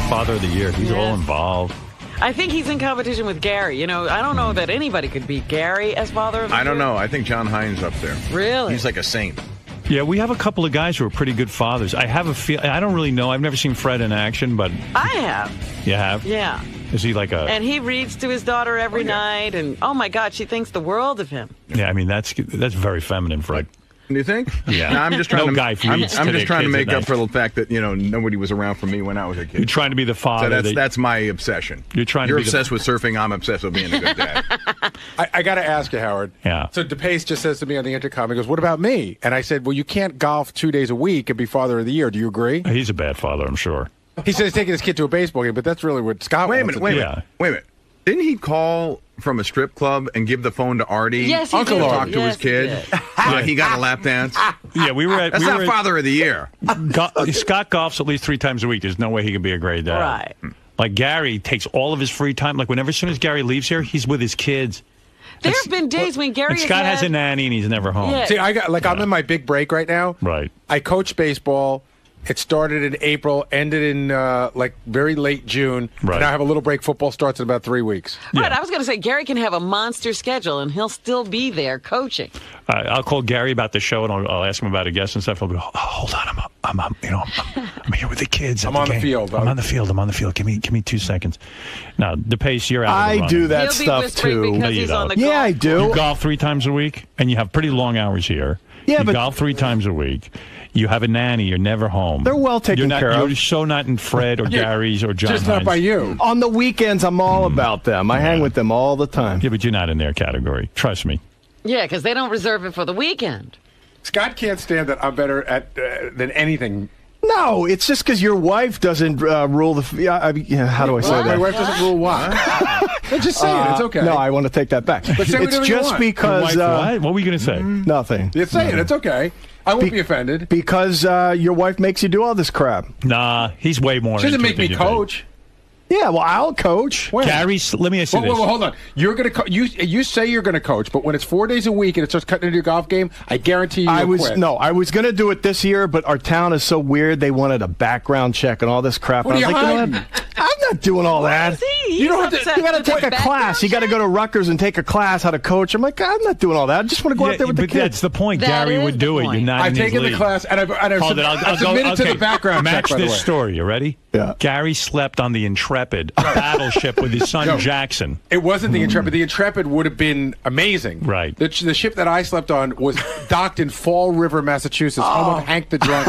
Father of the Year. He's all involved. I think he's in competition with Gary. You know, I don't know that anybody could beat Gary as Father of the Year. I don't know. I think John Hines up there. Really? He's like a saint. Yeah, we have a couple of guys who are pretty good fathers. I have a feel. I don't really know. I've never seen Fred in action, but I have. You have? Yeah. Is he like a? And he reads to his daughter every night, and oh my God, she thinks the world of him. Yeah, I mean that's very feminine, Fred. Do you think? Yeah. No, I'm just trying no to. guy I'm reads just trying to make at up night. for the fact that nobody was around for me when I was a kid. You're trying to be the father. So that's my obsession. You're trying. You're to be obsessed with surfing. I'm obsessed with being a good dad. I got to ask you, Howard. Yeah. So DePace just says to me on the intercom, he goes, "What about me?" And I said, "Well, you can't golf 2 days a week and be Father of the Year. Do you agree?" He's a bad father, I'm sure. He said he's taking his kid to a baseball game, but that's really what Scott Wait a wants. minute. Wait a minute. Didn't he call from a strip club and give the phone to Artie? Yes, he Uncle did. Artie. Talk to his kid. Yeah, he got a lap dance. Yeah, we were at. That's not Father of the Year. Scott golfs at least 3 times a week. There's no way he can be a great dad. Right. Like Gary takes all of his free time. Like as soon as Gary leaves here, he's with his kids. There have been days when Gary And Scott has a had, nanny and he's never home. Yeah. See, I'm in my big break right now. Right. I coach baseball. It started in April, ended in very late June. Right. And I have a little break. Football starts in about 3 weeks. Right, I was going to say Gary can have a monster schedule and he'll still be there coaching. I'll call Gary about the show and I'll ask him about a guest and stuff. He'll go, "Oh, hold on, I'm here with the kids. I'm on the field. I'm on the field. Give me 2 seconds." Now, DePace, you're out. I of the do running. that He'll be stuff whispering too. because No, you he's on don't. the Yeah, golf I do. You golf 3 times a week, and you have pretty long hours here. Yeah, you but- golf 3 times a week. You have a nanny. You're never home. They're well taken care of. You're so not in Fred or Gary's or John Just not Hines. by you. On the weekends, I'm all about them. I hang with them all the time. Yeah, but you're not in their category. Trust me. Yeah, because they don't reserve it for the weekend. Scott can't stand that I'm better at than anything. No, it's just because your wife doesn't rule the. How do I say My that? wife doesn't rule what? Just say it. It's okay. No, I want to take that back. say It's whatever you just want. because What were you going to say? nothing. Just say it. It's okay. I won't be offended. Because your wife makes you do all this crap. Nah, he's way more. She doesn't into make it me than you coach. Yeah, well, I'll coach. When? Gary, let me ask you Whoa, this. hold on. You're gonna you say you're gonna coach, but when it's 4 days a week and it starts cutting into your golf game, I guarantee you. I you'll was quit. I was going to do it this year, but our town is so weird. They wanted a background check and all this crap. What I are was you like, hiding? I'm not doing all that. You don't have to- You got to take a class. You got to go to Rutgers and take a class how to coach. I'm like, I'm not doing all that. I just want to go out there with the but kids. that's the point. That Gary is would the do it. point. You're not I've in his taken the league. class and I've Hold it. I'll submitted to the background Match check. By the this way. story. You ready? Yeah. Gary slept on the Intrepid, a battleship with his son No. Jackson. It wasn't the Intrepid. The Intrepid would have been amazing. Right. The ship that I slept on was docked in Fall River, Massachusetts, home of Hank the Drunk.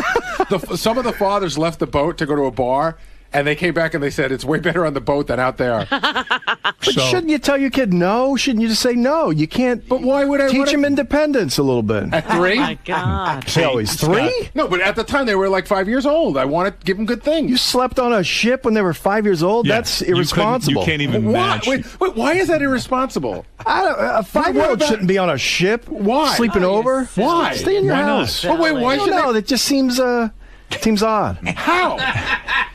Some of the fathers left the boat to go to a bar, and they came back and they said, it's way better on the boat than out there. But shouldn't you tell your kid no? Shouldn't you just say no? You can't. But why would I teach him independence a little bit? At 3? Oh, my God. Say, oh, he's 3? No, but at the time they were like 5 years old. I wanted to give them good things. You slept on a ship when they were 5 years old? Yeah. That's You couldn't- irresponsible. You can't even Why? match. Wait, why is that irresponsible? A 5-year-old about- shouldn't be on a ship. Why? Sleeping Oh, you're over? silly. Why? Stay in your Why not? house. Oh, wait, why I don't should know. they? That just seems odd. How?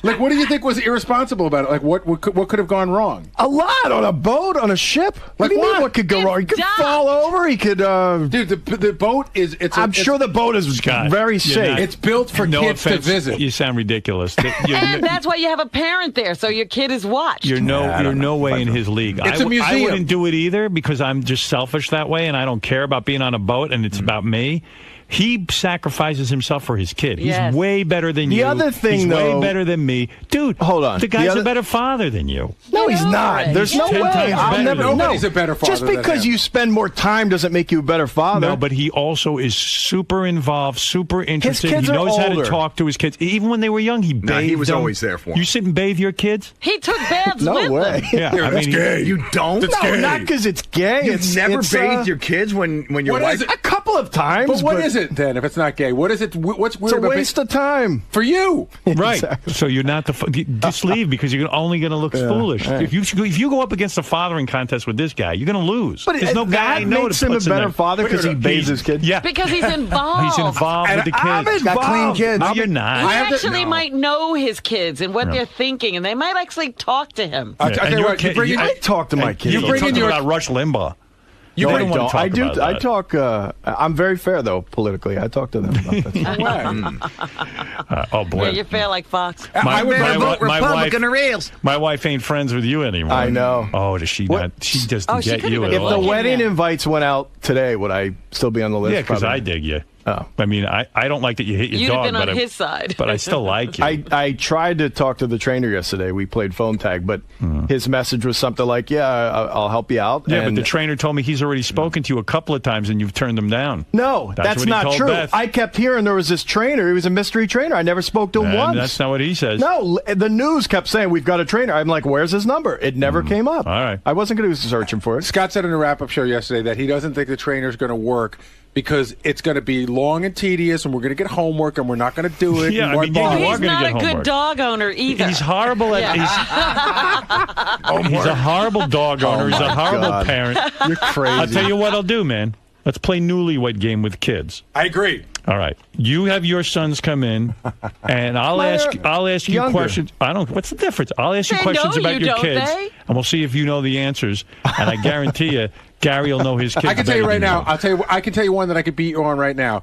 Like, what do you think was irresponsible about it? Like, what could have gone wrong? A lot on a boat, on a ship. What do you mean? what? What could go It's wrong? He could docked. fall over. He could. Dude, the boat is. I'm sure the boat is Scott, very you're safe. not- It's built for no kids offense, to visit. You sound ridiculous. And that's why you have a parent there, so your kid is watched. You're no way in his league. It's a I museum. wouldn't do it either because I'm just selfish that way, and I don't care about being on a boat, and it's about me. He sacrifices himself for his kid. He's Yes. way better than The you. other thing, he's though- way better than me, dude. Hold on. The guy's The other- a better father than you. No, Get he's over not. it. There's no He's 10 way. times I'll better never. than No. Nobody's a better father Just than because him. you spend more time doesn't make you a better father. No, but he also is super involved, super interested. kids He are knows how to older. talk to his kids. Even when they were young, he bathed he was them. always there for them. You sit and bathe your kids? He took baths No with way. them. Yeah, I mean, You don't? No, not because it's gay. You've never it's, bathed your kids when your What wife... is it? A couple of times. But what is it then? If it's not gay, what is it? What's It's weird a about waste of time. for you? Right. Exactly. So you're not just leave because you're only going to look foolish. right. If you go up against a fathering contest with this guy, you're going to lose. But There's no guy I that know makes that him a puts in better there. father because he bathes his kid. Yeah. Because he's involved. He's involved And with the I'm kids. involved. Got clean kids. No, you're He not. have to- actually no. might know his kids and what they're thinking, and they might actually talk to him. I tell you what, you bring in- I talk to my kids. you bring in talking your- about Rush Limbaugh. You They bring don't want to talk I do. about I that. talk. I'm very fair though politically. I talk to them about that. Oh boy. Yeah, you feel like Fox. I would my wife, or else. my wife ain't friends with you anymore. I know. Oh, does she What? not? She doesn't Oh, she get couldn't you at even If all. the look. wedding Yeah. invites went out today, would I still be on the list? Yeah, because Probably. I dig you. Oh. I mean, I don't like that you hit your You'd dog, have been but on his side. but I still like you. I tried to talk to the trainer yesterday. We played phone tag, but his message was something like, "Yeah, I'll help you out." yeah, but And the trainer told me he's already spoken to you a couple of times and you've turned him down. no, That's that's what he not told true. Beth. I kept hearing there was this trainer. He was a mystery trainer. I never spoke to him And once. that's not what he says. No, the news kept saying we've got a trainer. I'm like, where's his number? It never came up. All right. I wasn't going to search him for it. Scott said in a wrap-up show yesterday that he doesn't think the trainer's going to work because it's going to be long and tedious, and we're going to get homework, and we're not going to do it. Yeah, in I one mean, yeah, bar. you are He's gonna not get a good homework. dog owner either. He's horrible at. He's a horrible dog owner. He's a my horrible God. parent. You're crazy. I'll tell you what I'll do, man. Let's play newlywed game with kids. I agree. All right, you have your sons come in, and I'll ask you younger. questions. I don't. What's the difference? I'll ask you They questions know about you, your don't kids, they? and we'll see if you know the answers. And I guarantee you, Gary will know his kids. I can tell you better right than now. I can tell you one that I could beat you on right now.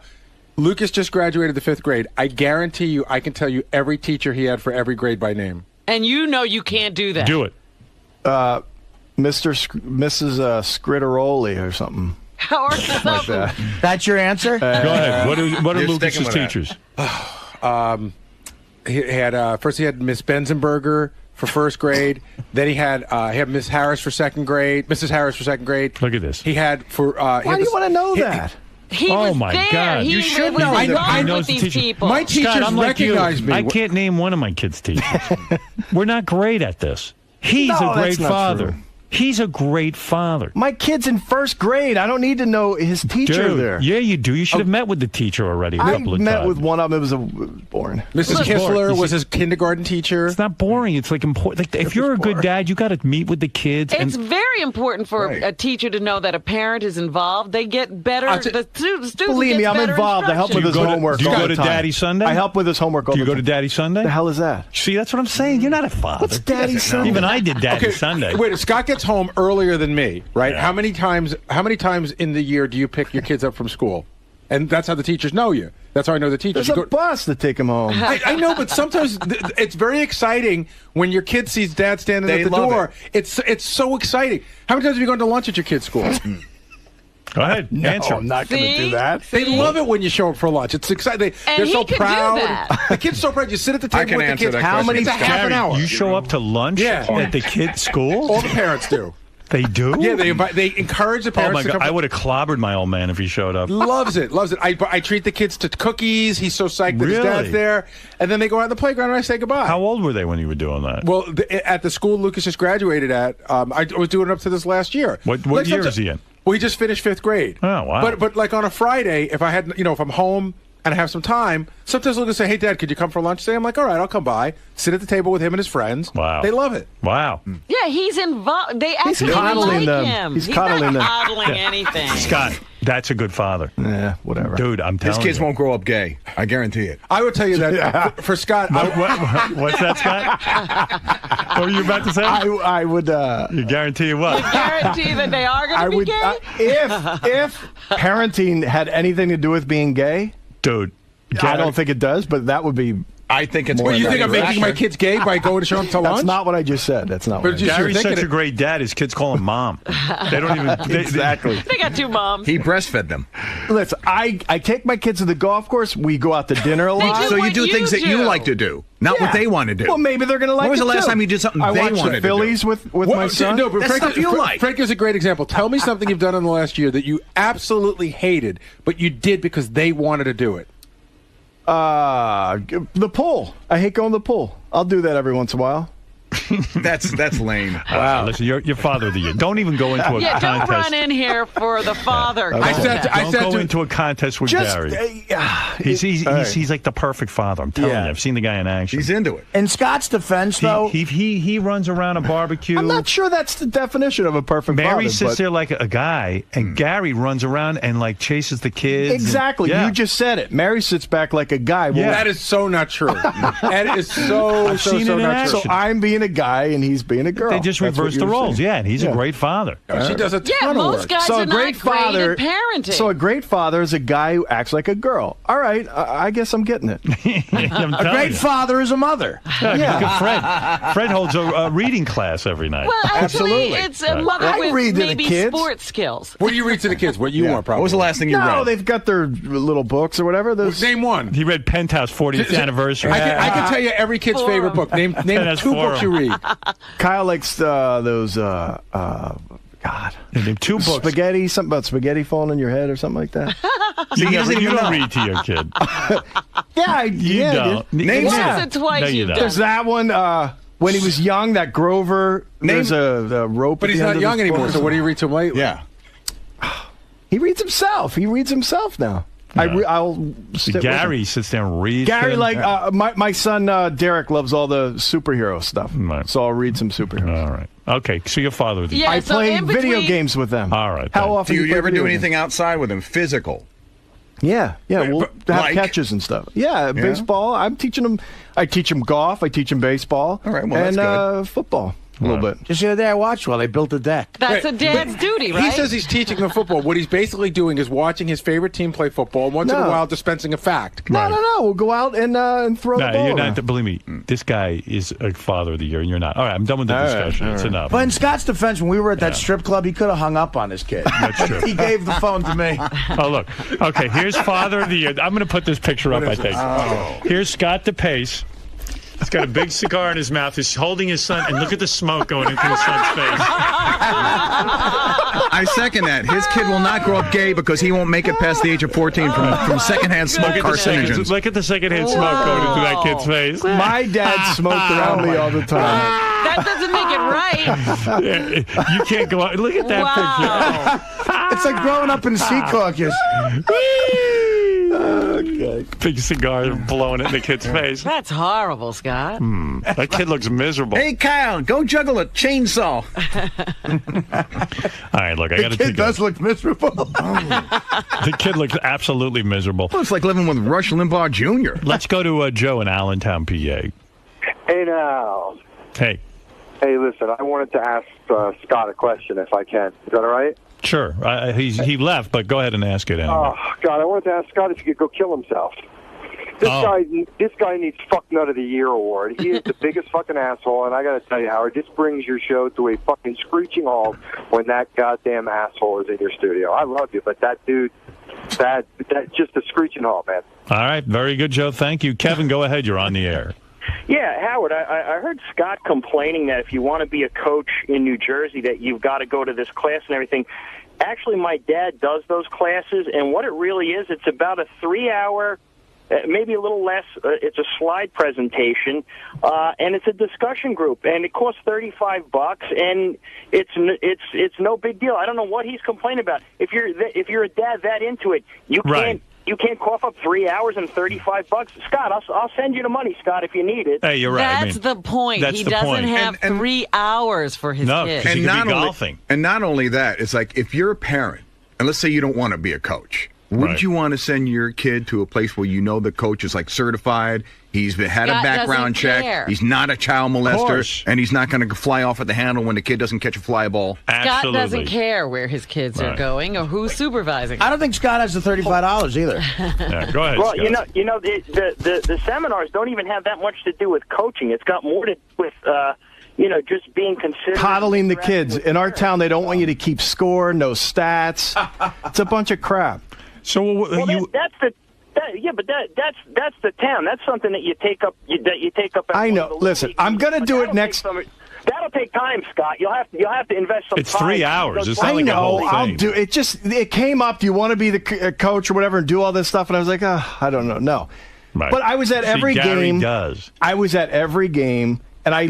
Lucas just graduated the 5th grade. I guarantee you, I can tell you every teacher he had for every grade by name. And you know you can't do that. Do it. Mrs. Scritteroli or something Or like something. that. That's your answer? Go ahead. What are You're Lucas's sticking with teachers? He had first he had Miss Benzenberger for 1st grade. Then he had Miss Harris for 2nd grade. Mrs. Harris for 2nd grade. Look at this. He had for. Why do you want to know that? He Oh, was my there. God. He You should was know. in He love knows with the these teacher. people. My teachers Scott, I'm like you. recognize me. I can't name one of my kids' teachers. We're not great at this. He's No, a great that's not father. true. He's a great father. My kid's in 1st grade. I don't need to know his teacher Dude, there. yeah, you do. You should have met with the teacher already a I couple of met times. with one of them. It was boring. Mrs. Look, Kistler you was see- his kindergarten teacher. It's not boring. It's like important. Like, if you're a good dad, you got to meet with the kids. It's and very important for Right. a teacher to know that a parent is involved. They get better. I'll t- The students Believe me, get I'm better involved. I help with instruction. his go to- homework do you all go the to time. Daddy Sunday? I help with his homework all do you the go to time. Daddy Sunday? The hell is that? See, that's what I'm saying. You're not a father. What's Daddy Sunday? Even I did Daddy Okay, Sunday. wait. Scott gets home earlier than me, right? Yeah. How many times in the year do you pick your kids up from school? And that's how the teachers know you. That's how I know the teachers. There's You a go- bus to take him home. I know, but sometimes it's very exciting when your kid sees dad standing They at the love door. It's so exciting. How many times have you gone to lunch at your kid's school? Go ahead. No, Answer. I'm not going to See? do that. They love it when you show up for lunch. It's exciting. And They're he so could do proud. that. The kid's so proud. You sit at the I table can with the answer kids. that How question. many- It's a half an Gary, hour. you show up to lunch Yeah. at the kid's school? All the parents do. They do? Yeah, they encourage the Oh, parents my to God. come. I would have clobbered my old man if he showed up. Loves it. I treat the kids to cookies. He's so psyched that his Really? dad's there. And then they go out on the playground and I say goodbye. How old were they when you were doing that? Well, at the school Lucas just graduated at, I was doing it up to this last year. What Like year sometimes- is he in? Well, he just finished 5th grade. Oh, wow. But like on a Friday, if I had, if I'm home and I have some time, sometimes Lucas say, "Hey, Dad, could you come for lunch today?" I'm like, "All right, I'll come by." Sit at the table with him and his friends. Wow. They love it. Wow. Yeah, he's involved. They actually coddling like them. him. He's not coddling them. coddling anything. Scott, that's a good father. Yeah, whatever. Dude, I'm His telling kids you. won't grow up gay. I guarantee it. I would tell you that for Scott. What's that, Scott? What were you about to say? I would. You guarantee what? Guarantee that they are going I to be would. gay. If parenting had anything to do with being gay, Dude. I don't think it does. But that would be. I think it's More going you that think I'm making direction. my kids gay by going to show them to That's lunch? not what I just said. That's not what I But just just- said. Gary's thinking such a it. great dad. His kids call him mom. They don't even. Exactly. They got two moms. He breastfed them. Listen, I take my kids to the golf course. We go out to dinner a lot. do So you what do you things that you do. like to do, not what they want to do. Well, maybe they're going to like When was it the last too. time you did something I they watched wanted the to do? Phillies with my son. No, but That's Frank, stuff you like. Frank is a great example. Tell me something you've done in the last year that you absolutely hated, but you did because they wanted to do it. The pool. I hate going to the pool. I'll do that every once in a while. That's lame. Wow. Listen, you're father of the year. Don't even go into a Yeah, don't contest. run in here for the father. I said to- Don't go into a contest with Just Gary. all right. He's like the perfect father. I'm telling Yeah. you. I've seen the guy in action. He's into it. In Scott's defense, though, He runs around a barbecue. I'm not sure that's the definition of a perfect Mary father. sits but there like a guy, and Gary runs around and like chases the kids. Exactly. And, yeah. You just said it. Mary sits back like a guy. Well, Yeah. That is so not true. That is so I've seen it in not action. true. So I'm being a guy and he's being a girl. They just That's what reversed you the were roles. saying. Yeah, and he's a great father. She does a ton Yeah, of most work. guys So are a great not great father. at parenting. So a great father is a guy who acts like a girl. All right, I guess I'm getting it. A great father is a mother. Yeah. Look at Fred. Fred holds a reading class every night. well, actually, Absolutely. it's a mother I with read to the maybe kids. sports skills. What do you read to the kids? What you want, probably. What was the last thing you No, read? they've got their little books or whatever. Those Name one. He read Penthouse 40th anniversue. I can tell you every kid's favorite book. Name That's 2 books you read. Kyle likes those. God, Name 2 books. spaghetti. Something about spaghetti falling in your head or something like that. You doesn't even don't know. read to your kid. Yeah, You don't. Name Once Yeah. or twice No, you you've don't. done There's that one. When he was young, that Grover. There's a rope. But at he's the end not of young his anymore, book. so what do you read to him lately? Yeah. He reads himself. He reads himself now. I'll stick with him. Gary sits there and reads. Gary, him. like my son Derek loves all the superhero stuff, Right. so I'll read some superheroes. All right. Okay, so your father with you. Yeah, I so play in video between- games with them. All right, How then. often Do you you play ever do video anything outside with him? Physical? games? Yeah. We'll have like? catches and stuff. Yeah, baseball. I'm teaching them. I teach them golf. I teach them baseball. All right, well, and that's football a little bit. Just the other day I watched while they built a deck. That's a Wait, dad's duty, right? He says he's teaching them football. What he's basically doing is watching his favorite team play football, and once in a No. while dispensing a fact. No. We'll go out and throw the No, ball you're around. not. Believe me, this guy is a father of the year, and you're not. All right, I'm done with the All right, discussion. all It's right. enough. But in Scott's defense, when we were at that strip club, he could have hung up on his kid. That's true. He gave the phone to me. Oh, look. Okay, here's Father of the Year. I'm going to put this picture up, I think. Here's Scott DePace. He's got a big cigar in his mouth. He's holding his son, and look at the smoke going into his son's face. I second that. His kid will not grow up gay because he won't make it past the age of 14 from secondhand smoke carcinogens. Look at the secondhand smoke going into that kid's face. My dad smoked around me all the time. That doesn't make it right. Yeah, you can't go out. Look at that Wow. It's like growing up in Sea Caucus. picture. Big cigar blowing it in the kid's face. That's horrible, Scott. That kid looks miserable. Hey, Kyle, go juggle a chainsaw. All right, look, I got to Kid take does look miserable. The kid looks absolutely miserable. Well, it's like living with Rush Limbaugh Jr. Let's go to Joe in Allentown, PA. Hey now. Hey, Hey, listen, I wanted to ask Scott a question if I can. Is that all right? sure. He left, but go ahead and ask it anyway. Oh, God, I wanted to ask Scott if he could go kill himself. This guy needs Fuck Nut of the Year award. He is the biggest fucking asshole, and I got to tell you, Howard, this brings your show to a fucking screeching halt when that goddamn asshole is in your studio. I love you, but that dude, that's just a screeching halt, man. All right, very good, Joe. Thank you. Kevin, go ahead. You're on the air. Yeah, Howard, I heard Scott complaining that if you want to be a coach in New Jersey that you've got to go to this class and everything. Actually, my dad does those classes, and what it really is, it's about a 3-hour, maybe a little less, it's a slide presentation, and it's a discussion group, and it costs $35, and it's no big deal. I don't know what he's complaining about. If you're a dad that into it, you can't. Right. You can't cough up 3 hours and $35. Scott, I'll send you the money, Scott, if you need it. Hey, you're right. That's the point. that's He the doesn't point. have And- 3 hours for his No, kids. 'cause he could be only, golfing. and not only that, it's like if you're a parent, and let's say you don't want to be a coach, would Right. you want to send your kid to a place where you know the coach is like certified? He's had a Scott background doesn't check. care. He's not a child course. molester, and he's not going to fly off at the handle when the kid doesn't catch a fly ball. Scott Absolutely. doesn't care where his kids are Right. going or who's supervising. I don't think Scott has the $35 either. Yeah, go ahead, Well, Scott. the seminars don't even have that much to do with coaching. It's got more to do with, just being considered. Coddling the kids. In our town, they don't want you to keep score, no stats. It's a bunch of crap. So Well, you. that's the town. That's something that you take up. That you take up. at I one know. of the Listen, leagues. I'm gonna But do it that'll next- take that'll take time, Scott. You'll have to invest some It's time. 3 hours. It's not I like a know. whole I'll thing. do it. It came up. Do you want to be the coach or whatever and do all this stuff? And I was like, I don't know. No. Right. But I was at See, every Gary game. does. I was at every game, and I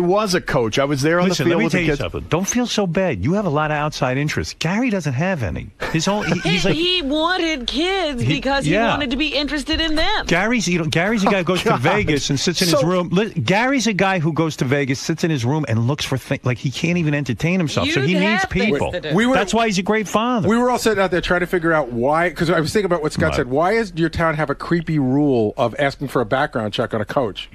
was a coach. I was there on Listen, the let field me with tell the you kids. something. Don't feel so bad. You have a lot of outside interests. Gary doesn't have any. He's like he wanted kids because he yeah. wanted to be interested in them. Gary's a guy who goes to God. Vegas and sits in his So- room. Gary's a guy who goes to Vegas, sits in his room, and looks for things like he can't even entertain himself. So he You'd needs have things people. to do. That's why he's a great father. We were all sitting out there trying to figure out why, because I was thinking about what Scott Right. said. Why does your town have a creepy rule of asking for a background check on a coach?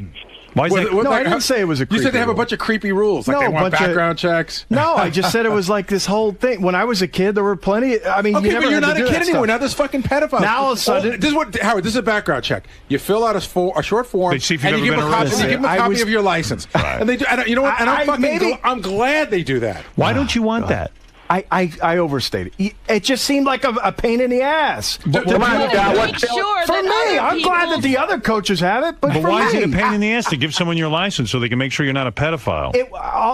Why is that? No, I didn't say it was a creepy You said they have a rule. bunch of creepy rules. Like No, they want bunch of- background checks. No, I just said it was like this whole thing. When I was a kid, there were plenty. I mean, Okay, you never but you're had not to a do kid that anymore. stuff. Now there's fucking pedophiles. Now all of a sudden- this is what Howard. This is a background check. You fill out a short form, They see if you've and you ever give them been a copy. arrested. You give them a I copy was- of your license, Right. and they do. And you know what? And maybe- I'm glad they do that. Why don't you want that? I overstated. It just seemed like a pain in the ass. Come on, Scott. Make sure For that me, other I'm glad people- that the other coaches have it, but But for why is me, it a pain in the ass to give someone your license so they can make sure you're not a pedophile?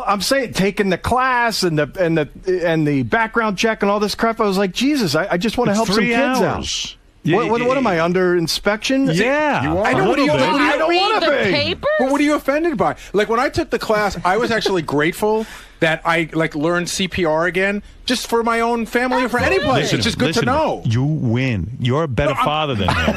I'm saying taking the class and the background check and all this crap. I was like, Jesus, I just want to It's help some 3 kids hours. out. What am I under inspection? Yeah. You are. I don't, What do you- I don't Read want the to be. papers? But what are you offended by? Like when I took the class, I was actually grateful that I learned CPR again, just for my own family or for anybody. Listen, It's just good listen, to know. You win. You're a better father than him.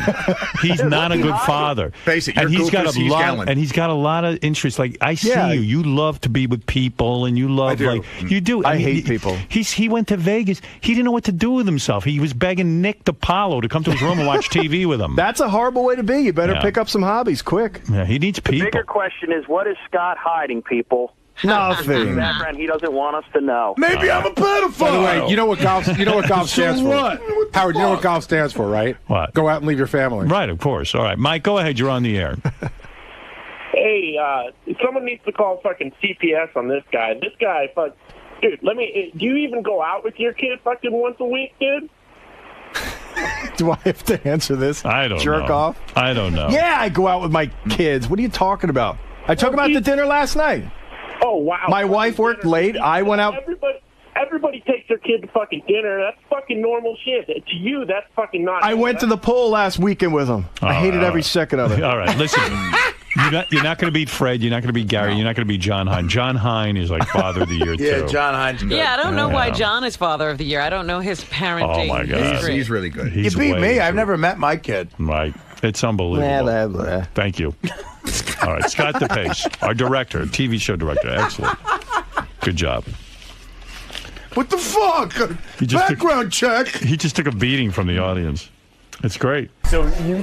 He's not a good father. Face it, and you're he's got Goofus, a he's lot. Gallon. And he's got a lot of interest. Like I see Yeah. you. You love to be with people, and you love do. like you do. I mean, hate people. He went to Vegas. He didn't know what to do with himself. He was begging Nick DiPaolo to come to his room and watch TV with him. That's a horrible way to be. You better Yeah. pick up some hobbies quick. Yeah, he needs The people. bigger question is, what is Scott hiding, people? Nothing. Background he doesn't want us to know. Maybe I'm a pedophile. By the way, you know what golf stands for? what? Howard, you know what golf stands for, right? What? Go out and leave your family. Right, of course. All right, Mike, go ahead. You're on the air. Hey, someone needs to call fucking CPS on this guy. This guy, dude, do you even go out with your kid fucking once a week, dude? Do I have to answer this? I don't Jerk know. off? I don't know. Yeah, I go out with my kids. What are you talking about? I took them out to dinner last night. Oh, wow. My wife worked late. I went out. Everybody takes their kid to fucking dinner. That's fucking normal shit. To you, that's fucking not. I went to the pool last weekend with them. I hated every second of it. All right, listen. You're not going to beat Fred. You're not going to beat Gary. You're not going to beat John Hine. John Hine is like Father of the Year, Yeah, too. John Hines. Good. Yeah, I don't know why John is Father of the Year. I don't know his parenting Oh, my God. history. He's really good. You He's beat way me. I've too- never met my kid. Right. It's unbelievable. Thank you. All right, Scott DePace, our director, TV show director. Excellent. Good job. What the fuck? He just Background check. He just took a beating from the audience. It's great. So do you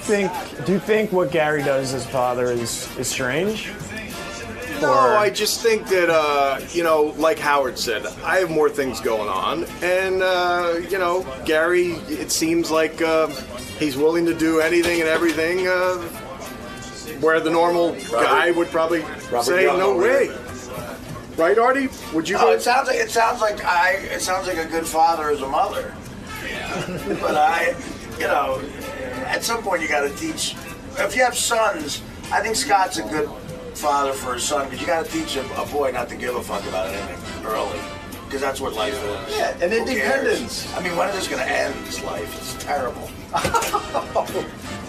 think what Gary does as father is strange? No, I just think that, like Howard said, I have more things going on. And, Gary, it seems like he's willing to do anything and everything where the normal guy would probably say, no way. Right, Artie? Would you? Oh, it sounds like a good father as a mother. But at some point you got to teach. If you have sons, I think Scott's a good father for his son, because you got to teach a boy not to give a fuck about anything early, because that's what life is. Yeah, and independence. I mean, when is this going to end? This life, it's terrible.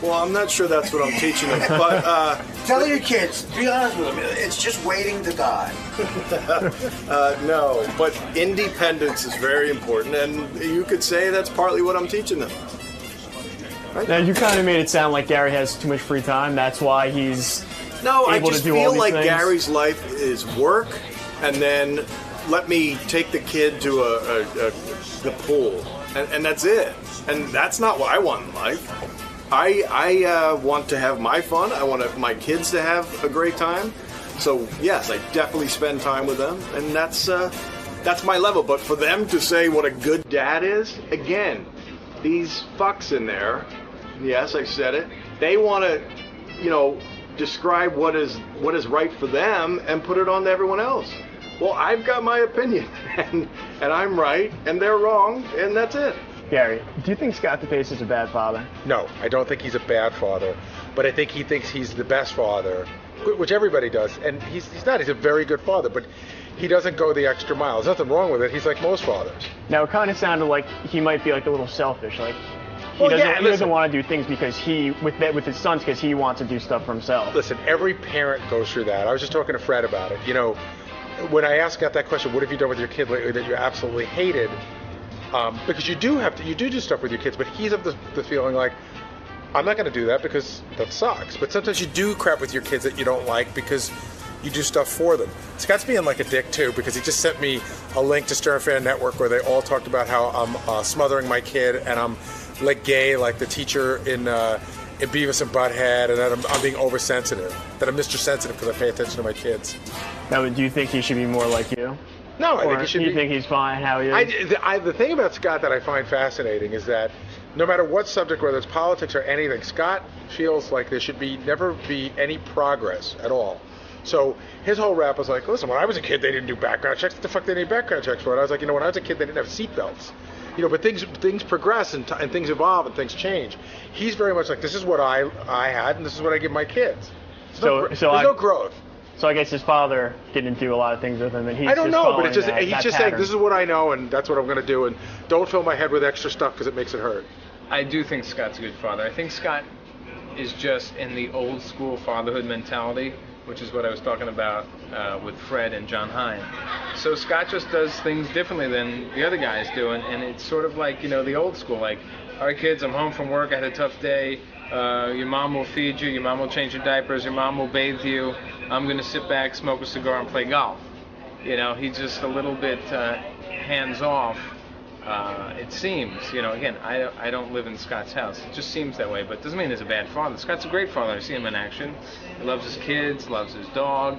Well, I'm not sure that's what I'm teaching them, but tell your kids. Be honest with them. It's just waiting to die. no. But independence is very important, and you could say that's partly what I'm teaching them. Right? Now, you kind of made it sound like Gary has too much free time. That's why he's No, I able just to do all feel these like things. Gary's life is work, and then let me take the kid to the pool, and that's it. And that's not what I want in life. I want to have my fun. I want my kids to have a great time. So yes, I definitely spend time with them, and that's my level. But for them to say what a good dad is, again, these fucks in there. Yes, I said it. They want to, describe what is right for them and put it on to everyone else. Well, I've got my opinion, and I'm right, and they're wrong, and that's it. Gary, do you think Scott DePace is a bad father? No, I don't think he's a bad father, but I think he thinks he's the best father, which everybody does, and he's not. He's a very good father, but he doesn't go the extra mile. There's nothing wrong with it. He's like most fathers. Now, it kind of sounded like he might be like a little selfish, like he doesn't want to do things because with his sons, because he wants to do stuff for himself. Listen, every parent goes through that. I was just talking to Fred about it. When I asked that question, what have you done with your kid lately that you absolutely hated? Because you do stuff with your kids, but he's of the feeling like, I'm not going to do that because that sucks. But sometimes you do crap with your kids that you don't like because you do stuff for them. Scott's being like a dick too, because he just sent me a link to Stern Fan Network where they all talked about how I'm smothering my kid and I'm like gay, like the teacher in in Beavis and Butthead, and that I'm being oversensitive. That I'm Mr. Sensitive because I pay attention to my kids. Now, do you think he should be more like you? No, I think he should be. You think he's fine how he is? The thing about Scott that I find fascinating is that no matter what subject, whether it's politics or anything, Scott feels like there should never be any progress at all. So his whole rap was like, listen, when I was a kid, they didn't do background checks. What the fuck they need background checks for? And I was like, when I was a kid, they didn't have seatbelts. But things progress and things evolve and things change. He's very much like, this is what I had and this is what I give my kids. There's no growth. So I guess his father didn't do a lot of things with him, and he's I don't know, but it's just he's just saying, this is what I know, and that's what I'm going to do, and don't fill my head with extra stuff because it makes it hurt. I do think Scott's a good father. I think Scott is just in the old school fatherhood mentality, which is what I was talking about with Fred and John Hine. So Scott just does things differently than the other guys do, and it's sort of like, the old school, like, all right, kids, I'm home from work, I had a tough day, your mom will feed you, your mom will change your diapers, your mom will bathe you, I'm going to sit back, smoke a cigar, and play golf. He's just a little bit hands-off, it seems. Again, I don't live in Scott's house. It just seems that way, but it doesn't mean he's a bad father. Scott's a great father. I see him in action. He loves his kids, loves his dog,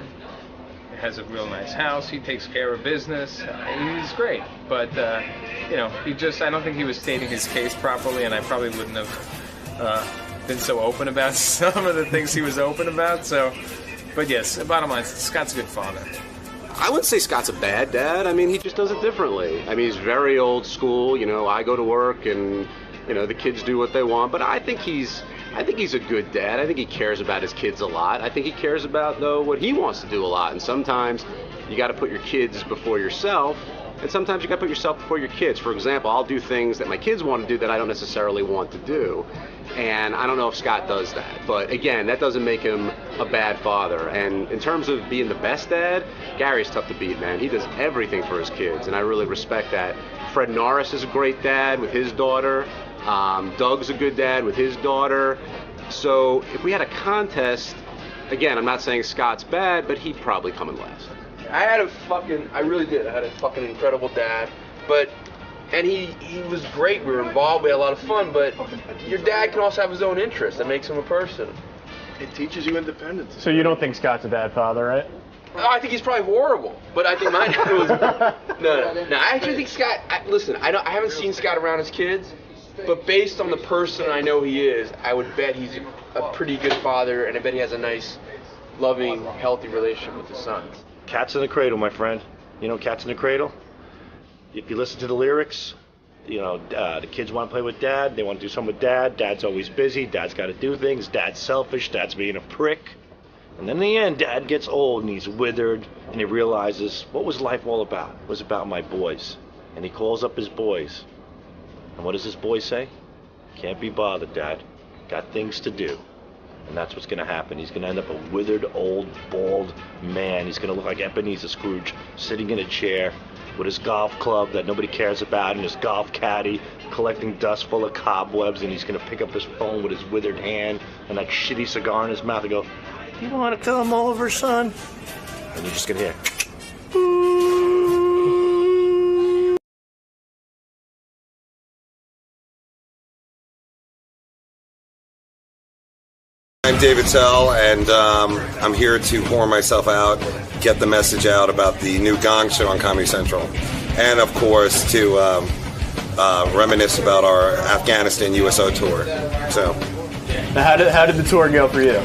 has a real nice house. He takes care of business. He's great, but, I don't think he was stating his case properly, and I probably wouldn't have been so open about some of the things he was open about, so... But yes, the bottom line is Scott's a good father. I wouldn't say Scott's a bad dad. I mean, he just does it differently. I mean, he's very old school. I go to work and, the kids do what they want. But I think he's a good dad. I think he cares about his kids a lot. I think he cares about, though, what he wants to do a lot. And sometimes you got to put your kids before yourself. And sometimes you got to put yourself before your kids. For example, I'll do things that my kids want to do that I don't necessarily want to do. And I don't know if Scott does that. But again, that doesn't make him a bad father. And in terms of being the best dad, Gary's tough to beat, man. He does everything for his kids, and I really respect that. Fred Norris is a great dad with his daughter. Doug's a good dad with his daughter. So if we had a contest, again, I'm not saying Scott's bad, but he'd probably come in last. I really did. I had a fucking incredible dad, and he was great. We were involved. We had a lot of fun. But your dad can also have his own interests. That makes him a person. It teaches you independence. So you don't think Scott's a bad father, right? No, I think he's probably horrible. But I think my dad was. No. I actually think Scott. Listen, I haven't seen Scott around his kids, but based on the person I know he is, I would bet he's a pretty good father, and I bet he has a nice, loving, healthy relationship with his sons. Cats in the Cradle, my friend. Cats in the Cradle? If you listen to the lyrics, the kids want to play with Dad. They want to do something with Dad. Dad's always busy. Dad's got to do things. Dad's selfish. Dad's being a prick. And then in the end, Dad gets old and he's withered and he realizes, what was life all about? It was about my boys. And he calls up his boys. And what does his boy say? Can't be bothered, Dad. Got things to do. And that's what's going to happen. He's going to end up a withered, old, bald man. He's going to look like Ebenezer Scrooge, sitting in a chair with his golf club that nobody cares about and his golf caddy, collecting dust full of cobwebs, and he's going to pick up his phone with his withered hand and that shitty cigar in his mouth and go, you want to come over, son? And you're just going to hear... I'm David Tell, and I'm here to pour myself out, get the message out about the new Gong Show on Comedy Central, and of course to reminisce about our Afghanistan USO tour. So, now how did the tour go for you?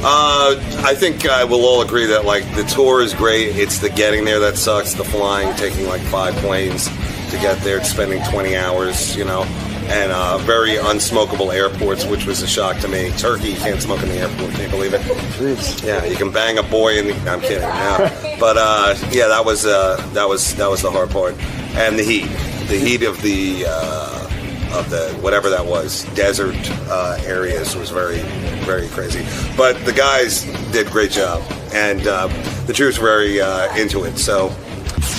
I think we'll all agree that the tour is great. It's the getting there that sucks. The flying, taking 5 planes to get there, spending 20 hours, and very unsmokable airports, which was a shock to me. Turkey, you can't smoke in the airport. Can you believe it? Yeah, you can bang a boy in the... I'm kidding. No. But yeah, that was the hard part, and the heat of the whatever that was, desert areas was very, very crazy. But the guys did a great job, and the troops were very into it. So.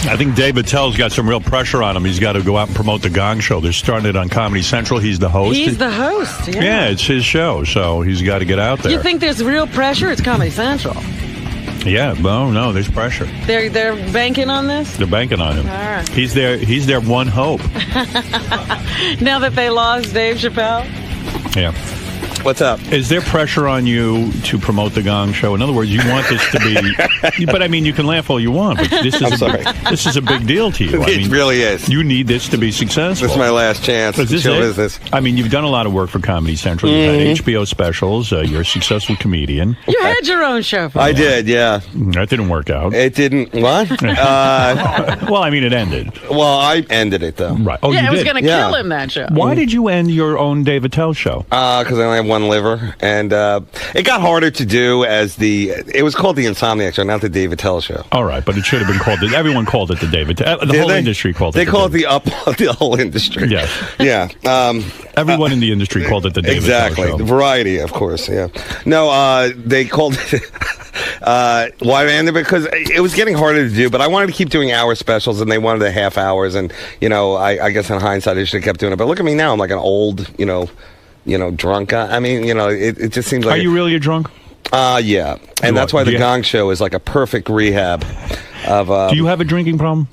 I think David Tell's got some real pressure on him. He's got to go out and promote the Gong Show. They're starting it on Comedy Central. He's the host. He's the host, yeah. Yeah, it's his show, so he's got to get out there. You think there's real pressure? It's Comedy Central. Yeah, no, there's pressure. They're banking on this? They're banking on him. All right. He's their one hope. Now that they lost Dave Chappelle? Yeah. What's up? Is there pressure on you to promote the Gong Show? In other words, you want this to be... But, I mean, you can laugh all you want, but this is a big deal to you. I mean, It really is. You need this to be successful. This is my last chance to show business. I mean, you've done a lot of work for Comedy Central. You've had HBO specials. You're a successful comedian. You had your own show for I did, yeah. That didn't work out. It didn't... What? Well, I mean, it ended. Well, I ended it, though. Right. Oh, yeah, you it was did? going to kill him, that show. Why did you end your own Dave Attell show? Because I only have one liver, and it got harder to do as it was called the Insomniac Show, not the Dave Attell Show. All right, but it should have been called. Everyone called it the Dave Attell. The whole industry called it. They called it the whole industry. Yes. Yeah. Everyone in the industry called it the Dave Attell Show. Exactly. Variety, of course. Yeah. No, they called it. Why I ended it? Because it was getting harder to do, but I wanted to keep doing hour specials, and they wanted the half hours, and I guess in hindsight I should have kept doing it. But look at me now, I'm like an old, drunk guy. I mean, it just seems like. Are you really a drunk? Yeah, and that's why the Gong Show is like a perfect rehab of. Do you have a drinking problem?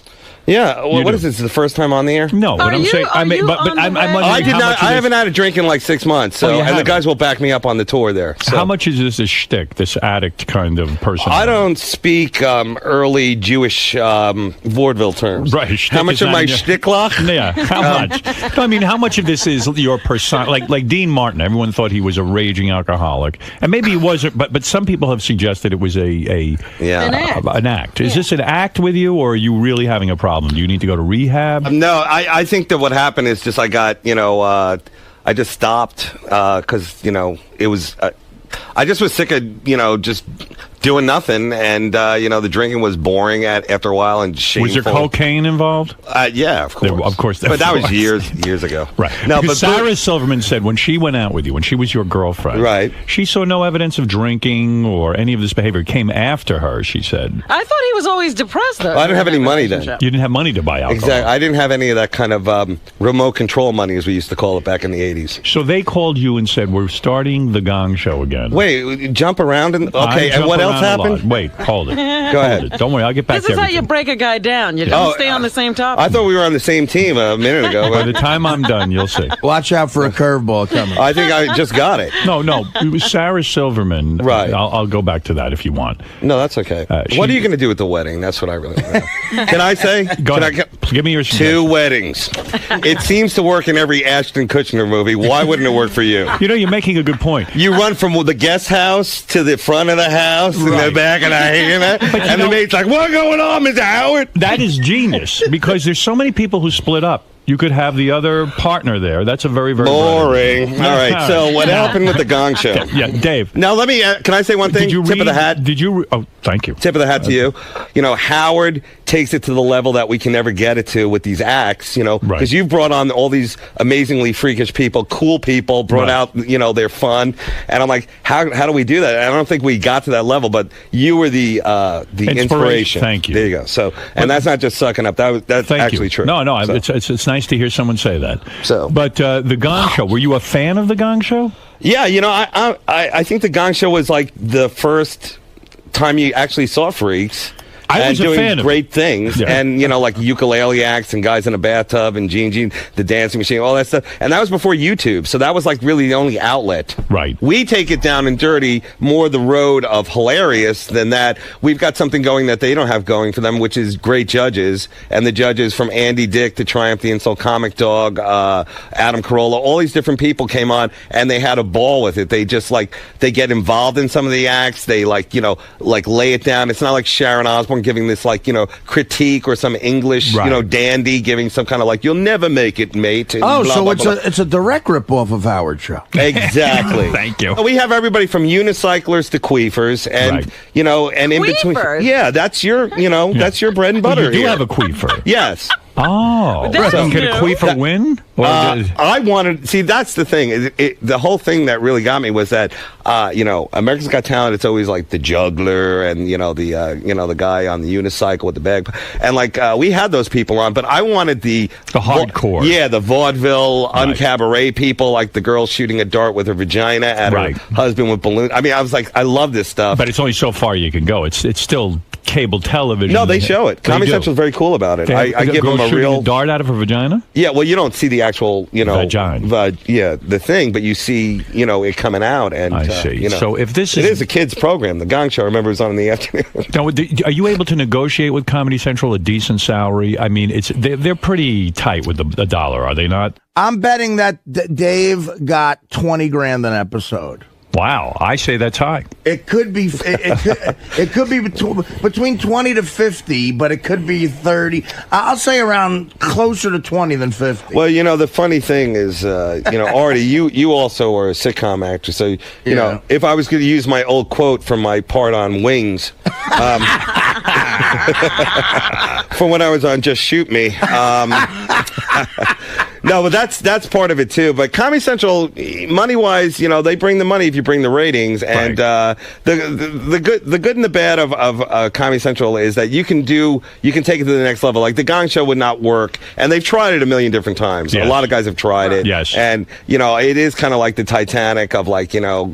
Yeah, well, what is this? The first time on the air? No, but I'm saying, I'm wondering. I did not. I haven't had a drink in like 6 months. So, and the guys will back me up on the tour there. So. How much is this a shtick? This addict kind of person? I don't speak early Jewish vaudeville terms. Right. How much of my shticklach? Yeah. How much? No, I mean, how much of this is your persona? Like Dean Martin. Everyone thought he was a raging alcoholic, and maybe he wasn't. But some people have suggested it was an act. Is this an act with you, or are you really having a problem? Do you need to go to rehab? No, I think that what happened is just I got, I just stopped because, it was, I just was sick of, just doing nothing. And, the drinking was boring after a while and shameful. Was there cocaine involved? Yeah, of course. Of course. But that was years ago. Right. No, because Sarah Silverman said when she went out with you, when she was your girlfriend, right, she saw no evidence of drinking or any of this behavior. It came after her, she said. I thought he was always depressed, though. Well, I didn't have any money then. You didn't have money to buy alcohol. Exactly. I didn't have any of that kind of remote control money, as we used to call it back in the 80s. So they called you and said, we're starting the Gong Show again. Wait, jump around and okay, and what else happened? Wait, hold it. Go ahead. Don't worry, I'll get back to everything. This is how everything. you break a guy down. You don't stay on the same topic. I thought we were on the same team a minute ago. By the time I'm done, you'll see. Watch out for a curveball coming. I think I just got it. No, it was Sarah Silverman. Right. I'll go back to that if you want. No, that's okay. What are you going to do with the wedding? That's what I really want to know. Can I say? Go ahead. Give me your suggestion. 2 weddings. It seems to work in every Ashton Kutcher movie. Why wouldn't it work for you? You're making a good point. You run from the guest house to the front of the house and the back of the and the mate's like, "What's going on, Mr. Howard?" That is genius because there's so many people who split up. You could have the other partner there. That's a very, very boring. All right. So what happened with the Gong Show? Yeah, Dave. Now let me. Can I say one thing? Tip of the hat. Did you? Oh, thank you. Tip of the hat to you. Howard takes it to the level that we can never get it to with these acts. Because you've brought on all these amazingly freakish people, cool people, brought out. They're fun, and I'm like, how do we do that? I don't think we got to that level, but you were the inspiration. Thank you. There you go. So, and that's not just sucking up. That's actually true. No, so. It's nice to hear someone say that. So, but the Gong Show. Were you a fan of the Gong Show? Yeah, I think the Gong Show was like the first time you actually saw freaks. I was doing a fan great things, yeah. And like ukulele acts and guys in a bathtub and Gene, the dancing machine, all that stuff. And that was before YouTube, so that was like really the only outlet. Right. We take it down and dirty, more the road of hilarious than that. We've got something going that they don't have going for them, which is great judges, and the judges from Andy Dick to Triumph the Insult Comic Dog, Adam Carolla, all these different people came on, and they had a ball with it. They just they get involved in some of the acts. They lay it down. It's not like Sharon Osbourne giving this critique or some English dandy giving some kind of you'll never make it, mate. And so blah, blah, it's a direct ripoff of Howard Show. Exactly. Thank you. We have everybody from unicyclers to queefers, and and in between. Yeah, that's your that's your bread and butter. You do here. have a queefer. Yes. Oh, so can a queefer win? I wanted. See, that's the thing. The whole thing that really got me was that America's Got Talent. It's always like the juggler and the guy on the unicycle with the bag, and we had those people on, but I wanted the hardcore. Yeah, the vaudeville uncabaret people, like the girl shooting a dart with her vagina at her husband with balloon. I mean, I was like, I love this stuff, but it's only so far you can go. It's still cable television. No, they show it. Comedy Central is very cool about it. I give them a real dart out of her vagina. Yeah, well, you don't see the actual, vagina. The thing, but you see, it coming out. And I see. So if this is a kids program, the Gong Show, I remember, was on in the afternoon. Now, are you able to negotiate with Comedy Central a decent salary? I mean, they're pretty tight with the dollar, are they not? I'm betting that Dave got $20,000 an episode. Wow, I say that's high. It could be. It could be between 20 to 50, but it could be 30. I'll say around closer to 20 than 50. Well, the funny thing is, Artie, you also are a sitcom actor, so know if I was going to use my old quote from my part on Wings, from when I was on Just Shoot Me. No, but that's part of it too. But Comedy Central, money-wise, they bring the money if you bring the ratings. And the good and the bad of Comedy Central is that you can take it to the next level. Like the Gong Show would not work, and they've tried it a million different times. Yes. A lot of guys have tried it. Yes. And it is kind of like the Titanic of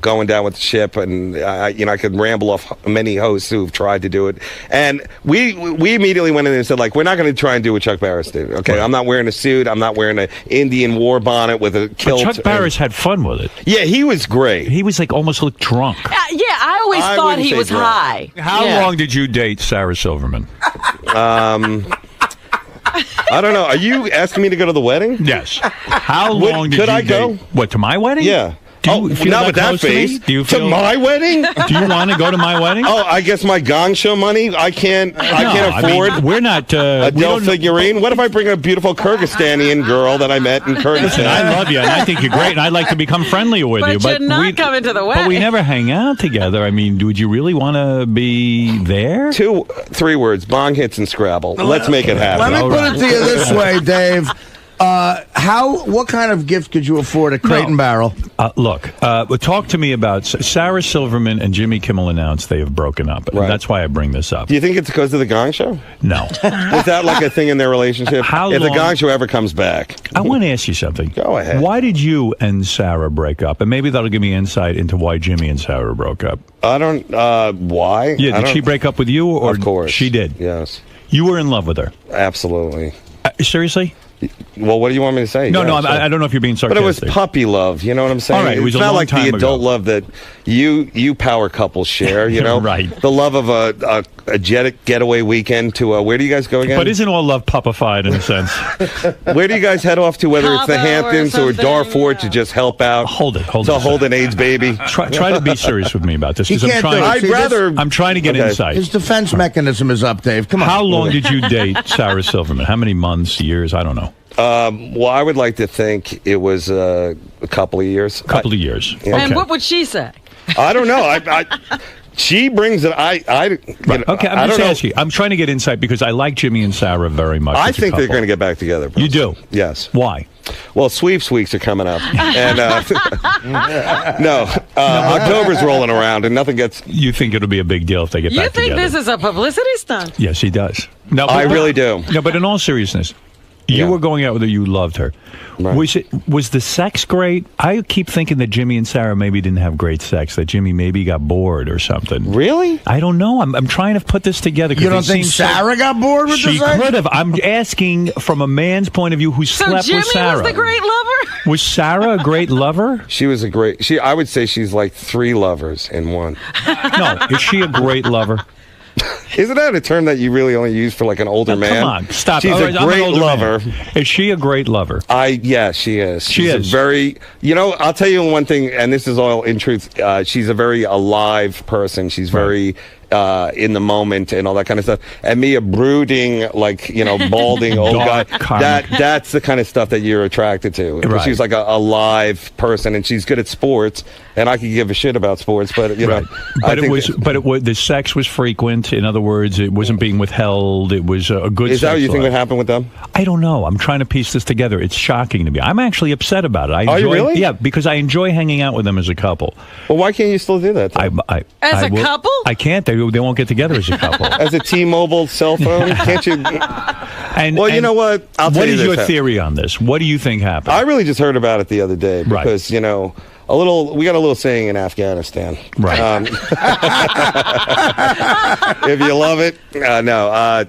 going down with the ship. And I could ramble off many hosts who've tried to do it. And we immediately went in and said, we're not going to try and do what Chuck Barris did. Okay, I'm not wearing a suit. I'm not wearing a Indian war bonnet with a kilt. But Chuck Barris had fun with it. Yeah, he was great. He was almost looked drunk. I always thought he was high. How long did you date Sarah Silverman? I don't know. Are you asking me to go to the wedding? Yes. How long did could you I go? date? What, to my wedding? Yeah. Do you feel not with that face. To my wedding? Do you want to go to my wedding? Oh, I guess my Gong Show money. I can't afford. I mean, we're not Adele figurine. What if I bring a beautiful Kyrgyzstanian girl that I met in Kyrgyzstan? Listen, I love you, and I think you're great, and I'd like to become friendly with you. But you're not coming to the wedding. But we never hang out together. I mean, would you really want to be there? 3 words: bong hits and Scrabble. Let's make it happen. Let me put it to you this way, Dave. What kind of gift could you afford at Crate and Barrel? Look, talk to me about Sarah Silverman and Jimmy Kimmel announced they have broken up. And that's why I bring this up. Do you think it's because of the Gong Show? No. Is that like a thing in their relationship? If the Gong Show ever comes back. I want to ask you something. Go ahead. Why did you and Sarah break up? And maybe that'll give me insight into why Jimmy and Sarah broke up. I don't, why? Yeah, did she break up with you? Or of course. She did? Yes. You were in love with her? Absolutely. Seriously? Well, what do you want me to say? No, I don't know if you're being sarcastic. But it was puppy love, you know what I'm saying? All right, it was it's not like the adult ago. love that you power couples share, you know? Right. The love of a jet getaway weekend to where do you guys go again? But isn't all love puppified in a sense? Where do you guys head off to, whether it's the Hamptons or Darfur to just help out? Hold it. To hold an AIDS baby. Try to be serious with me about this. Because I'm trying to get insight. His defense mechanism is up, Dave. Come on. How long did you date Sarah Silverman? How many months, years? I don't know. Well, I would like to think it was a couple of years. Couple of years. Yeah. And what would she say? I don't know. She brings it. Okay, I'm just asking. I'm trying to get insight because I like Jimmy and Sarah very much. I think they're going to get back together. You do? Yes. Why? Well, sweeps weeks are coming up, and October's rolling around, and nothing gets. You think it'll be a big deal if they get back together? You think this is a publicity stunt? Yes, he does. No, I really do. No, but in all seriousness. You were going out with her. You loved her. Right. Was the sex great? I keep thinking that Jimmy and Sarah maybe didn't have great sex. That Jimmy maybe got bored or something. Really? I don't know. I'm trying to put this together. You don't think Sarah got bored with the sex? She could have. I'm asking from a man's point of view who slept with Sarah. So Jimmy was the great lover? Was Sarah a great lover? She was a great. I would say she's like 3 lovers in one. No, is she a great lover? Isn't that a term that you really only use for like an older man? Come on, stop. She's a great lover. Is she a great lover? Yeah, she is. She's very. I'll tell you one thing, and this is all in truth. She's a very alive person. She's very in the moment and all that kind of stuff. And me, a brooding, balding old guy. That's the kind of stuff that you're attracted to. Right. She's like a live person, and she's good at sports. And I could give a shit about sports, but But the sex was frequent. In other words, it wasn't being withheld. It was a good. Is that what you think would happen with them? I don't know. I'm trying to piece this together. It's shocking to me. I'm actually upset about it. Are you really? Yeah, because I enjoy hanging out with them as a couple. Well, why can't you still do that? As a couple? I can't. They won't get together as a couple. As a T-Mobile cell phone, can't you? You know what? I'll tell you this. What is your theory on this? What do you think happened? I really just heard about it the other day because a We got a little saying in Afghanistan. Right. If you love it, no.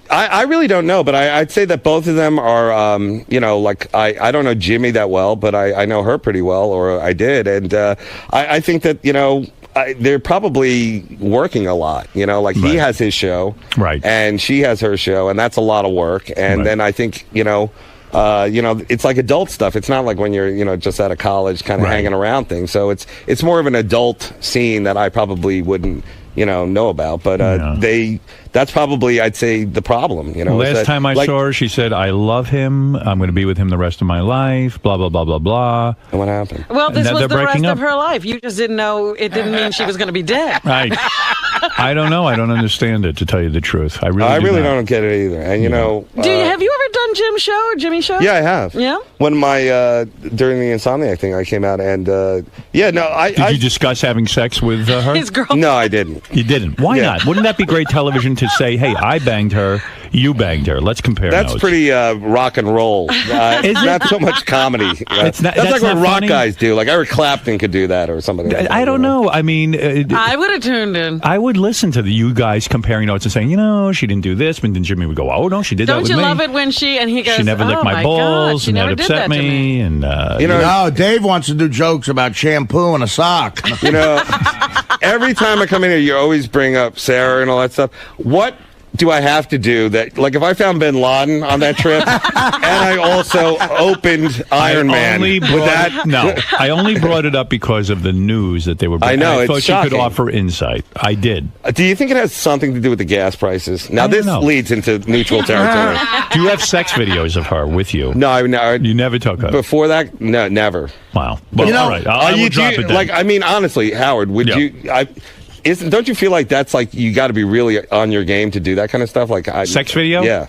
I really don't know, but I'd say that both of them are, like I don't know Jimmy that well, but I know her pretty well, or I did, and I think that they're probably working a lot. Like he has his show, right, and she has her show, and that's a lot of work. And then I think it's like adult stuff. It's not like when you're just out of college, kind of hanging around things. So it's more of an adult scene that I probably wouldn't know about. But that's probably, I'd say, the problem. Last time I saw her, she said, "I love him. I'm going to be with him the rest of my life." Blah blah blah blah blah. And what happened? Well, this was the rest of her life. You just didn't know. It didn't mean she was going to be dead. Right. I don't know. I don't understand it, to tell you the truth. I really don't get it either. And have you ever done Jimmy's show? Yeah, I have. Yeah. When during the Insomniac thing, I came out and Did you discuss having sex with her? His girl? No, I didn't. You didn't. Why not? Wouldn't that be great television to say, "Hey, I banged her, you banged her. Let's compare That's notes." pretty rock and roll. It's not so much comedy. That's like what rock funny? guys do. Like Eric Clapton could do that, or somebody like that. I don't know. I mean, I would have tuned in. I would listen to you guys comparing notes and saying, she didn't do this, but then Jimmy would go, "Oh no, she did that with me." Don't you love it when and he goes, "She never licked my balls, and that upset me." And no, Dave wants to do jokes about shampoo and a sock. Every time I come in here, you always bring up Sarah and all that stuff. What do I have to do that? Like, if I found Bin Laden on that trip, and I also opened Iron Man, I only brought it up because of the news that they were. I know. I it's thought shocking. you could offer insight. I did. Do you think it has something to do with the gas prices? Now this leads into neutral territory. Do you have sex videos of her with you? No, you never took her. Before that, no, never. Wow. Well, all right. I will drop it then. Like, I mean, honestly, Howard, would you? Don't you feel like that's like you got to be really on your game to do that kind of stuff? Like sex video? Yeah.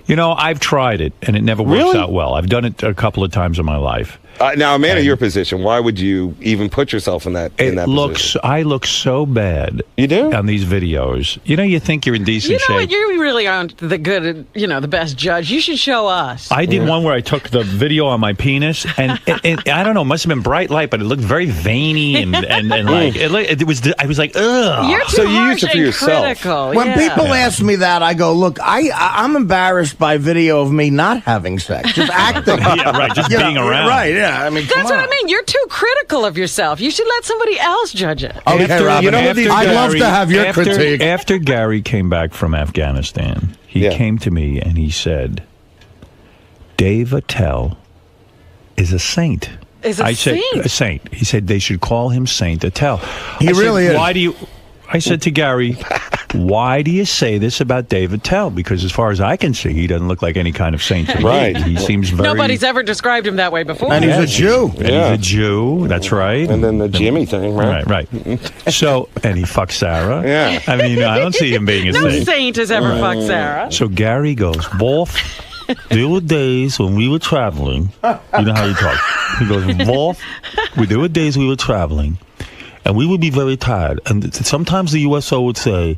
I've tried it and it never works out well. I've done it a couple of times in my life. Now, a man in your position, why would you even put yourself in that position? I look so bad. You do? On these videos. You think you're in decent shape. What? You really aren't the the best judge. You should show us. I did one where I took the video on my penis, and I don't know, it must have been bright light, but it looked very veiny and like it was. I was like, ugh. You're too harsh and critical. When people ask me that, I go, look, I'm embarrassed by video of me not having sex, just acting. Yeah, right, just being around. Right, yeah. I mean, that's what I mean. You're too critical of yourself. You should let somebody else judge it. Okay, Robin, I'd love to have your critique. After Gary came back from Afghanistan, he came to me and he said, "Dave Attell is a saint." I said, a saint. He said they should call him Saint Attell. He really is. Why do you? I said to Gary, "Why do you say this about Dave Attell? Because as far as I can see, he doesn't look like any kind of saint to me. Right. He seems very... Nobody's ever described him that way before. And he's a Jew. And he's a Jew. That's right. And then the Jimmy thing, right? Right. So, and he fucked Sarah. Yeah. I mean, I don't see him being a No saint. saint has ever fucked Sarah. So Gary goes, Wolf, there were days when we were traveling. You know how he talks. He goes, Wolf, there were days we were traveling. And we would be very tired. And sometimes the USO would say,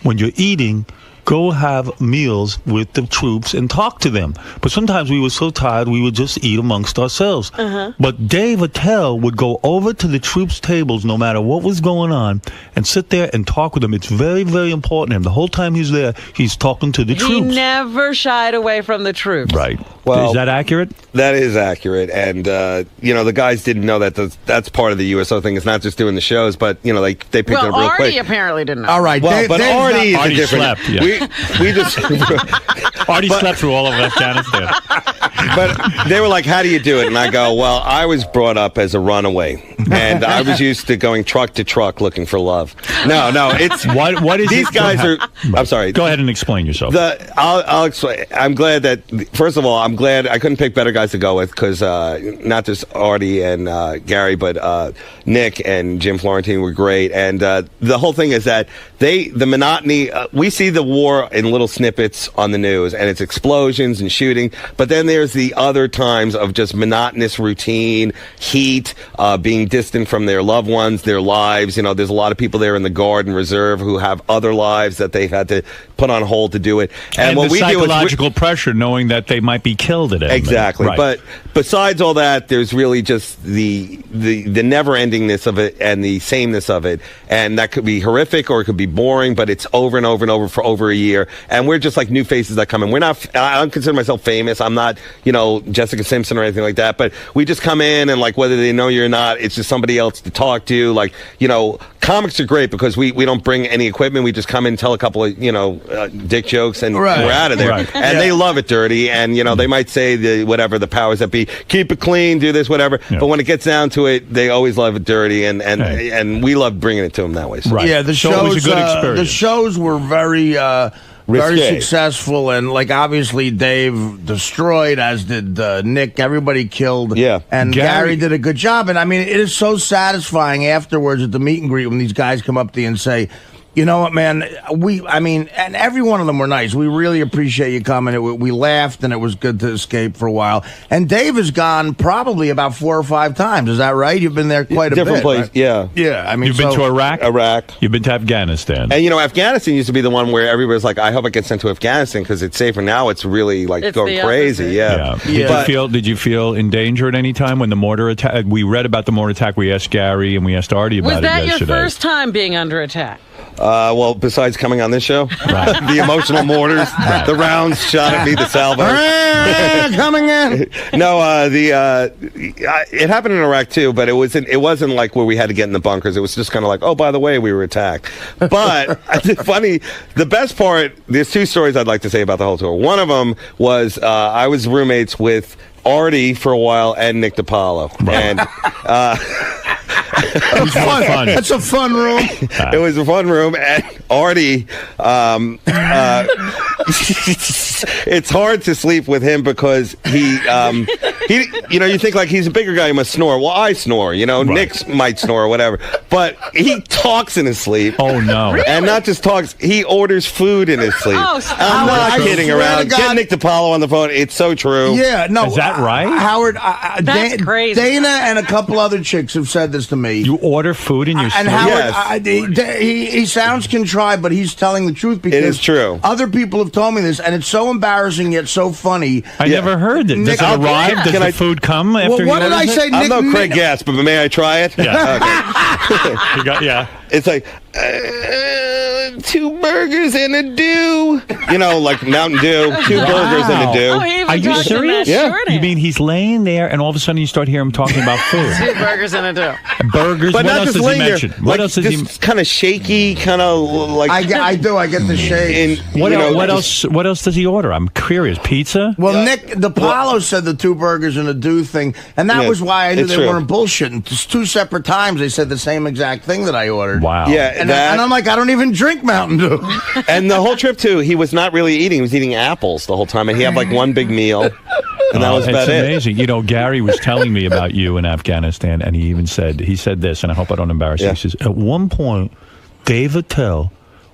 when you're eating, go have meals with the troops and talk to them. But sometimes we were so tired, we would just eat amongst ourselves. But Dave Attell would go over to the troops' tables, no matter what was going on, and sit there and talk with them. It's very, very important to him. The whole time he's there, he's talking to the troops. He never shied away from the troops. Right. Well, is that accurate? That is accurate. And, the guys didn't know that that's part of the USO thing. It's not just doing the shows, but, they picked it up real quick. Artie apparently didn't know. All right. Well, but Artie is Artie different. Slept, yeah. We just... Artie slept through all of Afghanistan. But they were like, how do you do it? And I go, well, I was brought up as a runaway. And I was used to going truck to truck looking for love. No, it's... What is these guys are... I'm sorry. Go ahead and explain yourself. I'll explain. I'm glad that... First of all, I'm glad I couldn't pick better guys to go with because not just Artie and Gary, but Nick and Jim Florentine were great. And the whole thing is that the monotony... we see the war war in little snippets on the news, and it's explosions and shooting. But then there's the other times of just monotonous routine, heat, being distant from their loved ones, their lives. You know, there's a lot of people there in the Guard and Reserve who have other lives that they've had to put on hold to do it. And what the we psychological pressure, knowing that they might be killed at it. Exactly. Right. But besides all that, there's really just the never-endingness of it and the sameness of it. And that could be horrific or it could be boring, but it's over and over and over for over a year. And we're just like new faces that come in. I don't consider myself famous. I'm not, Jessica Simpson or anything like that. But we just come in and like whether they know you or not, it's just somebody else to talk to. Like, comics are great because we don't bring any equipment. We just come in and tell a couple of, dick jokes and we're out of there. Right. And they love it dirty. And, they might say the powers that be, keep it clean, do this, whatever. Yeah. But when it gets down to it, they always love it dirty. And we love bringing it to them that way. So. Right. Yeah, the shows, it was a good experience. The shows were very successful, and like obviously Dave destroyed, as did Nick. Everybody killed. Yeah, and Gary did a good job. And I mean, it is so satisfying afterwards at the meet and greet when these guys come up to you and say, you know what, man? And every one of them were nice. We really appreciate you coming. We laughed, and it was good to escape for a while. And Dave has gone probably about 4 or 5 times. Is that right? You've been there quite a bit. Different place, right? yeah. Yeah, I mean, you've been to Iraq? Iraq. You've been to Afghanistan. And, Afghanistan used to be the one where everybody's like, I hope I get sent to Afghanistan because it's safer. Now it's really, like, going crazy. Yeah. Did you feel in danger at any time when the mortar attack? We read about the mortar attack. We asked Gary and we asked Artie about it yesterday. Was that your first time being under attack? Well, besides coming on this show, the emotional mortars, the rounds shot at me, the salvo. Coming in. No, it happened in Iraq too, but it wasn't like where we had to get in the bunkers. It was just kind of like, oh, by the way, we were attacked. But the best part, there's 2 stories I'd like to say about the whole tour. One of them was I was roommates with Artie for a while and Nick DiPaolo. And it was fun. That's a fun room. It was a fun room, and Artie, it's hard to sleep with him because he, you think like he's a bigger guy, he must snore. Well, I snore, Nick might snore or whatever, but he talks in his sleep. Oh no! Really? And not just talks, he orders food in his sleep. Oh, I'm not kidding around. Get Nick DiPaolo on the phone. It's so true. Yeah, no, is that right, Howard? That's crazy. Dana and a couple other chicks have said this to me. You order food in your sleep? And Howard, he sounds contrived, but he's telling the truth because it is true. Other people have told me this, and it's so embarrassing yet so funny. I never heard it. Does it arrive? Does the food come after you what did I say? I'm no Craig Gass, but may I try it? Yeah. Okay. It's like 2 burgers and a dew. Like Mountain Dew. 2 burgers and a dew. Oh, are you serious? Yeah. You mean he's laying there, and all of a sudden you start hearing him talking about food? 2 burgers and a dew. Burgers. But what not else just does he laying mention? there. What else does he? Kind of shaky, kind of like. I do. I get the shake. What else? What else does he order? I'm curious. Pizza. Well, Nick DiPaolo said the 2 burgers and a dew thing, and that was why I knew they weren't bullshitting. Just 2 separate times they said the same exact thing that I ordered. Wow. Yeah, and I'm like, I don't even drink Mountain Dew. And the whole trip too, he was not really eating. He was eating apples the whole time, and he had like 1 big meal, and that was about it. It's amazing. Gary was telling me about you in Afghanistan, and he said this, and I hope I don't embarrass you. He says, at one point, Dave Attell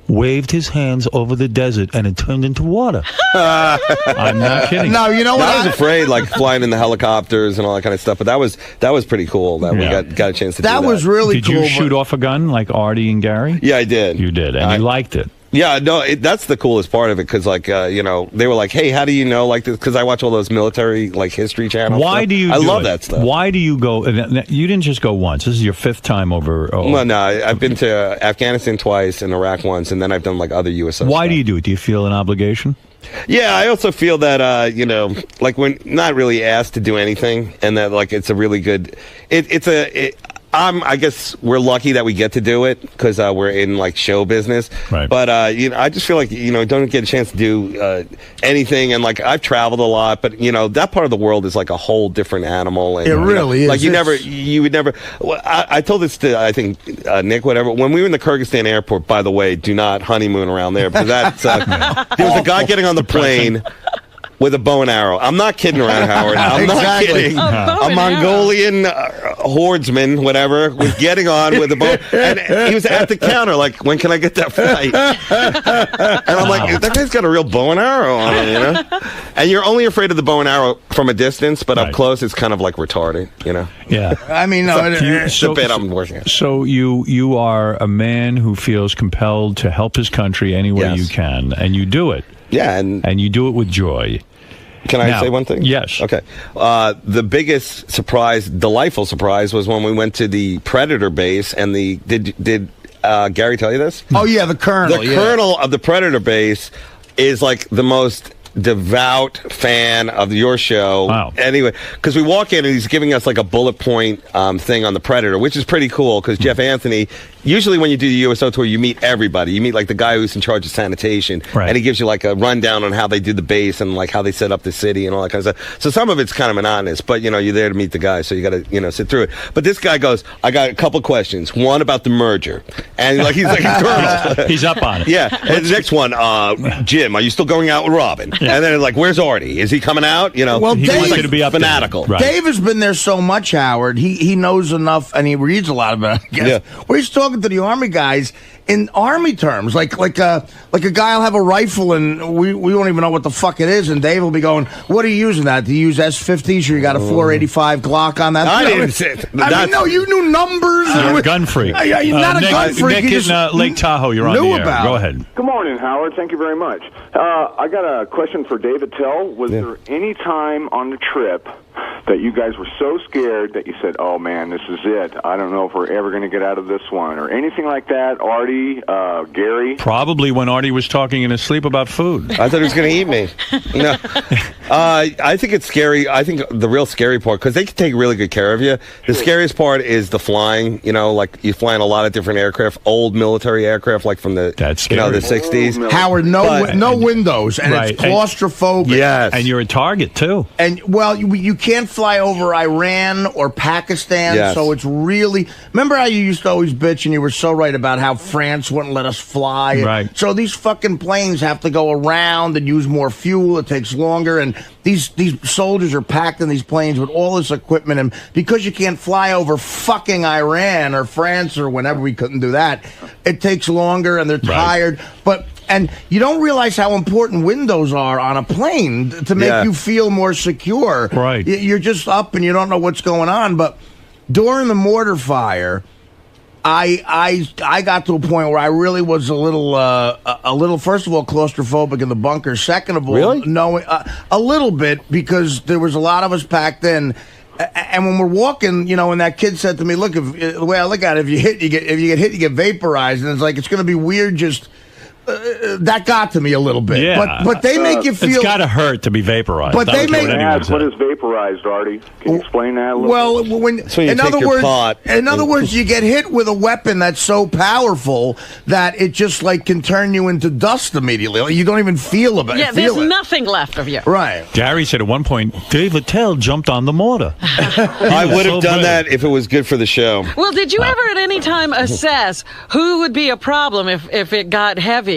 waved his hands over the desert, and it turned into water. I'm not kidding. No, you know what? I was afraid, like flying in the helicopters and all that kind of stuff. But that was pretty cool that we got a chance to do that. That was really Did cool. Did you shoot off a gun like Artie and Gary? Yeah, I did. You did, and you liked it. Yeah, no, that's the coolest part of it because, like, they were like, "Hey, how do you know?" Like, because I watch all those military, like, history channels. Why do you? I love that stuff. Why do you go? You didn't just go once. This is your 5th time over. Well, no, I've been to Afghanistan twice and Iraq once, and then I've done like other U.S. Why do you do it? Do you feel an obligation? Yeah, I also feel that like we're not really asked to do anything, and that like it's a really good. I guess we're lucky that we get to do it because we're in like show business. Right. But I just feel like don't get a chance to do anything. And like I've traveled a lot, but that part of the world is like a whole different animal. And, it really is. Like you would never. Well, I told this to I think Nick. Whatever. When we were in the Kyrgyzstan airport, by the way, do not honeymoon around there because that's there was a guy getting on the plane. with a bow and arrow. I'm not kidding around, Howard. I'm not kidding. A Mongolian hordeman, whatever, was getting on with a bow, and he was at the counter like, when can I get that flight? And I'm like, that guy's got a real bow and arrow on him, you know? And you're only afraid of the bow and arrow from a distance, but up close, it's kind of like retarded, you know? Yeah. I mean, no, it's a bit I'm working at. So you are a man who feels compelled to help his country any way you can, and you do it. Yeah, and you do it with joy. Can I say one thing? Yes. Okay. The biggest surprise, delightful surprise, was when we went to the Predator base, and did Gary tell you this? Oh yeah, the colonel. The colonel of the Predator base is like the most devout fan of your show. Wow. Anyway, because we walk in and he's giving us like a bullet point thing on the Predator, which is pretty cool because Jeff Anthony, usually when you do the USO tour, you meet everybody. You meet like the guy who's in charge of sanitation, and he gives you like a rundown on how they do the base and like how they set up the city and all that kind of stuff. So some of it's kind of monotonous, but you know, you're there to meet the guy, so you got to, sit through it. But this guy goes, I got a couple questions. One about the merger. And like he's like a colonel. He's up on it. Yeah. And the next one, Jim, are you still going out with Robin? Yeah. And then like, where's Artie? Is he coming out? You know, well, he wants you to be up fanatical. Right. Dave has been there so much, Howard. He knows enough, and he reads a lot about it, I guess. Yeah. Where he's talking to the Army guys in Army terms, like a guy will have a rifle, and we won't even know what the fuck it is, and Dave will be going, "What are you using that? Do you use S50s, or you got a 485 Glock on that?" I didn't say I mean, no, you knew numbers. You're a gun freak. You're not a gun freak. Nick in Lake Tahoe, you're on the air. Go ahead. Good morning, Howard. Thank you very much. I got a question for David Tell. Was there any time on the trip that you guys were so scared that you said, "Oh man, this is it. I don't know if we're ever going to get out of this one," or anything like that? Artie, Gary? Probably when Artie was talking in his sleep about food. I thought he was going to eat me. No. I think it's scary. I think the real scary part, because they can take really good care of you. The scariest part is the flying. You know, like you fly in a lot of different aircraft, old military aircraft, like from the the 60s. Howard, no windows, and it's claustrophobic. Yes, and you're a target too. And well, you can't fly over Iran or Pakistan, so it's really. Remember how you used to always bitch, and you were so right about how France wouldn't let us fly. Right. So these fucking planes have to go around and use more fuel. It takes longer, and these soldiers are packed in these planes with all this equipment, and because you can't fly over fucking Iran or France or whenever we couldn't do that, it takes longer, and they're tired. And you don't realize how important windows are on a plane to make you feel more secure. Right. You're just up and you don't know what's going on. But during the mortar fire, I got to a point where I really was a little first of all claustrophobic in the bunker. Second of all, a little bit, because there was a lot of us packed in. And when we're walking, and that kid said to me, "Look, the way I look at it, if you get hit, you get vaporized." And it's like, it's going to be weird just. That got to me a little bit. Yeah. But they make you feel... It's got to hurt to be vaporized. But they make... What is vaporized, Artie? Can you explain that a little bit? When, in other words, you get hit with a weapon that's so powerful that it just can turn you into dust immediately. You don't even feel about it. Yeah, there's nothing left of you. Right. Gary said at one point, Dave Littell jumped on the mortar. I would have done that if it was good for the show. Well, did you ever at any time assess who would be a problem if it got heavy?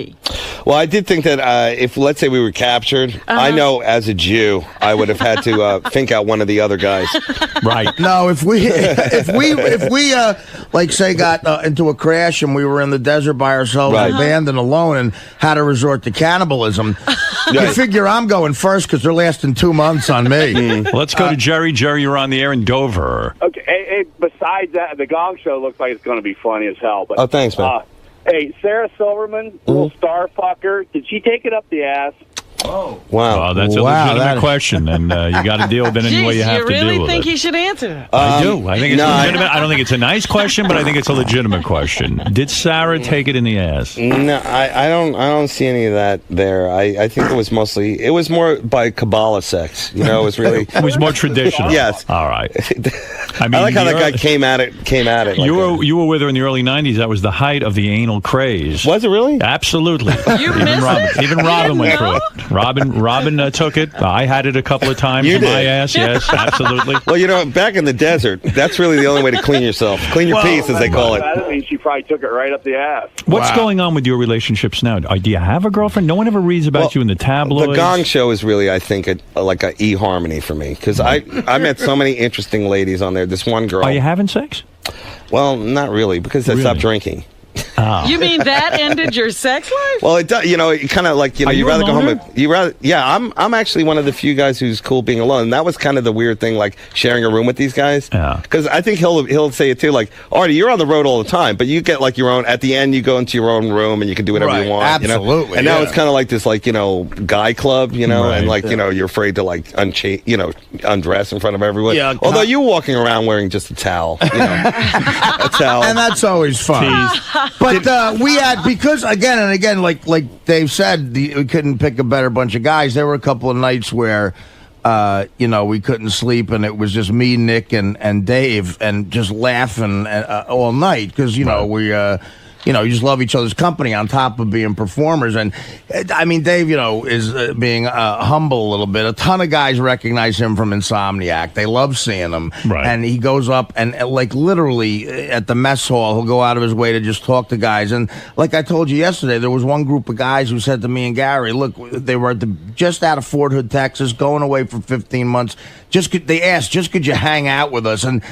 Well, I did think that if, let's say, we were captured, I know as a Jew, I would have had to think out one of the other guys. Right. No, if we say got into a crash and we were in the desert by ourselves, abandoned, alone, and had to resort to cannibalism, you figure I'm going first because they're lasting 2 months on me. Let's go to Jerry. Jerry, you're on the air in Dover. Okay. Hey, besides that, the Gong Show looks like it's going to be funny as hell. But, thanks, man. Hey, Sarah Silverman, little star fucker, did she take it up the ass? Oh. Wow. That's a legitimate question, and you got to deal with it any way you have to deal with it. You really think he should answer it? I do. I think it's legitimate. I don't think it's a nice question, but I think it's a legitimate question. Did Sarah take it in the ass? No, I don't see any of that there. I think it was more by Kabbalah sex. It was really... It was more traditional. Yes. All right. I like how that guy came at it. You were with her in the early 90s. That was the height of the anal craze. Was it really? Absolutely. You missed it? Even Robin went through it. Robin took it. I had it a couple of times in my ass. Yes, absolutely. Well, you know, back in the desert, that's really the only way to clean yourself. Clean your piece, as they call it. That means she probably took it right up the ass. What's going on with your relationships now? Do you have a girlfriend? No one ever reads about you in the tabloids. The Gong Show is really, I think, like a eHarmony for me, because I met so many interesting ladies on there. This one girl. Are you having sex? Well, not really, because I stopped drinking. Oh. You mean that ended your sex life? Well, it does. You know, it kind of like you'd rather go home. Yeah, I'm actually one of the few guys who's cool being alone. And that was kind of the weird thing, like sharing a room with these guys. Yeah. Because I think he'll say it too. Like, Artie, you're on the road all the time, but you get like your own. At the end, you go into your own room and you can do whatever you want. Absolutely. You know? And now it's kind of like this, like guy club. You know, and like you're afraid to like undress in front of everyone. Yeah. Although you're walking around wearing just a towel. You know, a towel, and that's always fun. But we had, because again and again, like Dave said, we couldn't pick a better bunch of guys. There were a couple of nights where, we couldn't sleep, and it was just me, Nick, and Dave, and just laughing all night because we just love each other's company on top of being performers. And I mean, Dave, is being humble a little bit. A ton of guys recognize him from Insomniac. They love seeing him. Right. And he goes up and like literally at the mess hall, he'll go out of his way to just talk to guys. And like I told you yesterday, there was one group of guys who said to me and Gary, look, they were just out of Fort Hood, Texas, going away for 15 months. They asked, could you hang out with us? And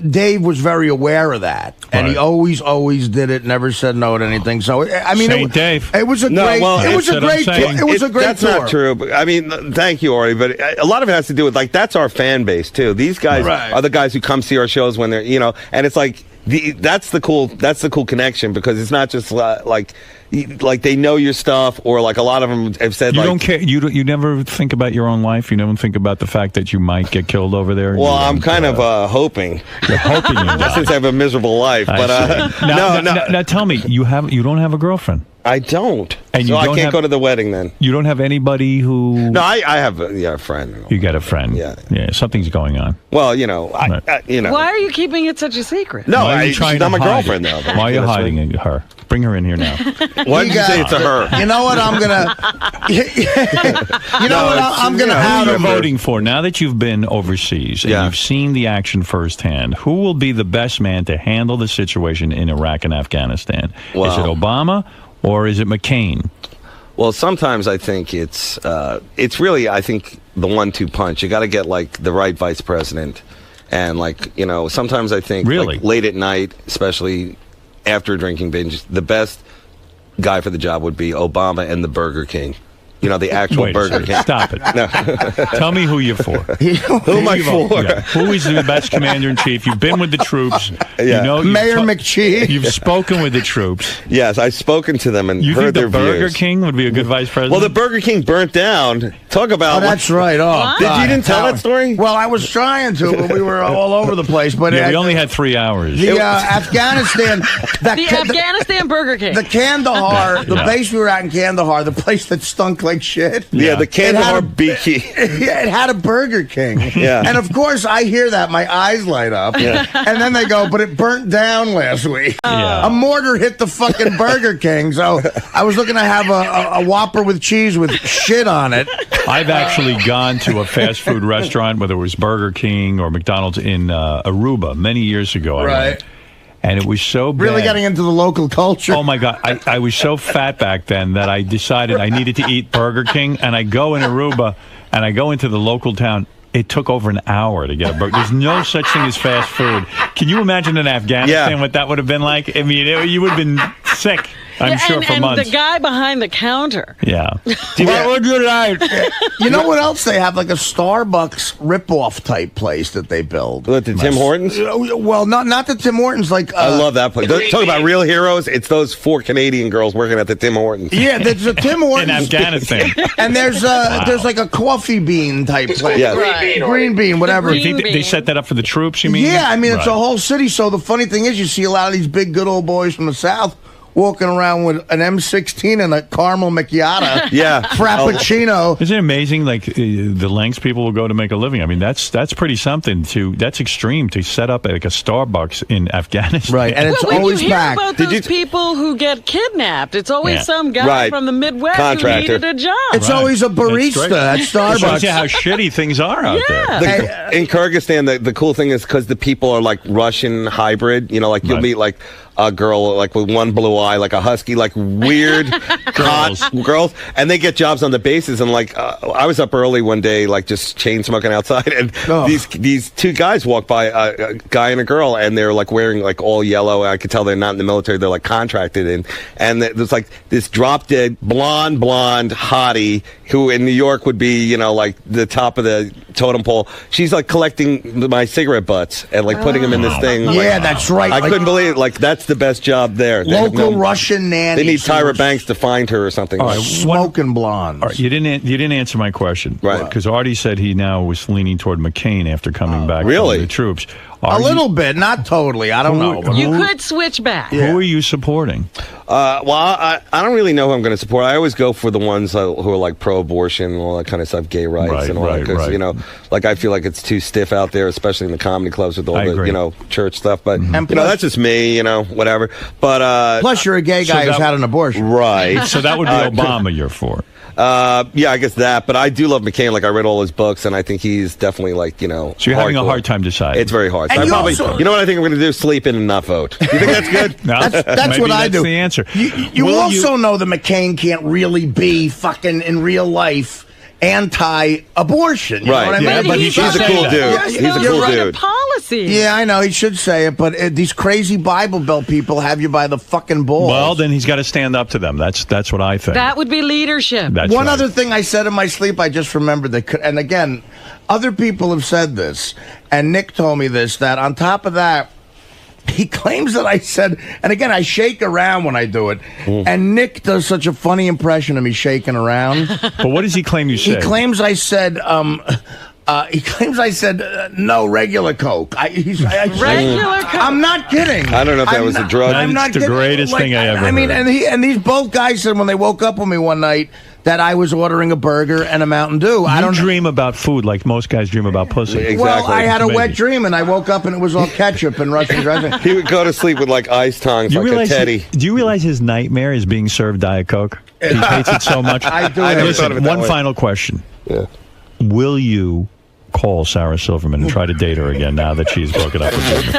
Dave was very aware of that. And he always did it, never said no to anything. So, I mean, Dave. It was a great tour. That's not true. But, I mean, thank you, Artie. But a lot of it has to do with, like, that's our fan base, too. These guys are the guys who come see our shows when they're, and it's like, that's the cool connection, because it's not just like they know your stuff, or like a lot of them have said you don't care. You never think about your own life. You never think about the fact that you might get killed over there. Well, I'm kind of hoping. You're hoping you die. Since I have a miserable life. But now tell me, you don't have a girlfriend. I don't. And so I can't go to the wedding then. You don't have anybody who... No, I have a friend. You got a friend. Yeah, something's going on. Well, Why are you keeping it such a secret? No, she's not my girlfrend, though. Why are you hiding her? Bring her in here now. Why did you say it's a her? You know what I'm going to... I'm going to have... Who you're voting for, now that you've been overseas and you've seen the action firsthand, who will be the best man to handle the situation in Iraq and Afghanistan? Wow. Is it Obama? Or is it McCain? Well, sometimes I think it's really, I think, the 1-2 punch. You got to get like the right vice president, and sometimes I think like, late at night, especially after a drinking binge, the best guy for the job would be Obama and the Burger King. The actual Burger King. Stop it. No. Tell me who you're for. Who am I for? Yeah. Who is the best commander-in-chief? You've been with the troops. Yeah. Mayor McChee. You've spoken with the troops. Yes, I've spoken to them and heard their views. You think the Burger King would be a good vice president? Well, the Burger King burnt down. Talk about... Oh, that's right. Oh, you didn't tell that story? Well, I was trying to, but we were all over the place. But we only had 3 hours. The Afghanistan... The Afghanistan Burger King. The Kandahar, the base we were at in Kandahar, the place that stunk like shit. Yeah, the Kandahar BK. Yeah, it had a Burger King. Yeah. And of course, I hear that, my eyes light up. Yeah. And then they go, but it burnt down last week. Yeah. A mortar hit the fucking Burger King. So I was looking to have a Whopper with cheese with shit on it. I've actually gone to a fast food restaurant, whether it was Burger King or McDonald's in Aruba many years ago. Right. And it was so bad. Really getting into the local culture. Oh, my God. I was so fat back then that I decided I needed to eat Burger King. And I go in Aruba, and I go into the local town. It took over an hour to get a burger. There's no such thing as fast food. Can you imagine in Afghanistan what that would have been like? I mean, you would have been sick. I'm sure for months. And the guy behind the counter. Yeah. What would you like? You know what else they have? Like a Starbucks ripoff type place that they build. What, the Tim Hortons? Well, not the Tim Hortons. Like I love that place. Talk about real heroes. It's those 4 Canadian girls working at the Tim Hortons. Yeah, there's a Tim Hortons in Afghanistan, and there's like a coffee bean type place. Yeah. Green bean, whatever. You think they set that up for the troops? You mean? Yeah, I mean it's a whole city. So the funny thing is, you see a lot of these big good old boys from the South walking around with an M16 and a caramel macchiato. Yeah. Frappuccino. Isn't it amazing, like, the lengths people will go to make a living? I mean, that's pretty something. That's extreme to set up like a Starbucks in Afghanistan. Right, and it's when always you hear packed. about those people who get kidnapped, it's always some guy from the Midwest who needed a job. It's always a barista at Starbucks. Shows you how shitty things are out there. In Kyrgyzstan, the cool thing is because the people are like Russian hybrid. You know, like you'll meet like a girl like with one blue eye, like a husky, like weird hot girls, and they get jobs on the bases. And like I was up early one day, like just chain smoking outside, and these two guys walked by, a guy and a girl, and they're like wearing like all yellow. I could tell they're not in the military; they're like contracted, and there's like this drop dead blonde hottie who in New York would be, you know, like the top of the totem pole. She's like collecting my cigarette butts and like putting them in this thing. Yeah, like, that's right. I couldn't believe it. Like that's the best job there. Local Russian nanny. They need Tyra Banks to find her or something. All right, smoking blondes. All right, you didn't answer my question, right? Because Artie said he now was leaning toward McCain after coming back from the troops. A little bit, not totally. I don't know. You could switch back. Who are you supporting? Well, I don't really know who I'm going to support. I always go for the ones who are like pro-abortion and all that kind of stuff, gay rights and all that. Because you know, like I feel like it's too stiff out there, especially in the comedy clubs with all the you know church stuff. But you know, that's just me. You know, whatever. But plus, you're a gay guy who's had an abortion, right? So that would be Obama. You're for. Yeah, I guess that. But I do love McCain. Like I read all his books, and I think he's definitely like, you know. So you're having a hard time deciding. It's very hard. So And I probably, also- you know what I think I'm going to do? Sleep in and not vote. You think that's good? No, That's maybe what I that's do. the answer. You Will also know that McCain can't really be fucking in real life anti-abortion. You know what I mean? Yeah, but he's a cool dude. He's a cool dude. Policy. Yeah, I know. He should say it, but these crazy Bible Belt people have you by the fucking balls. Well, then he's got to stand up to them. That's what I think. That would be leadership. That's One right. other thing I said in my sleep, I just remembered that, and again, other people have said this, and Nick told me this, that on top of that, he claims that I said, and again, I shake around when I do it, and Nick does such a funny impression of me shaking around. But what does he claim you said? He claims I said, no, regular Coke. Regular Coke. I'm not kidding. I don't know if that was a drug. I'm not That's the kidding. greatest thing I ever I mean, heard. and these both guys said when they woke up with me one night that I was ordering a burger and a Mountain Dew. I don't dream about food like most guys dream about pussy. Exactly. Well, I had a Maybe. wet dream, and I woke up and it was all ketchup and Russian dressing. He would go to sleep with like ice tongues, Do you like a realize teddy. Do you realize his nightmare is being served Diet Coke? He hates it so much. I do. I never Listen, thought of it that one way. final question. Yeah. Will you call Sarah Silverman and try to date her again now that she's broken up with you?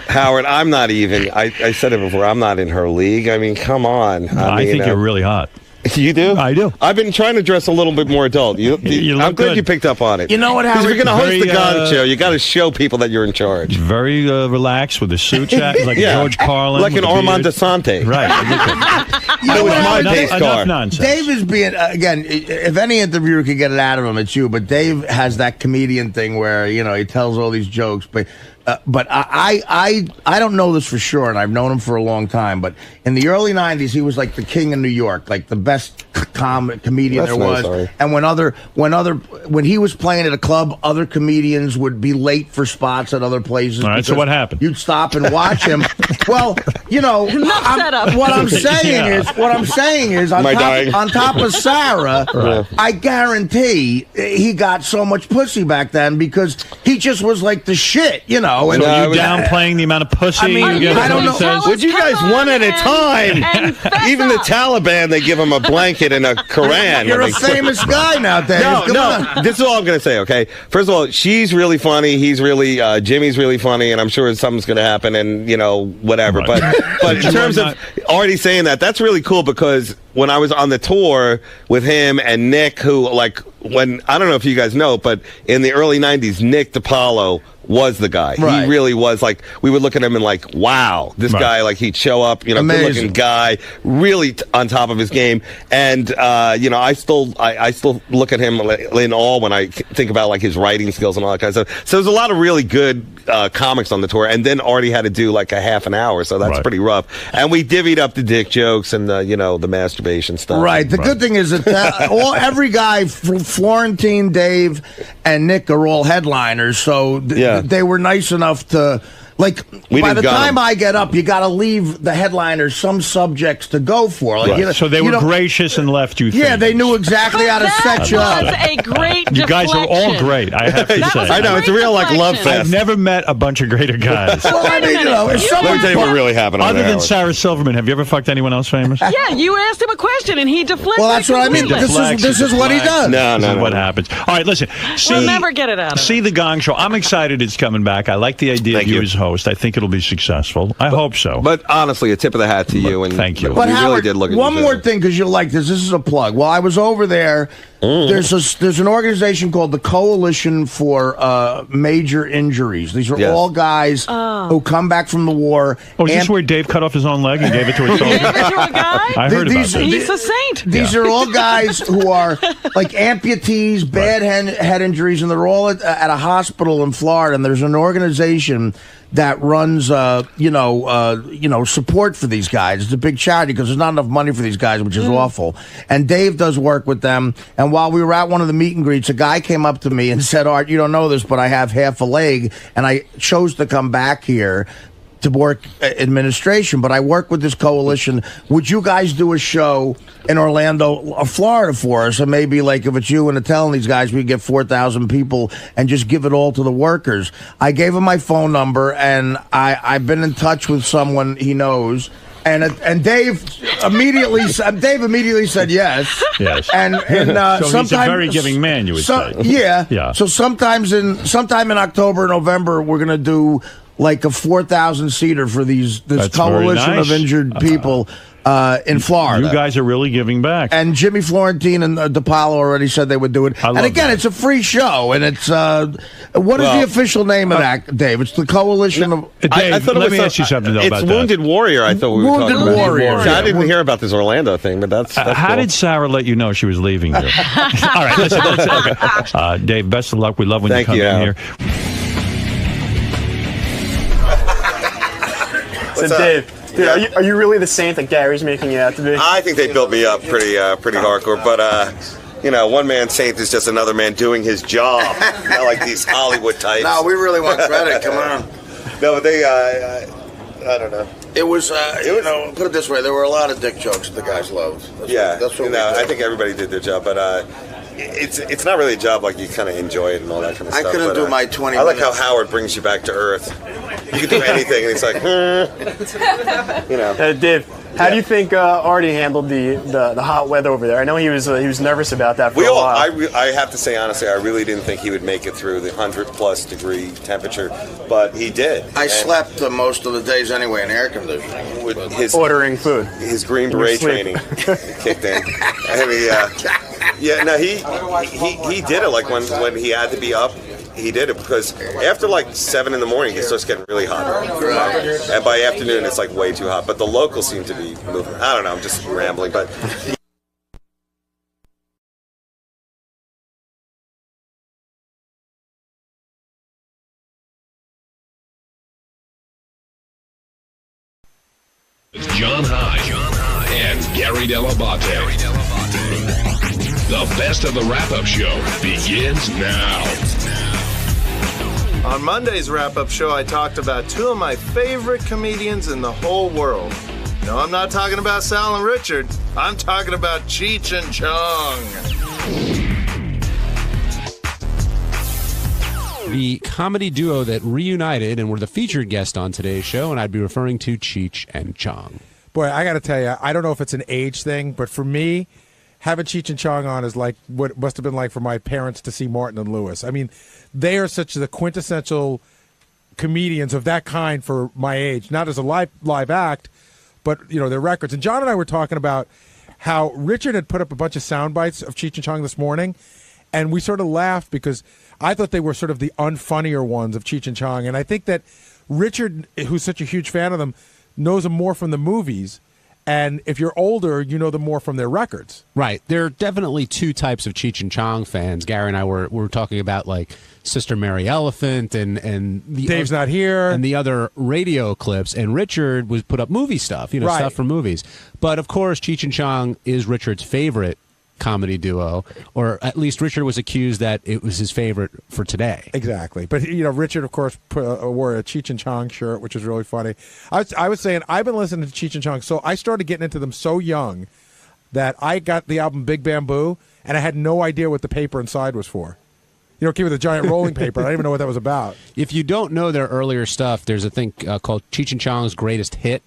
Howard, I'm not even. I said it before. I'm not in her league. I mean, come on. I mean, think you're really hot. You do? I do. I've been trying to dress a little bit more adult. You I'm look glad good. you picked up on it. You know what, Because Howard? if you're going to host the Very, God show, you got to show people that you're in charge. Very relaxed with a suit jacket, like Yeah. George Carlin. Like with an a Armand beard. Desante. Right. You know It was what, my Howard? pace car. Enough nonsense. Dave is being again. If any interviewer could get it out of him, it's you. But Dave has that comedian thing where he tells all these jokes, but I don't know this for sure, and I've known him for a long time. But in the early '90s, he was like the king of New York, like the best comedian That's there nice, was. sorry. And when he was playing at a club, other comedians would be late for spots at other places. All right, so because what happened? You'd stop and watch him. Well, what I'm saying is, Am I dying? on top of Sarah, Right. I guarantee he got so much pussy back then because he just was like the shit, And So you downplaying the amount of pussy I mean, you get? I don't know. Would you guys one at a time? Even the Taliban, they give him a blanket and a Quran. You're when a they- famous guy now, Dave. Come No, on. this is all I'm going to say, okay? First of all, she's really funny. He's really, Jimmy's really funny, and I'm sure something's going to happen and, whatever. Right. But in terms of already saying that, that's really cool because when I was on the tour with him and Nick, who, like, I don't know if you guys know, but in the early 90s, Nick DiPaolo was the guy. Right. He really was, like, we would look at him and like, wow, this Right. guy, like, he'd show up, Amazing. good-looking guy, really on top of his game. And, I still look at him in awe when I think about, like, his writing skills and all that kind of stuff. So there's a lot of really good comics on the tour. And then Artie had to do, like, a half an hour, so that's Right. pretty rough. And we divvied up the dick jokes and the masturbation stuff. Right. The good thing is that every guy, Florentine, Dave, and Nick are all headliners, so they were nice enough to Like, by the time I get up, you got to leave the headliners some subjects to go for. Like, right. So they were gracious and left you. Yeah, they knew exactly how to set you up. That was a great You guys are all great, I have to say. I know, it's a real, like, love fest. I've never met a bunch of greater guys. Well, I mean, let me tell you what really happened on Other there, than Sarah Silverman, have you ever fucked anyone else famous? Yeah, you asked him a question and he deflected. Well, that's what I mean. This is what he does. No, what happens. All right, listen. We'll never get it out of See the Gong Show. I'm excited it's coming back. I like the idea of you as host. I think it'll be successful. I hope so. But honestly, a tip of the hat to you. And thank you. But we Howard, really did look at one your more show. thing, because you'll like this. This is a plug. While I was over there, there's an organization called the Coalition for Major Injuries. These are all guys who come back from the war. Oh, is this where Dave cut off his own leg and gave it to a soldier? Gave it to a guy? I heard about that. He's a saint. These are all guys who are like amputees, bad head injuries, and they're all at a hospital in Florida. And there's an organization that runs, support for these guys. It's a big charity because there's not enough money for these guys, which is awful. And Dave does work with them. And while we were at one of the meet and greets, a guy came up to me and said, "Art, you don't know this, but I have half a leg, and I chose to come back here to work administration, but I work with this coalition. Would you guys do a show in Orlando, Florida for us? And maybe, like, if it's you and Attell and these guys, we get 4,000 people and just give it all to the workers." I gave him my phone number, and I've been in touch with someone he knows. And Dave immediately said yes. Yes. And so he's a very giving man, you would say. Yeah. So sometime in October, November, we're going to do like a 4,000 seater for this coalition of injured people in Florida. You guys are really giving back. And Jimmy Florentine and DePaulo already said they would do it. And again, it's a free show, and it's what is the official name of that, Dave? It's the coalition of. Dave, let me ask you something though about that. It's Wounded Warrior. I thought we were talking about. Wounded Warrior. I didn't hear about this Orlando thing, but that's how cool. did Sarah let you know she was leaving you? All right, listen. Okay. Dave, best of luck. We love when you come in here. So, Dave, are you really the saint that Gary's making you out to be? I think they built me up pretty hardcore, but one man saint is just another man doing his job. Not like these Hollywood types. No, we really want credit. Come on. No, but they, I don't know. It was, put it this way: there were a lot of dick jokes that the guys loved. That's what I think everybody did their job, but it's not really a job like you kind of enjoy it and all that kind of stuff. I couldn't do my 20 I like minutes. how Howard brings you back to earth. You can do anything, and he's like, Dave, how do you think Artie handled the hot weather over there? I know he was nervous about that for a while. I have to say honestly, I really didn't think he would make it through the 100+ degree temperature, but he did. I slept most of the days anyway in air conditioning. With his ordering food, his Green Beret training kicked in. He did it like when he had to be up. He did it because after like 7 in the morning, it starts getting really hot. And by afternoon, it's like way too hot. But the locals seem to be moving. I don't know. I'm just rambling, but. It's John High and Gary Dell'Abate. The best of the wrap-up show begins now. On Monday's wrap-up show, I talked about two of my favorite comedians in the whole world. No, I'm not talking about Sal and Richard. I'm talking about Cheech and Chong. The comedy duo that reunited and were the featured guest on today's show, and I'd be referring to Cheech and Chong. Boy, I got to tell you, I don't know if it's an age thing, but for me, having Cheech and Chong on is like what it must have been like for my parents to see Martin and Lewis. I mean, they are such the quintessential comedians of that kind for my age, not as a live act, but their records. And John and I were talking about how Richard had put up a bunch of sound bites of Cheech and Chong this morning, and we sort of laughed because I thought they were sort of the unfunnier ones of Cheech and Chong. And I think that Richard, who's such a huge fan of them, knows them more from the movies. And if you're older, you know them more from their records. Right. There are definitely two types of Cheech and Chong fans. Gary and I were talking about like Sister Mary Elephant and the Dave's Not Here and the other radio clips. And Richard was put up movie stuff, Right. stuff from movies. But of course, Cheech and Chong is Richard's favorite comedy duo, or at least Richard was accused that it was his favorite for today. Exactly. But, Richard, of course, wore a Cheech and Chong shirt, which was really funny. I was saying, I've been listening to Cheech and Chong, so I started getting into them so young that I got the album Big Bamboo, and I had no idea what the paper inside was for. It came with a giant rolling paper. I didn't even know what that was about. If you don't know their earlier stuff, there's a thing called Cheech and Chong's Greatest Hit,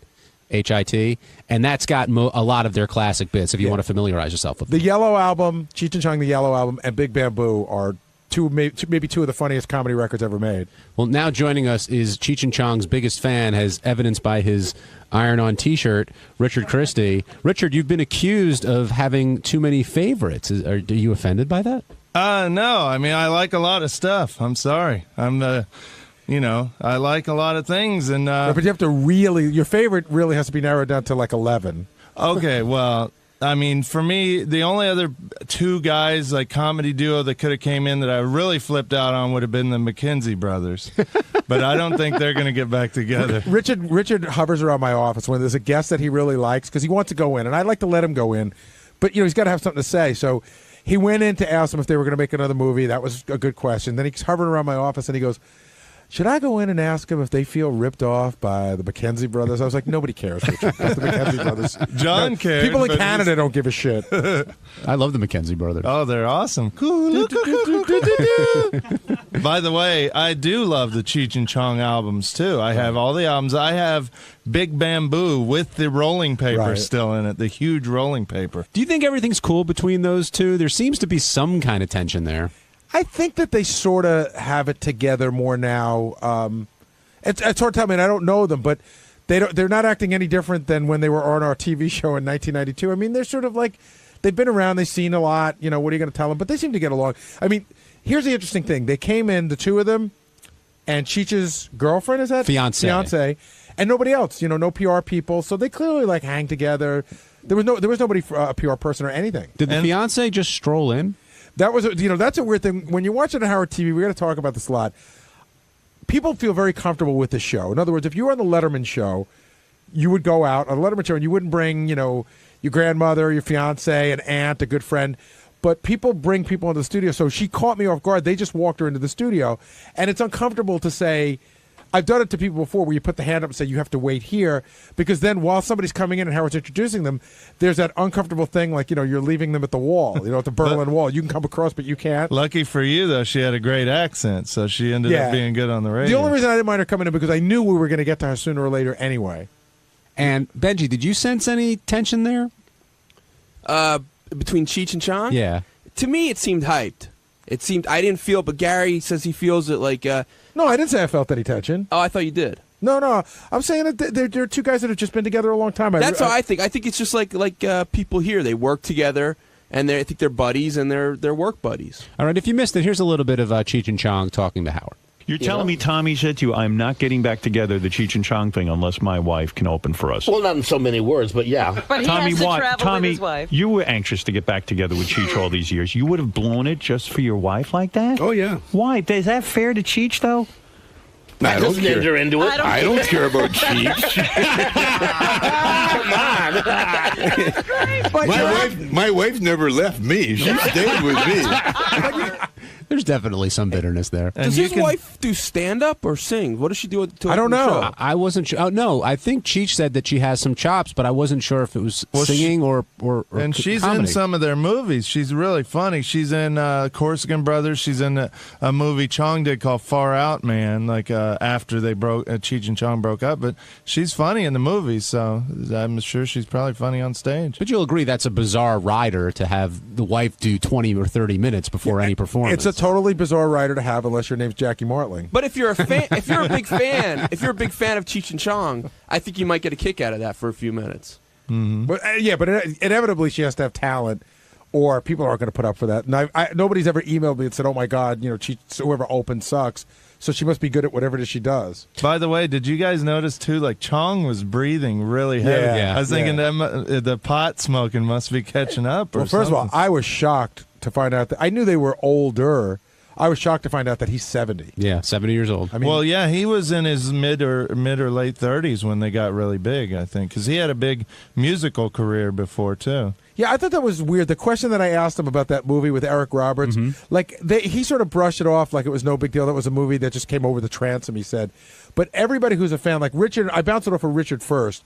HIT, and that's got a lot of their classic bits if you want to familiarize yourself with them. The Yellow Album, Cheech and Chong, the Yellow Album, and Big Bamboo are maybe two of the funniest comedy records ever made. Well, now joining us is Cheech and Chong's biggest fan, as evidenced by his iron-on T-shirt, Richard Christie. Richard, you've been accused of having too many favorites. Are you offended by that? No. I mean, I like a lot of stuff. I'm sorry. I like a lot of things. And but you have to your favorite really has to be narrowed down to like 11. Okay, well, I mean, for me, the only other two guys, like comedy duo that could have came in that I really flipped out on would have been the McKenzie brothers. But I don't think they're going to get back together. Richard hovers around my office when there's a guest that he really likes because he wants to go in, and I'd like to let him go in. But, he's got to have something to say. So he went in to ask them if they were going to make another movie. That was a good question. Then he's hovering around my office, and he goes, should I go in and ask them if they feel ripped off by the McKenzie brothers? I was like, nobody cares, Richard. About the McKenzie brothers. John cares. People in Canada don't give a shit. I love the McKenzie brothers. Oh, they're awesome. By the way, I do love the Cheech and Chong albums, too. I have all the albums. I have Big Bamboo with the rolling paper still in it, the huge rolling paper. Do you think everything's cool between those two? There seems to be some kind of tension there. I think that they sort of have it together more now. It's hard to tell. I mean, I don't know them, but they're not acting any different than when they were on our TV show in 1992. I mean, they're sort of like, they've been around, they've seen a lot. What are you going to tell them? But they seem to get along. I mean, here's the interesting thing. They came in, the two of them, and Cheech's girlfriend, is that? Fiance. And nobody else, no PR people. So they clearly, hang together. There was nobody, a PR person or anything. Did the fiance just stroll in? That was, that's a weird thing. When you watch it on Howard TV, we got to talk about this a lot. People feel very comfortable with the show. In other words, if you were on the Letterman show, you would go out on the Letterman show and you wouldn't bring, your grandmother, your fiance, an aunt, a good friend. But people bring people into the studio. So she caught me off guard. They just walked her into the studio. And it's uncomfortable to say, I've done it to people before where you put the hand up and say you have to wait here, because then while somebody's coming in and Howard's introducing them, there's that uncomfortable thing like, you're leaving them at the wall, at the Berlin Wall. You can come across, but you can't. Lucky for you, though, she had a great accent, so she ended up being good on the radio. The only reason I didn't mind her coming in because I knew we were going to get to her sooner or later anyway. And Benji, did you sense any tension there? Between Cheech and Chong? Yeah. To me, it seemed hyped. I didn't feel, but Gary says he feels it like... No, I didn't say I felt any tension. Oh, I thought you did. No. I'm saying that they're two guys that have just been together a long time. That's how I think. I think it's just like people here. They work together, and I think they're buddies, and they're work buddies. All right, if you missed it, here's a little bit of Cheech and Chong talking to Howard. You're telling me Tommy said to you, I'm not getting back together the Cheech and Chong thing unless my wife can open for us. Well, not in so many words, but yeah. But he Tommy, has to travel with his wife. You were anxious to get back together with Cheech all these years. You would have blown it just for your wife like that? Oh, yeah. Why? Is that fair to Cheech, though? I don't care. Enter into it. I don't care about Cheech. Come on. My wife never left me. She stayed with me. There's definitely some bitterness there. Does his wife do stand-up or sing? What does she do? I don't know. Show? I wasn't sure. Oh, no, I think Cheech said that she has some chops, but I wasn't sure if it was singing or and she's comedy. in some of their movies. She's really funny. She's in Corsican Brothers. She's in a movie Chong did called Far Out Man, after they Cheech and Chong broke up. But she's funny in the movies, so I'm sure she's probably funny on stage. But you'll agree that's a bizarre rider to have the wife do 20 or 30 minutes before any performance. It's a totally bizarre writer to have unless your name's Jackie Martling. But if you're a fan, if you're a big fan of Cheech and Chong, I think you might get a kick out of that for a few minutes. Mm-hmm. But inevitably she has to have talent, or people aren't going to put up for that. And nobody's ever emailed me and said, "Oh my God, whoever opens sucks." So she must be good at whatever it is she does. By the way, did you guys notice too? Chong was breathing really heavy. Yeah, I was thinking that the pot smoking must be catching up. Well, first of all, I was shocked to find out that I knew they were older. I was shocked to find out that he's 70. Yeah, 70 years old. I mean, well, yeah, he was in his mid or late 30s when they got really big, I think, because he had a big musical career before, too. Yeah, I thought that was weird. The question that I asked him about that movie with Eric Roberts, he sort of brushed it off like it was no big deal. That was a movie that just came over the transom, he said. But everybody who's a fan, like Richard, I bounced it off of Richard first.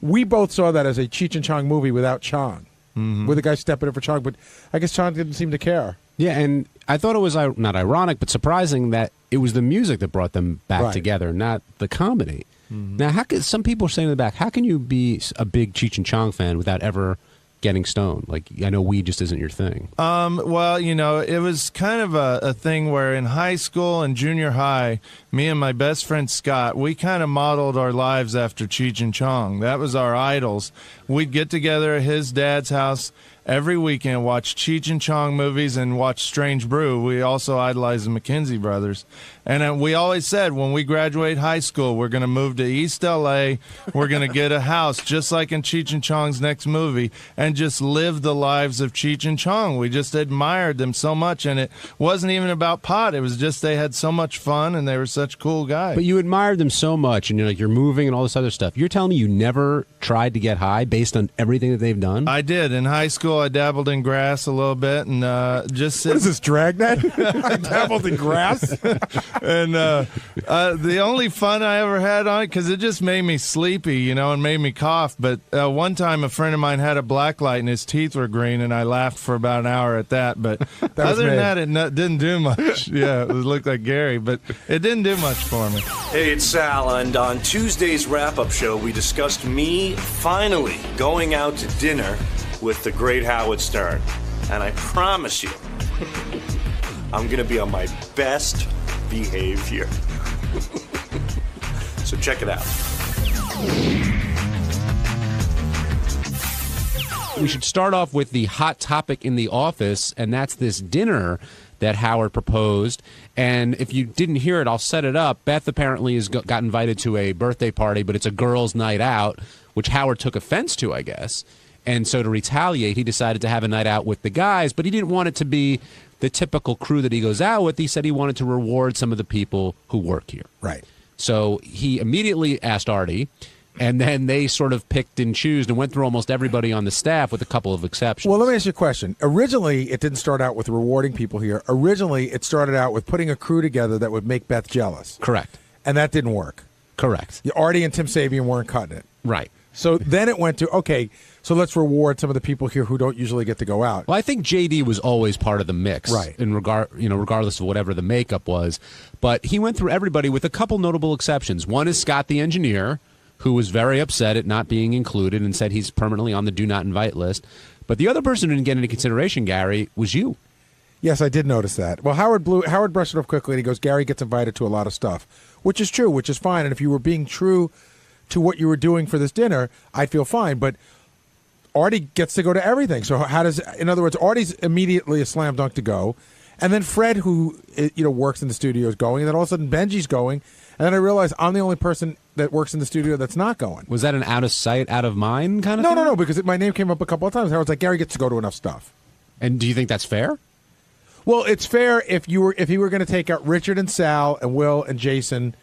We both saw that as a Cheech and Chong movie without Chong, with the guy stepping in for Chong, but I guess Chong didn't seem to care. Yeah, and I thought it was not ironic, but surprising that it was the music that brought them back together, not the comedy. Now, some people are saying in the back, how can you be a big Cheech and Chong fan without ever getting stoned? Like, I know weed just isn't your thing. Well, it was kind of a thing where in high school and junior high, me and my best friend Scott, we kind of modeled our lives after Cheech and Chong. That was our idols. We'd get together at his dad's house every weekend, watch Cheech and Chong movies and watch Strange Brew. We also idolized the McKenzie brothers. And we always said, when we graduate high school, we're going to move to East L.A., we're going to get a house, just like in Cheech and Chong's next movie, and just live the lives of Cheech and Chong. We just admired them so much, and it wasn't even about pot. It was just they had so much fun, and they were such cool guys. But you admired them so much, and you're moving and all this other stuff. You're telling me you never tried to get high based on everything that they've done? I did. In high school, I dabbled in grass a little bit, and just... What is this, Dragnet? I dabbled in grass? And the only fun I ever had on it, because it just made me sleepy, and made me cough. But one time a friend of mine had a black light and his teeth were green, and I laughed for about an hour at that. But other than that, it didn't do much. Yeah, it looked like Gary, but it didn't do much for me. Hey, it's Sal, and on Tuesday's wrap-up show, we discussed me finally going out to dinner with the great Howard Stern. And I promise you, I'm going to be on my best behavior. So check it out. We should start off with the hot topic in the office, and that's this dinner that Howard proposed. And if you didn't hear it, I'll set it up. Beth apparently got invited to a birthday party, but it's a girls' night out, which Howard took offense to, I guess. And so to retaliate, he decided to have a night out with the guys, but he didn't want it to be the typical crew that he goes out with. He said he wanted to reward some of the people who work here. Right. So he immediately asked Artie, and then they sort of picked and chose and went through almost everybody on the staff with a couple of exceptions. Well, let me ask you a question. Originally, it didn't start out with rewarding people here. Originally, it started out with putting a crew together that would make Beth jealous. Correct. And that didn't work. Correct. Artie and Tim Sabian weren't cutting it. Right. So then it went to, okay, so let's reward some of the people here who don't usually get to go out. Well, I think JD was always part of the mix, right? Regardless of whatever the makeup was. But he went through everybody with a couple notable exceptions. One is Scott, the engineer, who was very upset at not being included and said he's permanently on the do not invite list. But the other person who didn't get any consideration, Gary, was you. Yes, I did notice that. Well, Howard brushed it off quickly, and he goes, Gary gets invited to a lot of stuff, which is true, which is fine. And if you were being true to what you were doing for this dinner, I'd feel fine. But Artie gets to go to everything. So in other words, Artie's immediately a slam dunk to go. And then Fred, who works in the studio, is going. And then all of a sudden Benji's going. And then I realize I'm the only person that works in the studio that's not going. Was that an out of sight, out of mind kind of thing? No, because my name came up a couple of times. Howard's like, Gary gets to go to enough stuff. And do you think that's fair? Well, it's fair if you were going to take out Richard and Sal and Will and Jason,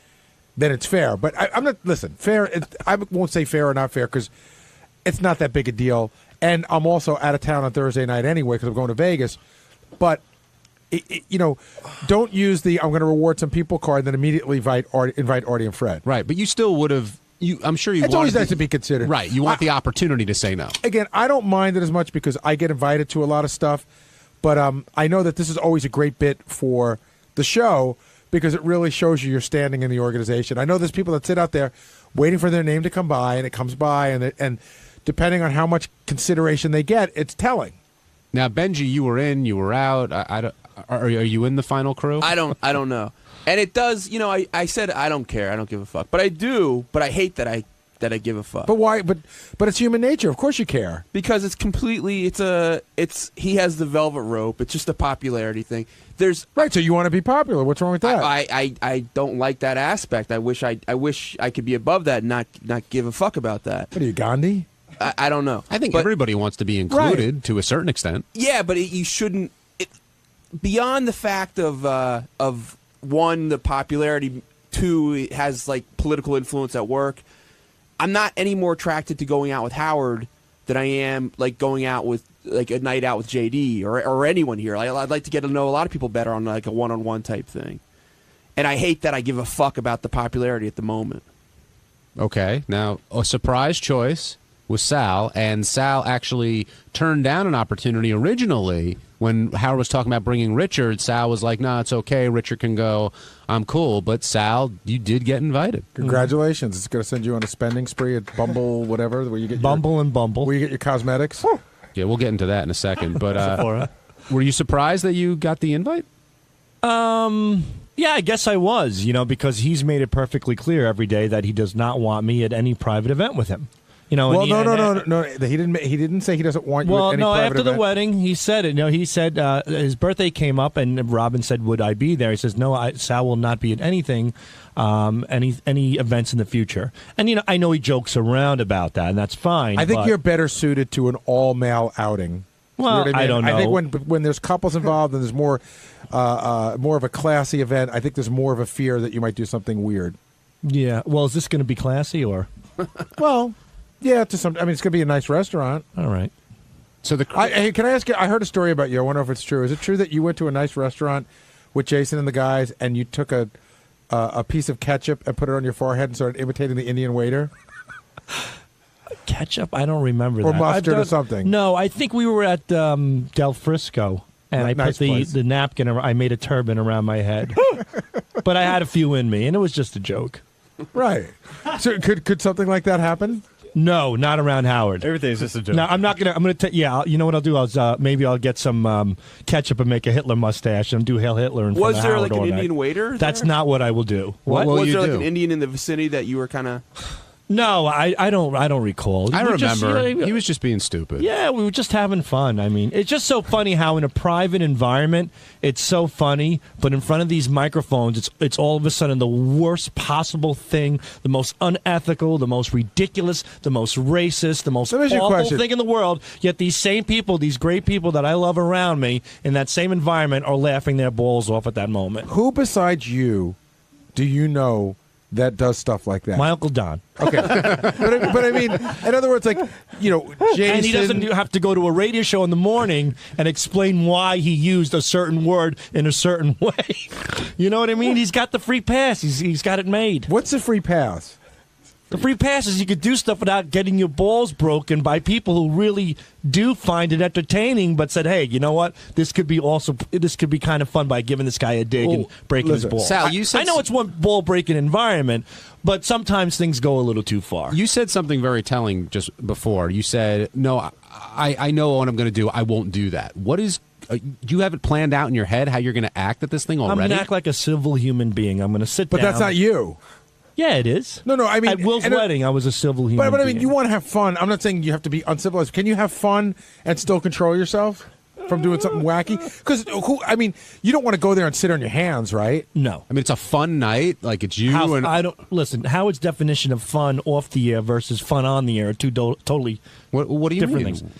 then it's fair. But I'm not, listen, fair, I won't say fair or not fair because it's not that big a deal. And I'm also out of town on Thursday night anyway because I'm going to Vegas. But, don't use the I'm going to reward some people card and then immediately invite Artie and Fred. Right, but you still would have, I'm sure you It's always nice to be considered. Right, you want the opportunity to say no. Again, I don't mind it as much because I get invited to a lot of stuff. But I know that this is always a great bit for the show because it really shows you your standing in the organization. I know there's people that sit out there waiting for their name to come by, and it comes by, and depending on how much consideration they get, it's telling. Now, Benji, you were in, you were out. Are you in the final crew? I don't know. And it does, I said I don't care. I don't give a fuck. But I do, but I hate that I give a fuck. But why? But it's human nature. Of course you care. Because it's completely. He has the velvet rope. It's just a popularity thing. Right. So you want to be popular? What's wrong with that? I don't like that aspect. I wish I could be above that and not give a fuck about that. What are you, Gandhi? I don't know. I think everybody wants to be included to a certain extent. Yeah, but you shouldn't. beyond the fact of one, the popularity, two, it has like political influence at work. I'm not any more attracted to going out with Howard than I am like going out with like a night out with JD or anyone here. I'd like to get to know a lot of people better on like a one-on-one type thing. And I hate that I give a fuck about the popularity at the moment. Okay, now a surprise choice was Sal, and Sal actually turned down an opportunity originally when Howard was talking about bringing Richard. Sal was like, "No, it's okay. Richard can go. I'm cool." But Sal, you did get invited. Congratulations! It's going to send you on a spending spree at Bumble, whatever, where you get Bumble where you get your cosmetics. Yeah, we'll get into that in a second. But were you surprised that you got the invite? Yeah, I guess I was, because he's made it perfectly clear every day that he does not want me at any private event with him. Well, no. He didn't say he doesn't want you at any private after event. The wedding, he said it. He said his birthday came up, and Robin said, "Would I be there?" He says, "No, Sal will not be at anything, any events in the future." And I know he jokes around about that, and that's fine. I think you're better suited to an all-male outing. Well, I don't know. I think when there's couples involved and there's more of a classy event, I think there's more of a fear that you might do something weird. Yeah. Well, is this going to be classy or? Well, yeah. It's going to be a nice restaurant. All right. So hey, can I ask you? I heard a story about you. I wonder if it's true. Is it true that you went to a nice restaurant with Jason and the guys, and you took a piece of ketchup and put it on your forehead and started imitating the Indian waiter? Ketchup? I don't remember or that. Mustard or something. No, I think we were at Del Frisco, and I put the napkin. I made a turban around my head, but I had a few in me, and it was just a joke. Right. So could something like that happen? No, not around Howard. Everything's just a joke. No, I'm not gonna. I'm gonna. You know what I'll do? Maybe I'll get some ketchup and make a Hitler mustache and do Hail Hitler in front of Howard. Was there like an Indian waiter? That's not what I will do. What was there like an Indian in the vicinity that you were kind of? No, I don't recall. I remember. He was just being stupid. Yeah, we were just having fun. I mean, it's just so funny how in a private environment it's so funny, but in front of these microphones, it's all of a sudden the worst possible thing, the most unethical, the most ridiculous, the most racist, the most awful thing in the world. Yet these same people, these great people that I love around me in that same environment are laughing their balls off at that moment. Who besides you do you know that does stuff like that? My Uncle Don. Okay. but I mean, in other words, like, Jason. And he doesn't have to go to a radio show in the morning and explain why he used a certain word in a certain way. You know what I mean? He's got the free pass. He's got it made. What's the free pass? The free pass is you could do stuff without getting your balls broken by people who really do find it entertaining, but said, "Hey, you know what? This could be kind of fun by giving this guy a dig and breaking his balls." Sal, you said I know it's one ball breaking environment, but sometimes things go a little too far. You said something very telling just before. You said, "No, I know what I'm going to do. I won't do that." What is? You have it planned out in your head how you're going to act at this thing already? I'm going to act like a civil human being. I'm going to sit down. But that's not you. Yeah, it is. No, I mean... At Will's wedding, I was a civil human But I mean, being. you want to have fun. I'm not saying you have to be uncivilized. Can you have fun and still control yourself from doing something wacky? Because, you don't want to go there and sit on your hands, right? No. I mean, it's a fun night. Like, it's you and... Listen, Howard's definition of fun off the air versus fun on the air are two totally what do you different mean? things.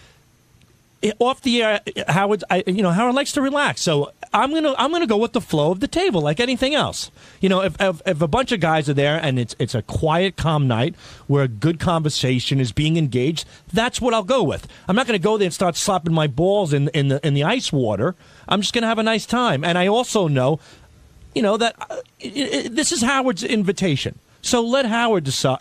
Off the air, Howard likes to relax, so I'm gonna go with the flow of the table, like anything else. If a bunch of guys are there and it's a quiet, calm night where a good conversation is being engaged, that's what I'll go with. I'm not gonna go there and start slapping my balls in the ice water. I'm just gonna have a nice time, and I also know, that this is Howard's invitation. So let Howard decide.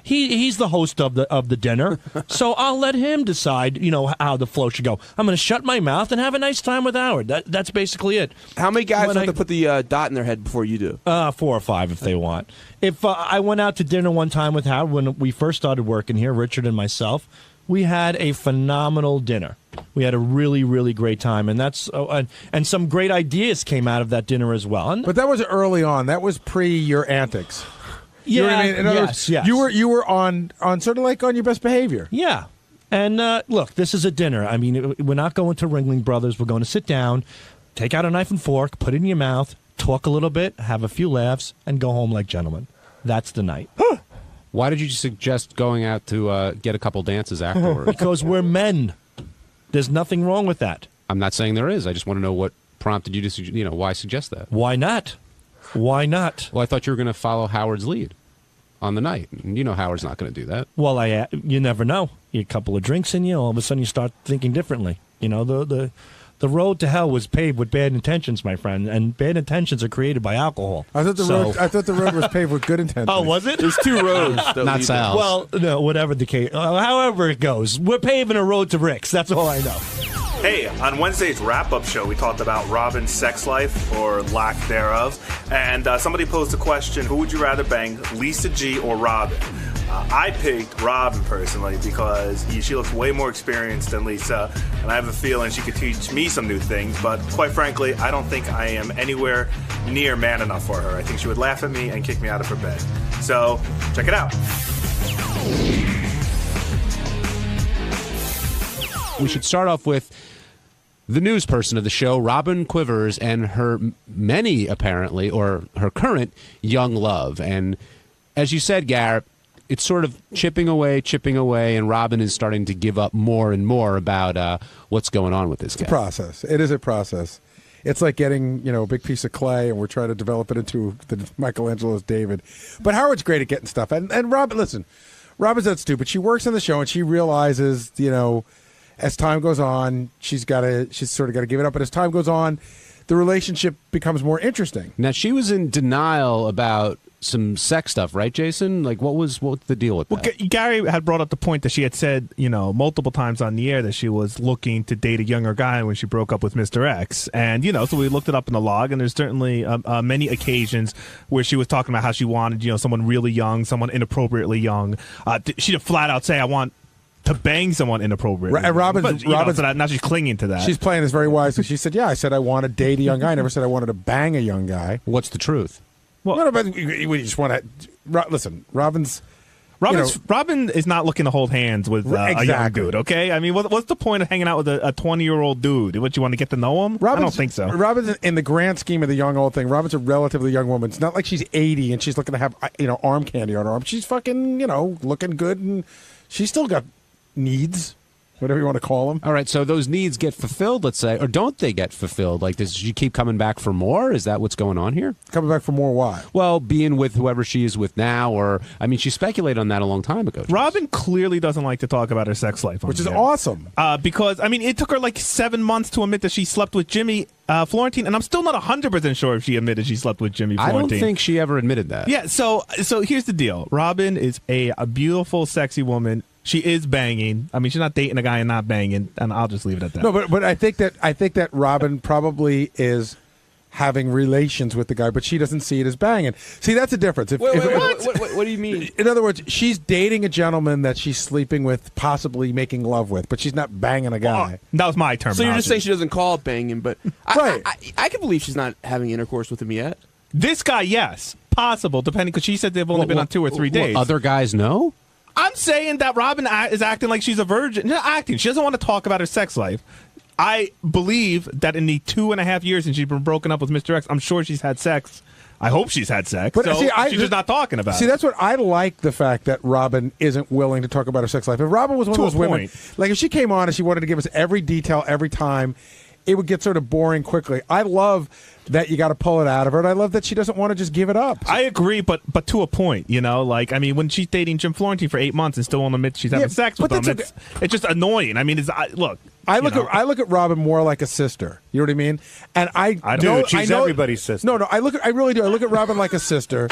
He's the host of the dinner. So I'll let him decide. How the flow should go. I'm going to shut my mouth and have a nice time with Howard. That's basically it. How many guys have to put the dot in their head before you do? 4 or 5 if they want. If I went out to dinner one time with Howard when we first started working here, Richard and myself, we had a phenomenal dinner. We had a really, really great time, and and some great ideas came out of that dinner as well. But that was early on. That was pre your antics. Yeah, you know what I mean? In other words, yes. You were on sort of like on your best behavior. Yeah. And look, this is a dinner. I mean, we're not going to Ringling Brothers. We're going to sit down, take out a knife and fork, put it in your mouth, talk a little bit, have a few laughs, and go home like gentlemen. That's the night. Why did you suggest going out to get a couple dances afterwards? Because we're men. There's nothing wrong with that. I'm not saying there is. I just want to know what prompted you to, why suggest that? Why not? Why not? Well, I thought you were going to follow Howard's lead on the night. And Howard's not going to do that. Well, you never know. You get a couple of drinks in you, all of a sudden you start thinking differently. The road to hell was paved with bad intentions, my friend, and bad intentions are created by alcohol. I thought the road was paved with good intentions. Oh, was it? There's two roads. Not Sal's. Well, no, whatever the case. However it goes, we're paving a road to Rick's. That's all I know. Hey, on Wednesday's wrap-up show, we talked about Robin's sex life, or lack thereof, and somebody posed a question, who would you rather bang, Lisa G or Robin? I picked Robin, personally, because she looks way more experienced than Lisa, and I have a feeling she could teach me some new things, but quite frankly, I don't think I am anywhere near man enough for her. I think she would laugh at me and kick me out of her bed. So, check it out. We should start off with the news person of the show, Robin Quivers, and her many, apparently, or her current young love. And as you said, Garrett, it's sort of chipping away, and Robin is starting to give up more and more about what's going on with this guy. It's a process. It is a process. It's like getting, a big piece of clay, and we're trying to develop it into the Michelangelo's David. But Howard's great at getting stuff. And Robin, listen, Robin's not stupid. She works on the show, and she realizes, as time goes on, she's sort of got to give it up. But as time goes on, the relationship becomes more interesting. Now, she was in denial about some sex stuff, right, Jason? Like, what's the deal with that? Well, Gary had brought up the point that she had said, multiple times on the air that she was looking to date a younger guy when she broke up with Mr. X. And, so we looked it up in the log, and there's certainly many occasions where she was talking about how she wanted, someone really young, someone inappropriately young. She did flat out say, I want to bang someone inappropriately. And Robin's so now she's clinging to that. She's playing this very wisely. She said, I said I want to date a young guy. I never said I wanted to bang a young guy. What's the truth? Well, no, but we just want to listen. Robin is not looking to hold hands with a young dude. Okay, I mean, what's the point of hanging out with a 20-year-old dude? What, you want to get to know him? I don't think so. Robin's, in the grand scheme of the young old thing, Robin's a relatively young woman. It's not like she's 80 and she's looking to have arm candy on her arm. She's fucking looking good, and she's still got needs. Whatever you want to call them. All right, so those needs get fulfilled, let's say, or don't they get fulfilled? Like, does she keep coming back for more? Is that what's going on here? Coming back for more why? Well, being with whoever she is with now, or, she speculated on that a long time ago. Robin clearly doesn't like to talk about her sex life. Which is awesome. Because, it took her like 7 months to admit that she slept with Jimmy Florentine, and I'm still not 100% sure if she admitted she slept with Jimmy Florentine. I don't think she ever admitted that. Yeah, so here's the deal. Robin is a beautiful, sexy woman. She is banging. She's not dating a guy and not banging, and I'll just leave it at that. No, but I think that Robin probably is having relations with the guy, but she doesn't see it as banging. See, that's the difference. What do you mean? In other words, she's dating a gentleman that she's sleeping with, possibly making love with, but she's not banging a guy. That was my term. So you're just saying she doesn't call it banging, but right. I can believe she's not having intercourse with him yet. This guy, yes. Possible, depending, because she said they've only been on 2 or 3 days. Other guys know? I'm saying that Robin is acting like she's a virgin. Not acting. She doesn't want to talk about her sex life. I believe that in the 2.5 years since she's been broken up with Mr. X, I'm sure she's had sex. I hope she's had sex. But she's just not talking about it. See, that's what I like, the fact that Robin isn't willing to talk about her sex life. If Robin was one of those women, like if she came on and she wanted to give us every detail every time, it would get sort of boring quickly. I love that you got to pull it out of her, and I love that she doesn't want to just give it up. I agree, but to a point, when she's dating Jim Florentine for 8 months and still won't admit she's having sex with him, it's just annoying. Look. I look at Robin more like a sister. You know what I mean? And she's everybody's sister. No, I really do. I look at Robin like a sister.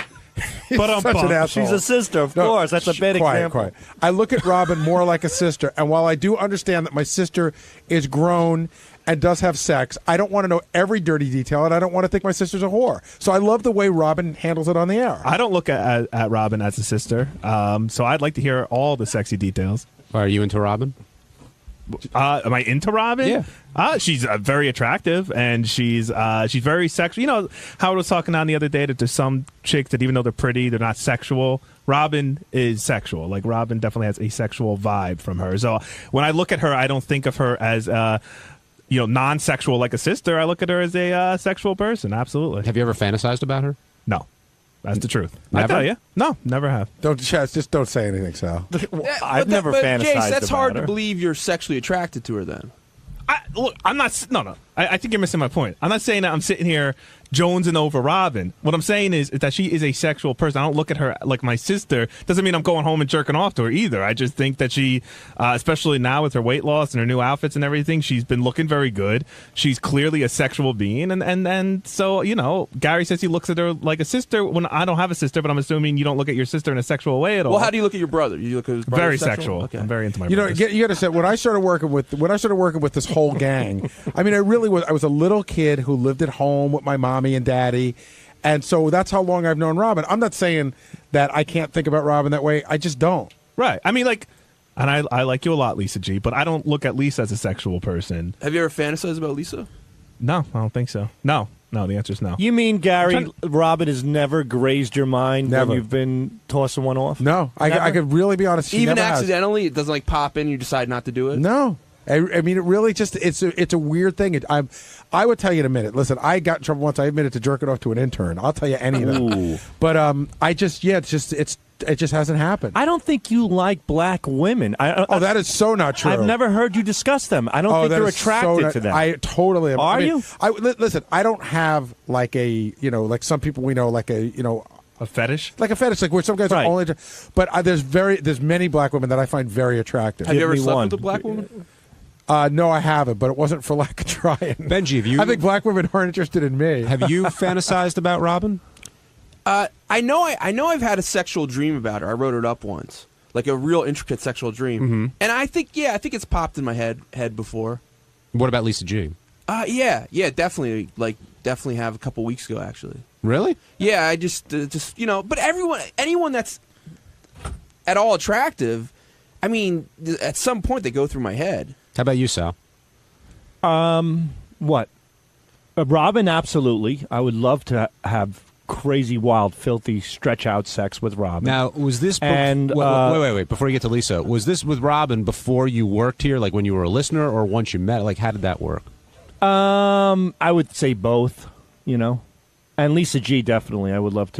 But she's a sister, of course. That's a bad example. Quiet. I look at Robin more like a sister, and while I do understand that my sister is grown and does have sex, I don't want to know every dirty detail, and I don't want to think my sister's a whore. So I love the way Robin handles it on the air. I don't look at Robin as a sister, so I'd like to hear all the sexy details. Are you into Robin? Am I into Robin? Yeah. She's very attractive, and she's very sexual. Howard was talking on the other day that there's some chicks that even though they're pretty, they're not sexual. Robin is sexual. Like, Robin definitely has a sexual vibe from her. So when I look at her, I don't think of her as non-sexual like a sister. I look at her as a sexual person. Absolutely. Have you ever fantasized about her? No. That's the truth. Never? I tell you. No, never have. Just don't say anything, Sal. I've never fantasized Jace, that's about hard her. to believe you're sexually attracted to her then. Look, I'm not. No. I think you're missing my point. I'm not saying that I'm sitting here jonesing over Robin. What I'm saying is that she is a sexual person. I don't look at her like my sister. Doesn't mean I'm going home and jerking off to her either. I just think that she, especially now with her weight loss and her new outfits and everything, she's been looking very good. She's clearly a sexual being. And so, you know, Gary says he looks at her like a sister. When I don't have a sister, but I'm assuming you don't look at your sister in a sexual way at all. Well, how do you look at your brother? You look at his brother very sexual? sexual. Okay. I'm very into my You know, brothers. you got to say when I started working with this whole gang. I mean, I was a little kid who lived at home with my mommy and daddy, and so that's how long I've known Robin. I'm not saying that I can't think about Robin that way. I just don't. Right. I mean, like, and I like you a lot, Lisa G, but I don't look at Lisa as a sexual person. Have you ever fantasized about Lisa? No, I don't think so. No, the answer is no. You mean, Gary, Robin has never grazed your mind Never. when you've been tossing one off? No, I could really be honest. She Even never has. accidentally, it doesn't like pop in. You decide not to do it. No. I mean, it really just it's a weird thing. I would tell you in a minute. Listen, I got in trouble once. I admitted to jerking off to an intern. I'll tell you any of that. But it just hasn't happened. I don't think you like black women. That is so not true. I've never heard you discuss them. I don't think you're attracted to them. I totally am. Are you? you? Listen, I don't have like like some people we know, like a fetish, like where some guys are only. But there's many black women that I find very attractive. Have you ever slept with a black woman? No, I haven't, but it wasn't for lack of trying. Benji, have you? I think black women aren't interested in me. Have you fantasized about Robin? I know I've had a sexual dream about her. I wrote it up once, like a real intricate sexual dream. Mm-hmm. And I think it's popped in my head before. What about Lisa G? Yeah, definitely. Definitely have a couple weeks ago, actually. Really? Yeah, I just but anyone that's at all attractive, I mean, at some point they go through my head. How about you, Sal? What? Robin, absolutely. I would love to have crazy, wild, filthy, stretch-out sex with Robin. Now, was this... wait. Before you get to Lisa, was this with Robin before you worked here, like when you were a listener, or once you met? Like, how did that work? I would say both, And Lisa G, definitely. I would love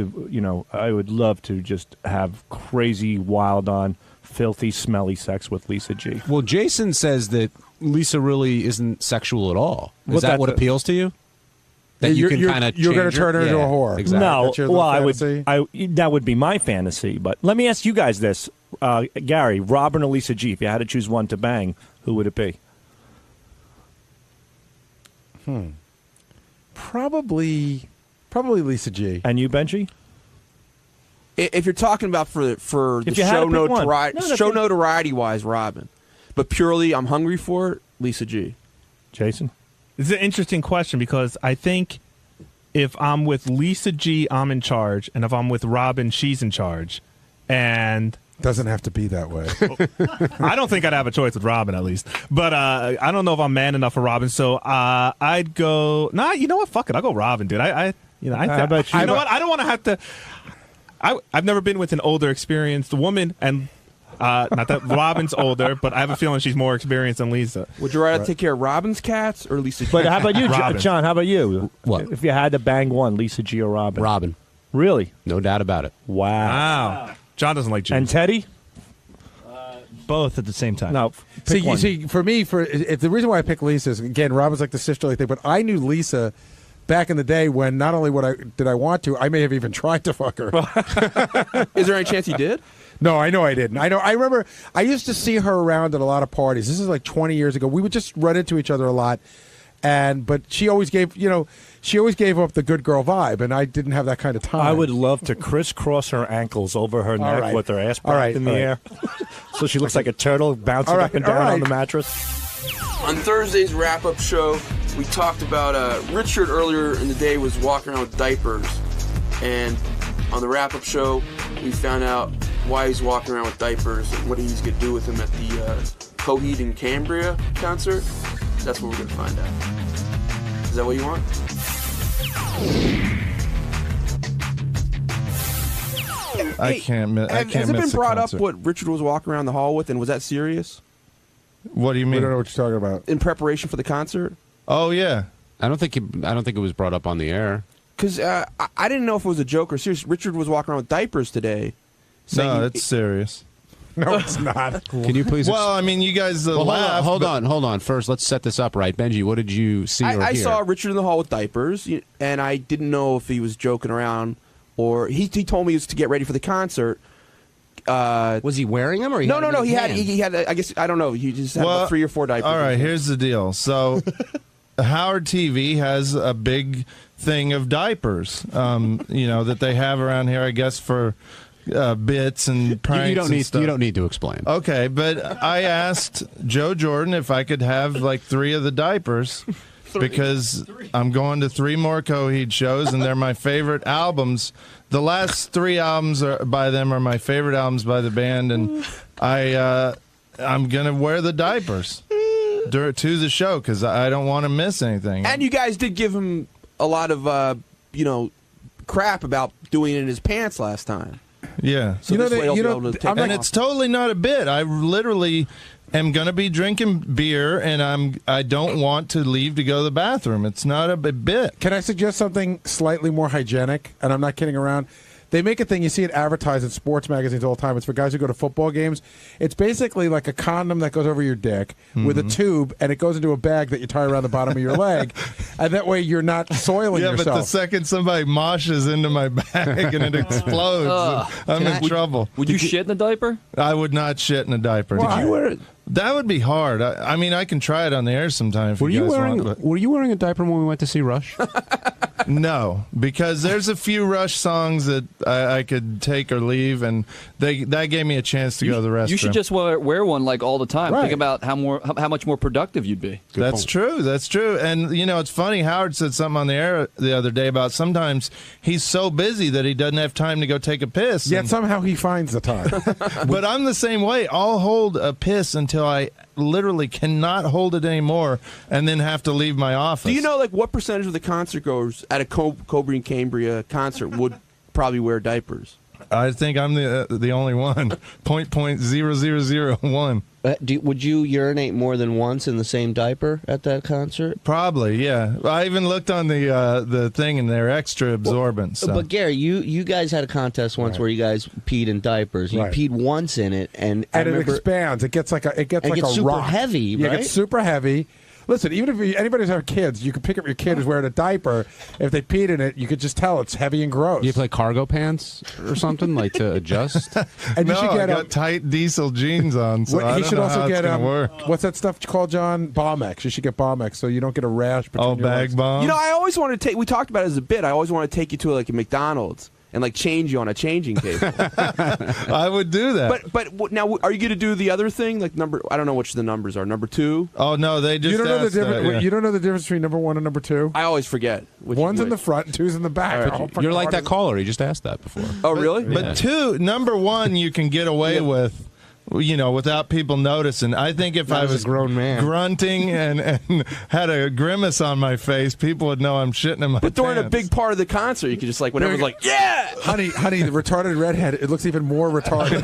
to, just have crazy, wild on, filthy, smelly sex with Lisa G. Well, Jason says that Lisa really isn't sexual at all. Is that what appeals to you? That you can kind of you're going to turn her into a whore. Exactly. No, that would be my fantasy. But let me ask you guys this, Gary, Robin or Lisa G. If you had to choose one to bang, who would it be? Probably Lisa G. And you, Benji? If you're talking about for the show notoriety wise, Robin, but purely I'm hungry for it, Lisa G. Jason? This is an interesting question because I think if I'm with Lisa G, I'm in charge, and if I'm with Robin, she's in charge. And doesn't have to be that way. I don't think I'd have a choice with Robin, at least. But I don't know if I'm man enough for Robin, so I'd go. Nah, you know what? Fuck it, I'll go Robin, dude. How about you? You know what? I don't want to have to. I've never been with an older, experienced woman, and not that Robin's older, but I have a feeling she's more experienced than Lisa. Would you rather take care of Robin's cats or Lisa G? But how about you, Robin. John? How about you? What? If you had to bang one, Lisa G or Robin? Robin. Really? No doubt about it. Wow. John doesn't like G. And Teddy? Both at the same time. No. See, for me, the reason why I picked Lisa is, again, Robin's like the sisterly thing, but I knew Lisa back in the day when not only did I want to, I may have even tried to fuck her. Is there any chance you did? No, I know I didn't. I remember I used to see her around at a lot of parties. This is like 20 years ago. We would just run into each other a lot, but she always gave up the good girl vibe, and I didn't have that kind of time. I would love to crisscross her ankles over her neck with her ass back in the air, so she looks like a turtle bouncing up and down on the mattress. On Thursday's wrap-up show, we talked about Richard earlier in the day was walking around with diapers, and on the wrap-up show, we found out why he's walking around with diapers and what he's going to do with him at the Coheed and Cambria concert. That's what we're going to find out. Is that what you want? I can't miss Has it been brought up concert. what Richard was walking around the hall with, and was that serious? What do you mean? I don't know what you're talking about. In preparation for the concert? Oh yeah. I don't think it was brought up on the air. Because I didn't know if it was a joke or serious. Richard was walking around with diapers today. No, it's serious. No, it's not. Can you please? Well, I mean, you guys laugh. Hold on. First, let's set this up right. Benji, what did you see or hear? I saw Richard in the hall with diapers, and I didn't know if he was joking around or he told me it was to get ready for the concert. Was he wearing them or no? He had. I guess I don't know. He just had about 3 or 4 diapers. All right, here's the deal. So, Howard TV has a big thing of diapers. That they have around here. I guess for. Bits and pranks. You don't need to explain. Okay, but I asked Joe Jordan if I could have like 3 of the diapers because I'm going to 3 more Coheed shows and they're my favorite albums. The last 3 albums by them are my favorite albums by the band, and I'm gonna wear the diapers to the show because I don't want to miss anything. And you guys did give him a lot of crap about doing it in his pants last time. Yeah. So and it's totally not a bit. I literally am going to be drinking beer, and I don't want to leave to go to the bathroom. It's not a bit. Can I suggest something slightly more hygienic? And I'm not kidding around. They make a thing, you see it advertised in sports magazines all the time. It's for guys who go to football games. It's basically like a condom that goes over your dick with a tube, and it goes into a bag that you tie around the bottom of your leg. And that way you're not soiling yourself. Yeah, but the second somebody moshes into my bag and it explodes, I'm in trouble. Would you shit in a diaper? I would not shit in a diaper. Why? Did you wear it? That would be hard. I mean, I can try it on the air sometime if Were you guys wearing want. Were you wearing a diaper when we went to see Rush? No, because there's a few Rush songs that I could take or leave, and that gave me a chance to go to the restroom. You should just wear one like all the time. Right. Think about how much more productive you'd be. That's true. That's true. And it's funny. Howard said something on the air the other day about sometimes he's so busy that he doesn't have time to go take a piss. Yet somehow he finds the time. But I'm the same way. I'll hold a piss until I literally cannot hold it anymore, and then have to leave my office. Do you know what percentage of the concert goers at a Cobra and Cambria concert would probably wear diapers? I think I'm the only one. 0.0001. Would you urinate more than once in the same diaper at that concert? Probably, yeah. I even looked on the thing, and they're extra absorbent. So. But Gary, you guys had a contest once where you guys peed in diapers. You peed once in it, and it expands. It gets like a super rock. heavy. Yeah, right? it gets super heavy. Listen, even if anybody who's had kids, you can pick up your kid who's wearing a diaper. If they peed in it, you could just tell it's heavy and gross. Do you have like cargo pants or something like to adjust? And you should get I got tight diesel jeans on, so I you don't should know also how get it's gonna work. What's that stuff called, John? Bombex. You should get Bombex so you don't get a rash. Between your bag legs. bomb. I always wanted to take. We talked about it as a bit. I always want to take you to like a McDonald's and like change you on a changing table. I would do that. But now, are you going to do the other thing? Like I don't know which the numbers are. Number 2. Oh no, they just. You don't know the difference. Yeah. You don't know the difference between number 1 and number 2. I always forget. One's in the front, and 2's in the back. You're like that caller. He just asked that before. Oh really? But number 1, you can get away with. Without people noticing. I think if I was a grown man grunting and had a grimace on my face, people would know I'm shitting in my But during pants. a big part of the concert, you could just like, when everyone's like, yeah! Honey, the retarded redhead, it looks even more retarded.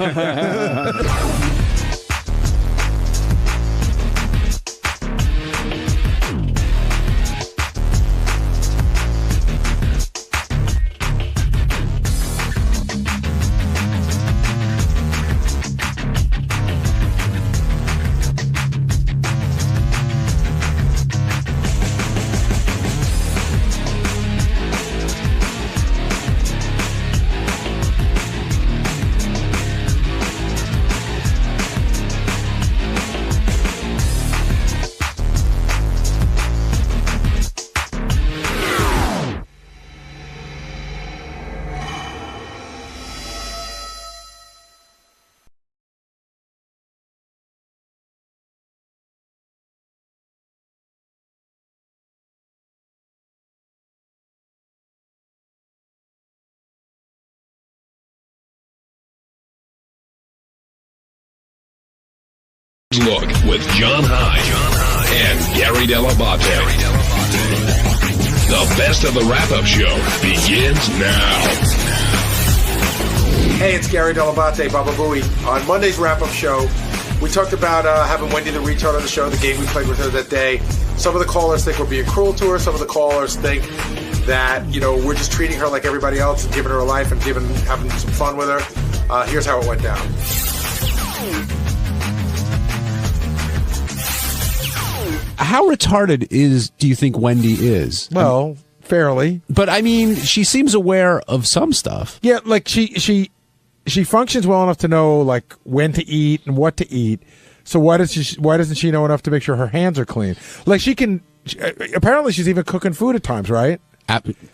Look with John High and Gary Dell'Abate. The best of the wrap-up show begins now. Hey, it's Gary Dell'Abate, Baba Booey. On Monday's wrap-up show, we talked about having Wendy the retard on the show, the game we played with her that day. Some of the callers think we're being cruel to her. Some of the callers think that, we're just treating her like everybody else and giving her a life and having some fun with her. Here's how it went down. How retarded do you think Wendy is? Well, fairly. But I mean, she seems aware of some stuff. Yeah, like she functions well enough to know like when to eat and what to eat. So why doesn't she know enough to make sure her hands are clean? Like apparently she's even cooking food at times, right?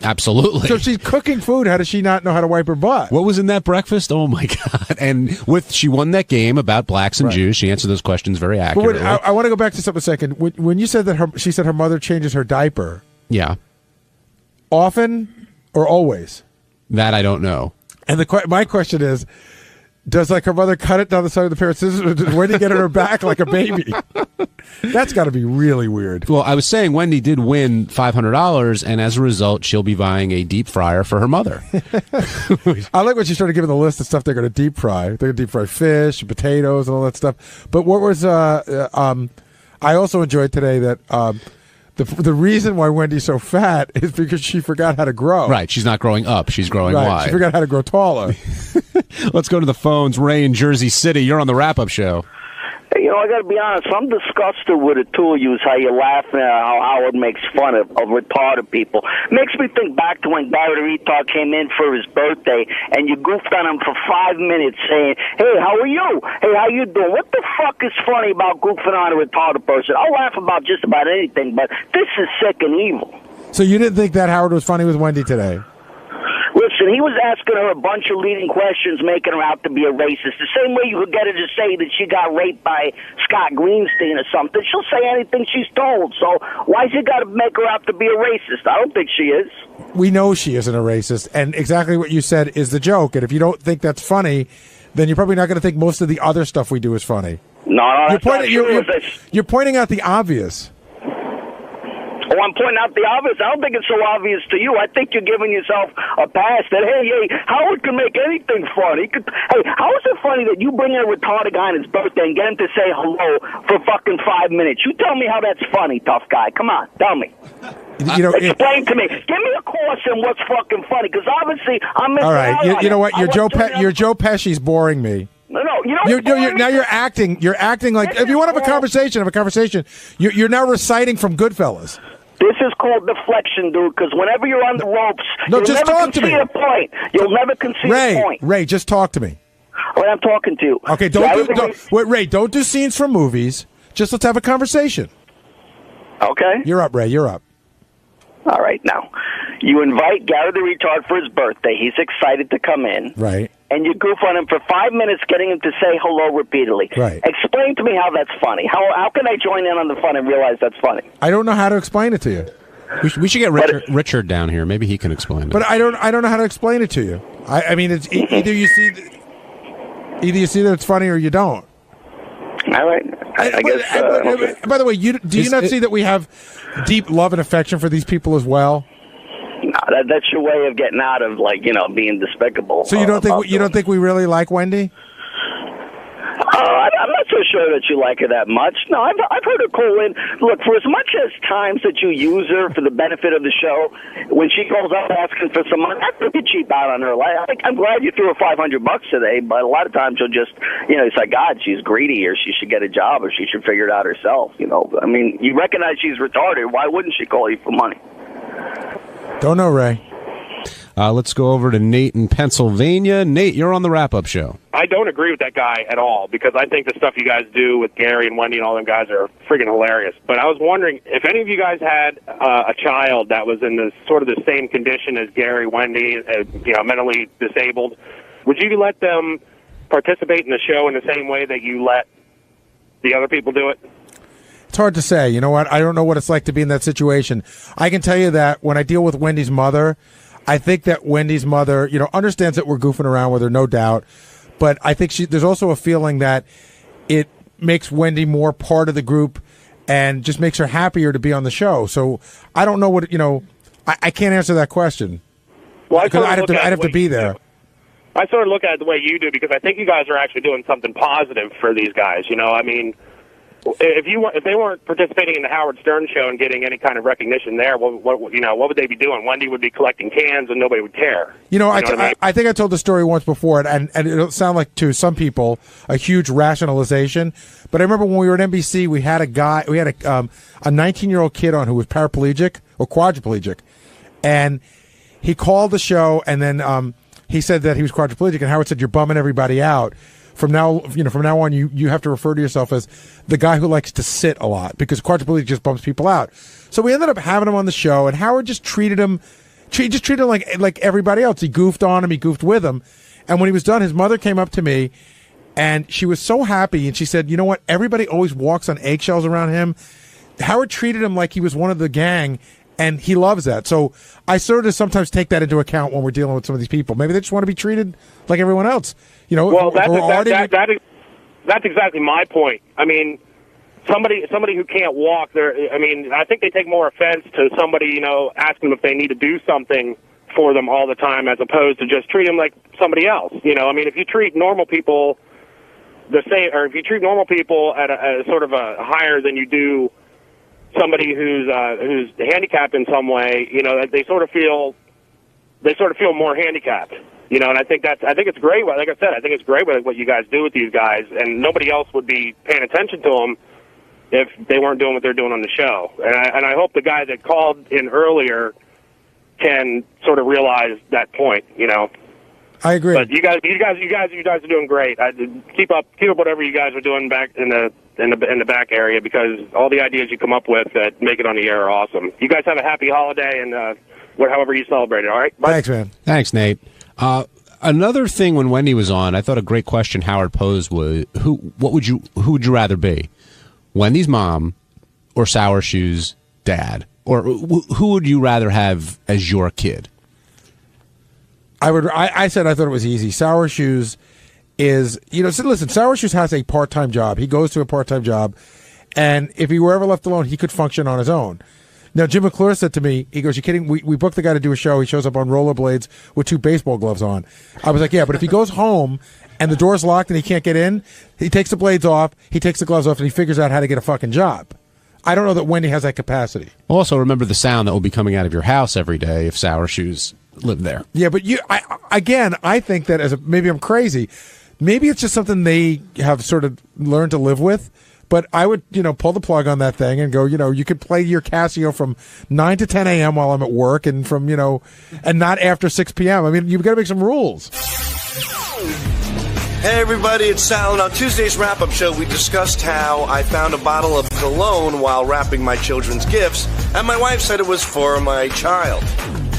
Absolutely. So if she's cooking food, how does she not know how to wipe her butt? What was in that breakfast? Oh my God! And she won that game about blacks and Jews. She answered those questions very accurately. But I want to go back to something a second. When you said that she said her mother changes her diaper. Yeah. Often or always? That I don't know. And my question is, does like her mother cut it down the side of the pair of scissors, or does Wendy get it on her back like a baby? That's got to be really weird. Well, I was saying Wendy did win $500, and as a result, she'll be buying a deep fryer for her mother. I like when she started giving the list of stuff they're going to deep fry. They're going to deep fry fish, potatoes, and all that stuff. But what was I also enjoyed today that the reason why Wendy's so fat is because she forgot how to grow. Right, she's not growing up; she's growing wide. She forgot how to grow taller. Let's go to the phones. Ray in Jersey City, you're on the wrap-up show. Hey, I got to be honest. I'm disgusted with it too. You how you laughing at how Howard makes fun of retarded people. Makes me think back to when Gary the Retard came in for his birthday, and you goofed on him for 5 minutes, saying, "Hey, how are you? Hey, how you doing?" What the fuck is funny about goofing on a retarded person? I'll laugh about just about anything, but this is sick and evil. So you didn't think that Howard was funny with Wendy today? Listen, he was asking her a bunch of leading questions, making her out to be a racist. The same way you could get her to say that she got raped by Scott Greenstein or something. She'll say anything she's told. So why's he got to make her out to be a racist? I don't think she is. We know she isn't a racist, and exactly what you said is the joke. And if you don't think that's funny, then you're probably not going to think most of the other stuff we do is funny. No, that's not true. You're pointing out the obvious. Oh, I'm pointing out the obvious. I don't think it's so obvious to you. I think you're giving yourself a pass that, hey, Howard can make anything funny. Hey, how is it funny that you bring in a retarded guy on his birthday and get him to say hello for fucking 5 minutes? You tell me how that's funny, tough guy. Come on, tell me. Explain to me. Give me a course in what's fucking funny, because obviously I'm missing all right. out on You know what? it. Your Joe Pesci's boring me. No, now you're acting. You're acting like if you want to have a conversation, have a conversation. You're now reciting from Goodfellas. This is called deflection, dude, because whenever you're on the ropes, No, you'll just never talk to me. concede a point. You'll never concede a point. Ray, just talk to me. All right, I'm talking to you. Okay, Ray, don't do scenes from movies. Just let's have a conversation. Okay. You're up, Ray. You're up. All right, now, you invite Gary the Retard for his birthday. He's excited to come in. Right. And you goof on him for 5 minutes, getting him to say hello repeatedly. Right. Explain to me how that's funny. How can I join in on the fun and realize that's funny? I don't know how to explain it to you. We should get Richard down here. Maybe he can explain it. But I don't know how to explain it to you. I mean, it's either you see that it's funny or you don't. All right. I guess. Okay. By the way, do you not see that we have deep love and affection for these people as well? No, that's your way of getting out of being despicable. So you don't think we really like Wendy? I'm not so sure that you like her that much. No, I've heard her call in. Look, for as much as times that you use her for the benefit of the show, when she calls up asking for some money, I think you cheap out on her. I'm glad you threw her $500 today, but a lot of times you'll just, it's like, God, she's greedy, or she should get a job, or she should figure it out herself. I mean, you recognize she's retarded. Why wouldn't she call you for money? Don't know, Ray. Let's go over to Nate in Pennsylvania. Nate, you're on the wrap-up show. I don't agree with that guy at all, because I think the stuff you guys do with Gary and Wendy and all them guys are friggin' hilarious. But I was wondering, if any of you guys had a child that was in sort of the same condition as Gary, Wendy, mentally disabled, would you let them participate in the show in the same way that you let the other people do it? It's hard to say. You know what? I don't know what it's like to be in that situation. I can tell you that when I deal with Wendy's mother, I think that Wendy's mother, understands that we're goofing around with her, no doubt. But I think there's also a feeling that it makes Wendy more part of the group and just makes her happier to be on the show. So I don't know what, I can't answer that question. Well, I'd have to be there. I sort of look at it the way you do, because I think you guys are actually doing something positive for these guys. I mean, if they weren't participating in the Howard Stern show and getting any kind of recognition there, what would they be doing? Wendy would be collecting cans and nobody would care. I think I told the story once before, and it'll sound like to some people a huge rationalization. But I remember when we were at NBC, we had a 19-year-old kid on who was paraplegic or quadriplegic, and he called the show, and then he said that he was quadriplegic, and Howard said, "You're bumming everybody out. From now on, you have to refer to yourself as the guy who likes to sit a lot, because quadriplegic just bumps people out." So we ended up having him on the show, and Howard just treated him like everybody else. He goofed on him, he goofed with him, and when he was done, his mother came up to me, and she was so happy, and she said, "You know what? Everybody always walks on eggshells around him. Howard treated him like he was one of the gang." And he loves that. So I sort of sometimes take that into account when we're dealing with some of these people. Maybe they just want to be treated like everyone else. Well, that's exactly my point. I mean, somebody who can't walk, I think they take more offense to somebody, asking them if they need to do something for them all the time, as opposed to just treat them like somebody else. If you treat normal people the same, or if you treat normal people at a sort of a higher than you do somebody who's handicapped in some way, they sort of feel more handicapped, and I think it's great. Like I said, I think it's great what you guys do with these guys, and nobody else would be paying attention to them if they weren't doing what they're doing on the show. And I hope the guy that called in earlier can sort of realize that point. I agree. But you guys are doing great. Keep up whatever you guys are doing back in the back area, because all the ideas you come up with that make it on the air are awesome. You guys have a happy holiday, and however you celebrate it. All right. Bye. Thanks, man. Thanks, Nate. Another thing when Wendy was on, I thought a great question Howard posed was, who would you rather be, Wendy's mom or Sour Shoes' dad, or who would you rather have as your kid? I said I thought it was easy. Sour Shoes is, listen, Sour Shoes has a part-time job. He goes to a part-time job, and if he were ever left alone, he could function on his own. Now, Jim McClure said to me, he goes, "You kidding? We booked the guy to do a show. He shows up on rollerblades with 2 baseball gloves on." I was like, "Yeah, but if he goes home and the door's locked and he can't get in, he takes the blades off, he takes the gloves off, and he figures out how to get a fucking job." I don't know that Wendy has that capacity. Also, remember the sound that will be coming out of your house every day if Sour Shoes lived there. Yeah, but I think that maybe I'm crazy. Maybe it's just something they have sort of learned to live with. But I would, pull the plug on that thing and go, you could play your Casio from 9 to 10 a.m. while I'm at work, and from, and not after 6 p.m. I mean, you've got to make some rules. Hey everybody, it's Sal, and on Tuesday's wrap-up show we discussed how I found a bottle of cologne while wrapping my children's gifts, and my wife said it was for my child.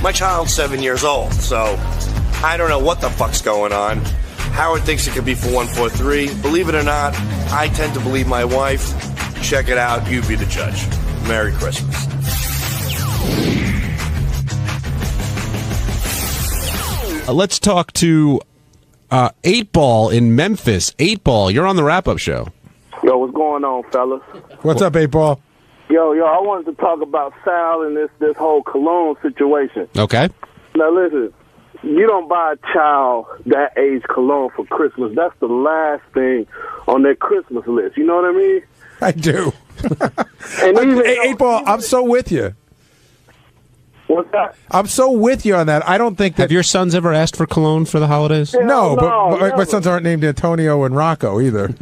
My child's 7 years old, so I don't know what the fuck's going on. Howard thinks it could be for 143. Believe it or not, I tend to believe my wife. Check it out, you be the judge. Merry Christmas. Let's talk to 8 Ball in Memphis. 8 Ball, you're on the wrap-up show. Yo, what's going on, fellas? What's up, 8 Ball? Yo, I wanted to talk about Sal and this whole cologne situation. Okay. Now, listen, you don't buy a child that age cologne for Christmas. That's the last thing on their Christmas list. You know what I mean? I do. And even 8 Ball, I'm so with you. What's that? I'm so with you on that. I don't think that... Have your sons ever asked for cologne for the holidays? No, but my sons aren't named Antonio and Rocco either.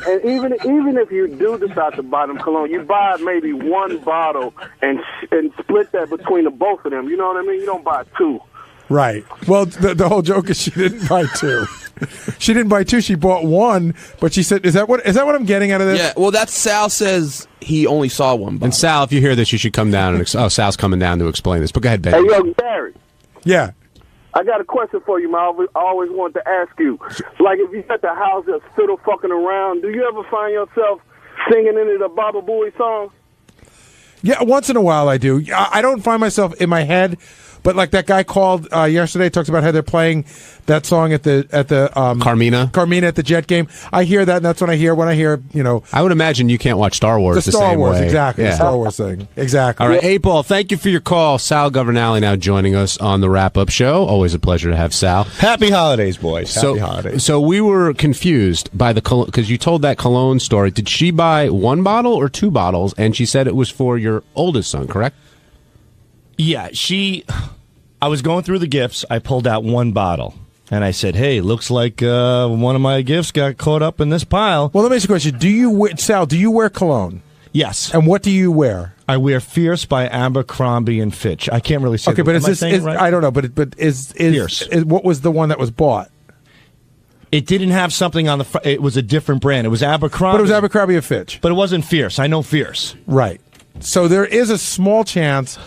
And even if you do decide to buy them cologne, you buy maybe one bottle and split that between the both of them. You know what I mean? You don't buy 2. Right. Well, the whole joke is she didn't buy 2. She didn't buy 2. She bought 1. But she said, "Is that what I'm getting out of this?" Yeah. Well, that's Sal says he only saw 1 bottle. And Sal, if you hear this, you should come down and Sal's coming down to explain this. But go ahead, Ben. Hey, yo, Barry. Yeah. I got a question for you, man. I always wanted to ask you. Like, if you at the house just fiddle fucking around, do you ever find yourself singing into the Baba Booey song? Yeah, once in a while I do. I don't find myself in my head, but like that guy called yesterday, talks about how they're playing that song at the Carmina at the Jet game. I hear that, and that's when I hear I would imagine you can't watch Star Wars the Star same Wars way. exactly. Yeah. The Star Wars thing exactly. All right, 8-Ball, thank you for your call. Sal Governale now joining us on the wrap-up show. Always a pleasure to have Sal. Happy holidays, boys. Happy holidays. So we were confused by the cologne, because you told that cologne story. Did she buy one bottle or two bottles? And she said it was for your oldest son, correct? Yeah, I was going through the gifts. I pulled out one bottle. And I said, hey, looks like one of my gifts got caught up in this pile. Well, let me ask you a question. Sal, do you wear cologne? Yes. And what do you wear? I wear Fierce by Abercrombie and Fitch. I can't really say. Okay, but right? I don't know, but is Fierce. What was the one that was bought? It didn't have something on the front. It was a different brand. It was Abercrombie. But it was Abercrombie and Fitch. But it wasn't Fierce. I know Fierce. Right. So there is a small chance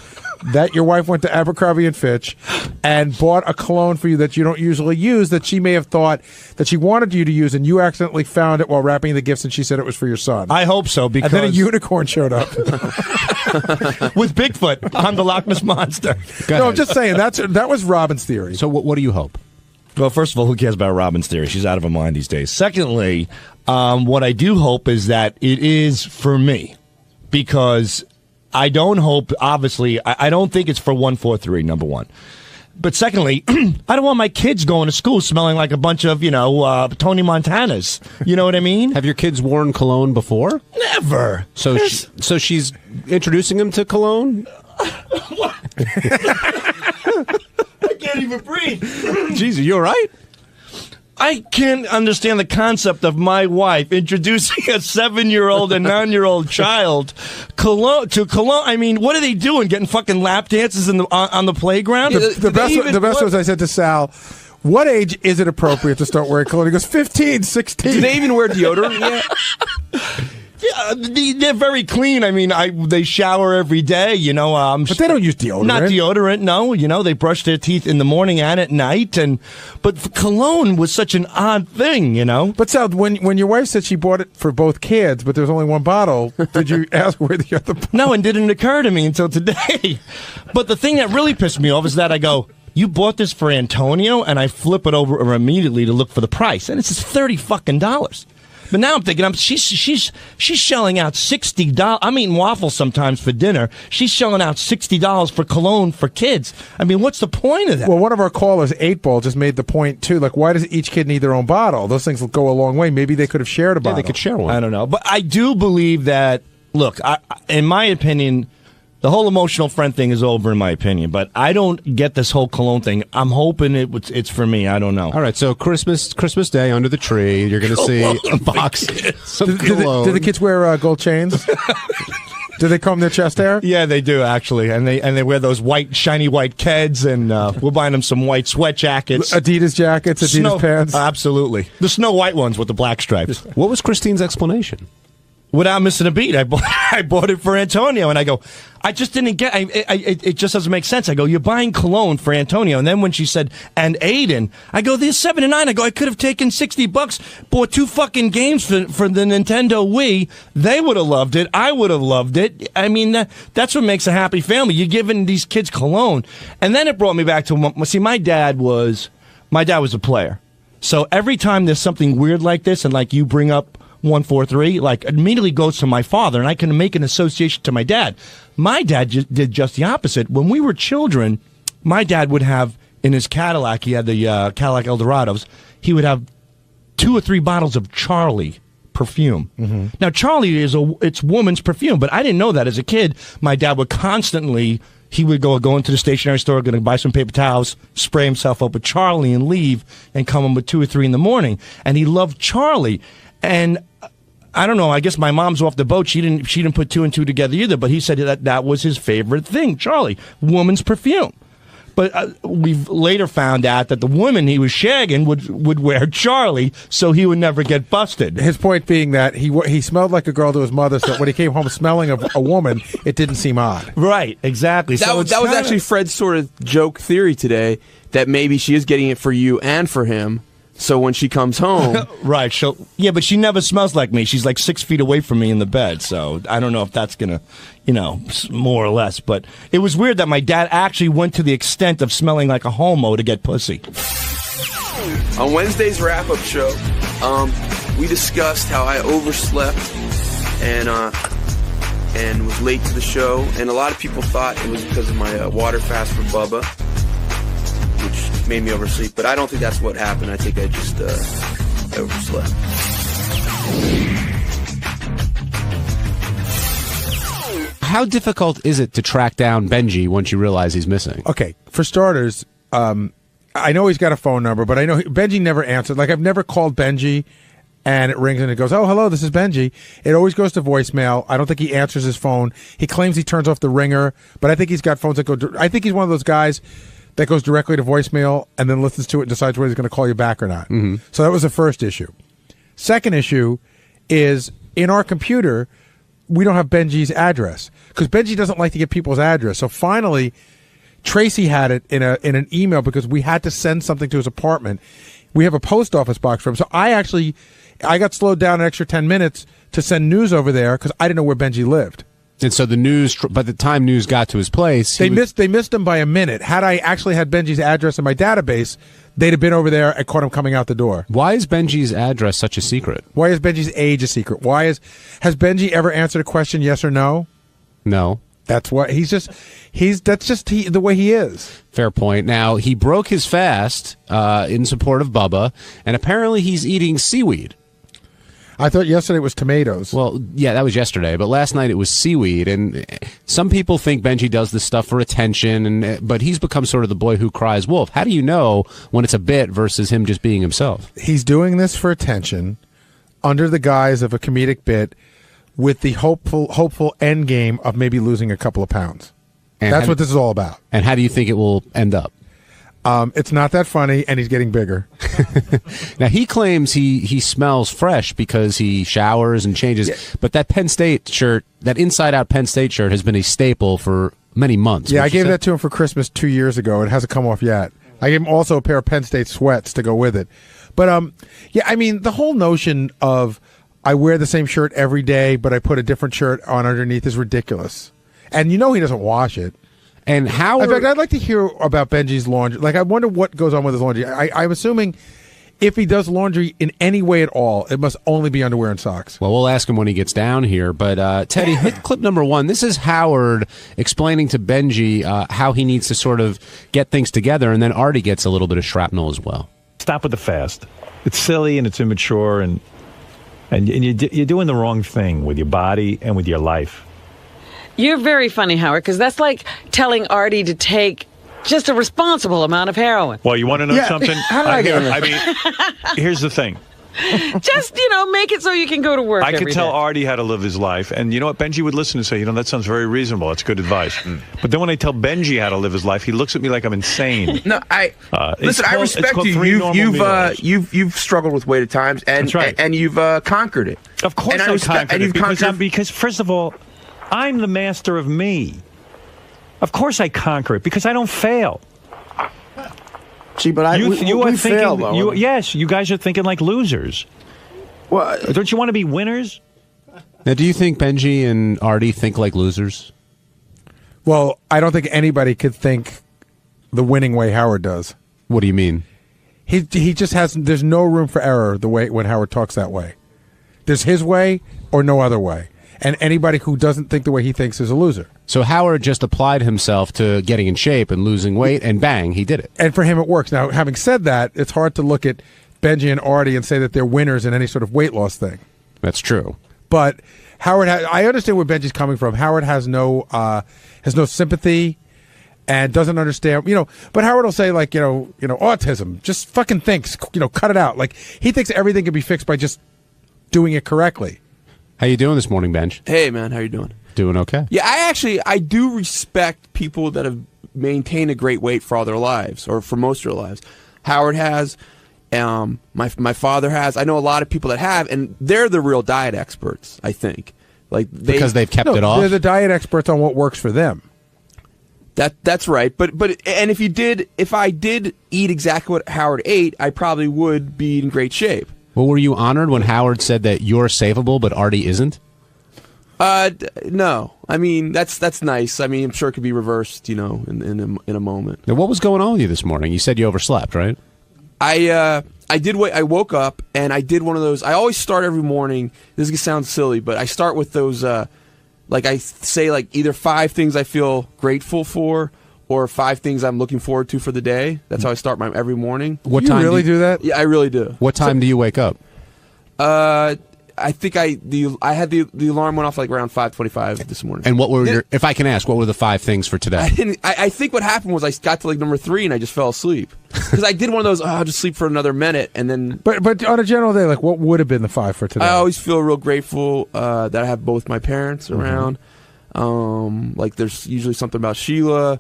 that your wife went to Abercrombie and Fitch and bought a cologne for you that you don't usually use, that she may have thought that she wanted you to use, and you accidentally found it while wrapping the gifts, and she said it was for your son. I hope so, because... And then a unicorn showed up. With Bigfoot on the Loch Ness Monster. No, I'm just saying, that was Robin's theory. So what do you hope? Well, first of all, who cares about Robin's theory? She's out of her mind these days. Secondly, what I do hope is that it is for me, because... I don't hope, obviously, I don't think it's for 143, number one. But secondly, I don't want my kids going to school smelling like a bunch of, Tony Montanas. You know what I mean? Have your kids worn cologne before? Never. So she's introducing them to cologne? I can't even breathe. Jeez, are you all right? I can't understand the concept of my wife introducing a 7-year-old and 9-year-old child to cologne. I mean, what are they doing? Getting fucking lap dances on the playground? The best was I said to Sal, what age is it appropriate to start wearing cologne? He goes, 15, 16. Do they even wear deodorant yet? Yeah, they're very clean. I mean, they shower every day, but they don't use deodorant. Not deodorant, no. They brush their teeth in the morning and at night. But cologne was such an odd thing, But Sal, when your wife said she bought it for both kids, but there's only one bottle, did you ask where the other bottle? No, it didn't occur to me until today. But the thing that really pissed me off is that I go, you bought this for Antonio? And I flip it over immediately to look for the price. And it's just $30. But now I'm thinking, she's shelling out $60. I'm eating waffles sometimes for dinner. She's shelling out $60 for cologne for kids. I mean, what's the point of that? Well, one of our callers, 8-Ball, just made the point too. Like, why does each kid need their own bottle? Those things will go a long way. Maybe they could have shared a bottle. Yeah, they could share one. I don't know, but I do believe that. Look, in my opinion, the whole emotional friend thing is over, in my opinion, but I don't get this whole cologne thing. I'm hoping it's for me. I don't know. All right, so Christmas Day under the tree, you're going to see a box of cologne. Do the kids wear gold chains? Do they comb their chest hair? Yeah, they do, actually, and they wear those shiny white Keds, and we're buying them some white sweat jackets, Adidas jackets, Adidas pants. Absolutely, the Snow White ones with the black stripes. What was Christine's explanation? Without missing a beat, I bought it for Antonio, and I go, I just didn't get. It just doesn't make sense. I go, you're buying cologne for Antonio, and then when she said and Aiden, I go, there's 7 and 9. I go, I could have taken $60, bought 2 fucking games for the Nintendo Wii. They would have loved it. I would have loved it. I mean, that's what makes a happy family. You're giving these kids cologne, and then it brought me back to my dad was a player, so every time there's something weird like this, and like you bring up 143, like immediately goes to my father, and I can make an association to my dad. My dad did just the opposite. When we were children, my dad would have in his Cadillac, he had the Cadillac Eldorados, he would have 2 or 3 bottles of Charlie perfume. Mm-hmm. Now, Charlie it's woman's perfume, but I didn't know that as a kid. My dad would constantly, he would go into the stationery store, going to buy some paper towels, spray himself up with Charlie and leave, and come home with 2 or 3 in the morning. And he loved Charlie. And I don't know, I guess my mom's off the boat. She didn't put 2 and 2 together either, but he said that was his favorite thing, Charlie, woman's perfume. But we've later found out that the woman he was shagging would wear Charlie, so he would never get busted. His point being that he smelled like a girl to his mother, so when he came home smelling of a woman, it didn't seem odd. Right, exactly. That was actually Fred's sort of joke theory today, that maybe she is getting it for you and for him, So when she comes home, right? Yeah, but she never smells like me. She's like 6 feet away from me in the bed. So I don't know if that's gonna, more or less. But it was weird that my dad actually went to the extent of smelling like a homo to get pussy. On Wednesday's wrap-up show, we discussed how I overslept and was late to the show, and a lot of people thought it was because of my water fast for Bubba, which made me oversleep. But I don't think that's what happened. I think I just overslept. How difficult is it to track down Benji once you realize he's missing? Okay, for starters, I know he's got a phone number, but I know Benji never answered. Like, I've never called Benji, and it rings and it goes, "Oh, hello, this is Benji." It always goes to voicemail. I don't think he answers his phone. He claims he turns off the ringer, but I think he's got phones that go. I think he's one of those guys that goes directly to voicemail and then listens to it and decides whether he's going to call you back or not. Mm-hmm. So that was the first issue. Second issue is in our computer, we don't have Benji's address because Benji doesn't like to get people's address. So finally, Tracy had it in an email because we had to send something to his apartment. We have a post office box for him. So I got slowed down an extra 10 minutes to send news over there because I didn't know where Benji lived. And so the news, by the time news got to his place, they missed him by a minute. Had I actually had Benji's address in my database, they'd have been over there and caught him coming out the door. Why is Benji's address such a secret? Why is Benji's age a secret? Has Benji ever answered a question yes or no? No. That's what that's just the way he is. Fair point. Now, he broke his fast in support of Bubba, and apparently he's eating seaweed. I thought yesterday was tomatoes. Well, yeah, that was yesterday, but last night it was seaweed, and some people think Benji does this stuff for attention, but he's become sort of the boy who cries wolf. How do you know when it's a bit versus him just being himself? He's doing this for attention under the guise of a comedic bit with the hopeful end game of maybe losing a couple of pounds. That's what this is all about. And how do you think it will end up? It's not that funny, and he's getting bigger. Now, he claims he smells fresh because he showers and changes, but that Penn State shirt, that inside-out Penn State shirt, has been a staple for many months. Yeah, I gave that to him for Christmas 2 years ago. It hasn't come off yet. I gave him also a pair of Penn State sweats to go with it. But, yeah, I mean, the whole notion of I wear the same shirt every day, but I put a different shirt on underneath is ridiculous. And he doesn't wash it. And how? In fact, I'd like to hear about Benji's laundry. Like, I wonder what goes on with his laundry. I'm assuming if he does laundry in any way at all, it must only be underwear and socks. Well, we'll ask him when he gets down here. But, Teddy, hit clip number 1. This is Howard explaining to Benji how he needs to sort of get things together, and then Artie gets a little bit of shrapnel as well. Stop with the fast. It's silly and it's immature, and you're doing the wrong thing with your body and with your life. You're very funny, Howard, because that's like telling Artie to take just a responsible amount of heroin. Well, you want to know something? How did I get I mean, here's the thing. Just, make it so you can go to work I could every tell day. Artie how to live his life, and you know what? Benji would listen and say, that sounds very reasonable. That's good advice. But then when I tell Benji how to live his life, he looks at me like I'm insane. No, listen. I respect you. You've struggled with weight at times, and right. and you've conquered it. Of course, I conquered it because first of all, I'm the master of me. Of course, I conquer it because I don't fail. See, but you are we thinking. fail, though. Yes, you guys are thinking like losers. Well, don't you want to be winners? Now, do you think Benji and Artie think like losers? Well, I don't think anybody could think the winning way Howard does. What do you mean? He just has. There's no room for error the way when Howard talks that way. There's his way or no other way. And anybody who doesn't think the way he thinks is a loser. So Howard just applied himself to getting in shape and losing weight, and bang, he did it. And for him, it works. Now, having said that, it's hard to look at Benji and Artie and say that they're winners in any sort of weight loss thing. That's true. But Howard, I understand where Benji's coming from. Howard has no sympathy and doesn't understand. But Howard will say like, autism. Just fucking thinks. Cut it out. Like he thinks everything can be fixed by just doing it correctly. How you doing this morning, Benj? Hey, man, how you doing? Doing okay. Yeah, I do respect people that have maintained a great weight for all their lives, or for most of their lives. Howard has, my father has. I know a lot of people that have, and they're the real diet experts, I think. Because they've kept it off? They're the diet experts on what works for them. That's right. But if I did eat exactly what Howard ate, I probably would be in great shape. Well, were you honored when Howard said that you're savable but Artie isn't? No. I mean, that's nice. I mean, I'm sure it could be reversed, in a moment. Now, what was going on with you this morning? You said you overslept, right? I woke up and I did one of those. I always start every morning. This is gonna sound silly, but I start with those. I say either 5 things I feel grateful for, or 5 things I'm looking forward to for the day. That's how I start my every morning. What time? You really do that? Yeah, I really do. What time do you wake up? I think I had the alarm went off around 5:25 this morning. And what were if I can ask, what were the 5 things for today? I think what happened was I got to number 3 and I just fell asleep because I did one of those. I'll just sleep for another minute and then. But on a general day, what would have been the 5 for today? I always feel real grateful that I have both my parents around. There's usually something about Sheila,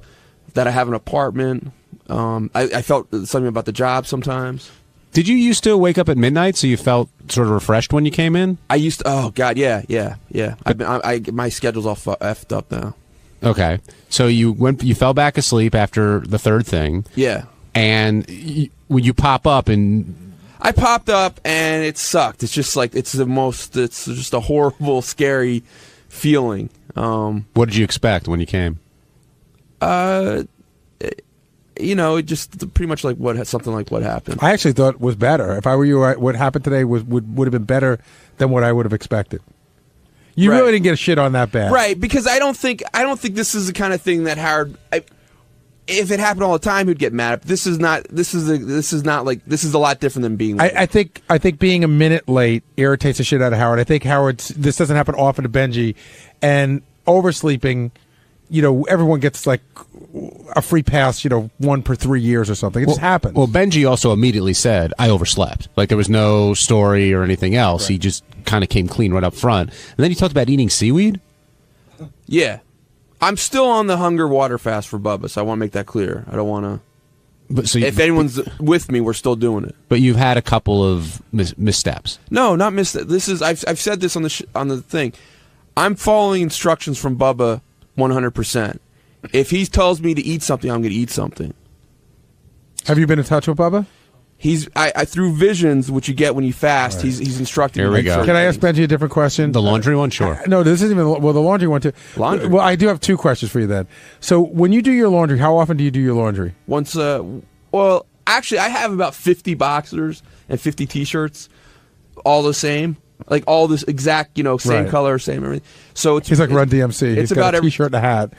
that I have an apartment. I felt something about the job sometimes. Did you used to wake up at midnight so you felt sort of refreshed when you came in? I used to. Oh God, yeah. My schedule's all effed up now. Okay, so you fell back asleep after the 3rd thing. Yeah, and when you pop up I popped up and it sucked. It's just it's just a horrible, scary feeling. What did you expect when you came? It just pretty much something like what happened. I actually thought was better. If I were you, what happened today would have been better than what I would have expected. You really didn't get a shit on that bad, right? Because I don't think this is the kind of thing that Howard. If it happened all the time, he'd get mad. This is not. This is a lot different than being late. I think being a minute late irritates the shit out of Howard. I think this doesn't happen often to Benji, and oversleeping. Everyone gets a free pass, 1 per 3 years or something. It just happens. Well, Benji also immediately said, I overslept. There was no story or anything else. Right. He just kind of came clean right up front. And then he talked about eating seaweed? Yeah. I'm still on the hunger water fast for Bubba, so I want to make that clear. I don't want to... If anyone's with me, we're still doing it. But you've had a couple of missteps. No, not missteps. This is... I've said this on the thing. I'm following instructions from Bubba 100%. If he tells me to eat something, I'm going to eat something. Have you been in touch with Bubba? I through visions, which you get when you fast. Right. He's instructing. Here we go. Can I ask Benji a different question? The laundry one, sure. No, this isn't even. Well, the laundry one too. Laundry. Well, I do have 2 questions for you then. So, when you do your laundry, how often do you do your laundry? Once. Well, actually, I have about 50 boxers and 50 T-shirts, all the same. All this exact, same color, same everything. So he's like Run DMC. He's got a T-shirt and a hat.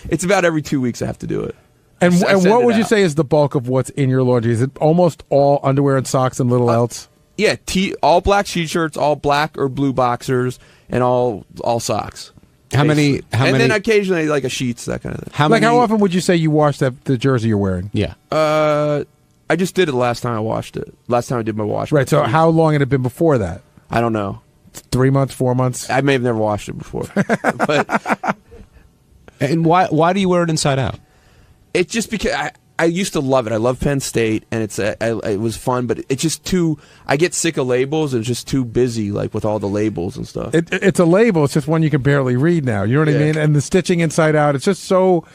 It's about every 2 weeks I have to do it. And what would you say is the bulk of what's in your laundry? Is it almost all underwear and socks and little else? Yeah, all black T-shirts, all black or blue boxers, and all socks. How many? And then occasionally a sheets, that kind of thing. How often would you say you wash the jersey you're wearing? Yeah. I just did it the last time I washed it. Last time I did my wash. Right. So how long had it been before that? I don't know. 3 months, 4 months? I may have never washed it before. But and why do you wear it inside out? It's just because I used to love it. I love Penn State, and it was fun, but it's just too. I get sick of labels, and it's just too busy, with all the labels and stuff. It's a label. It's just one you can barely read now. You know what I mean? And the stitching inside out. It's just so.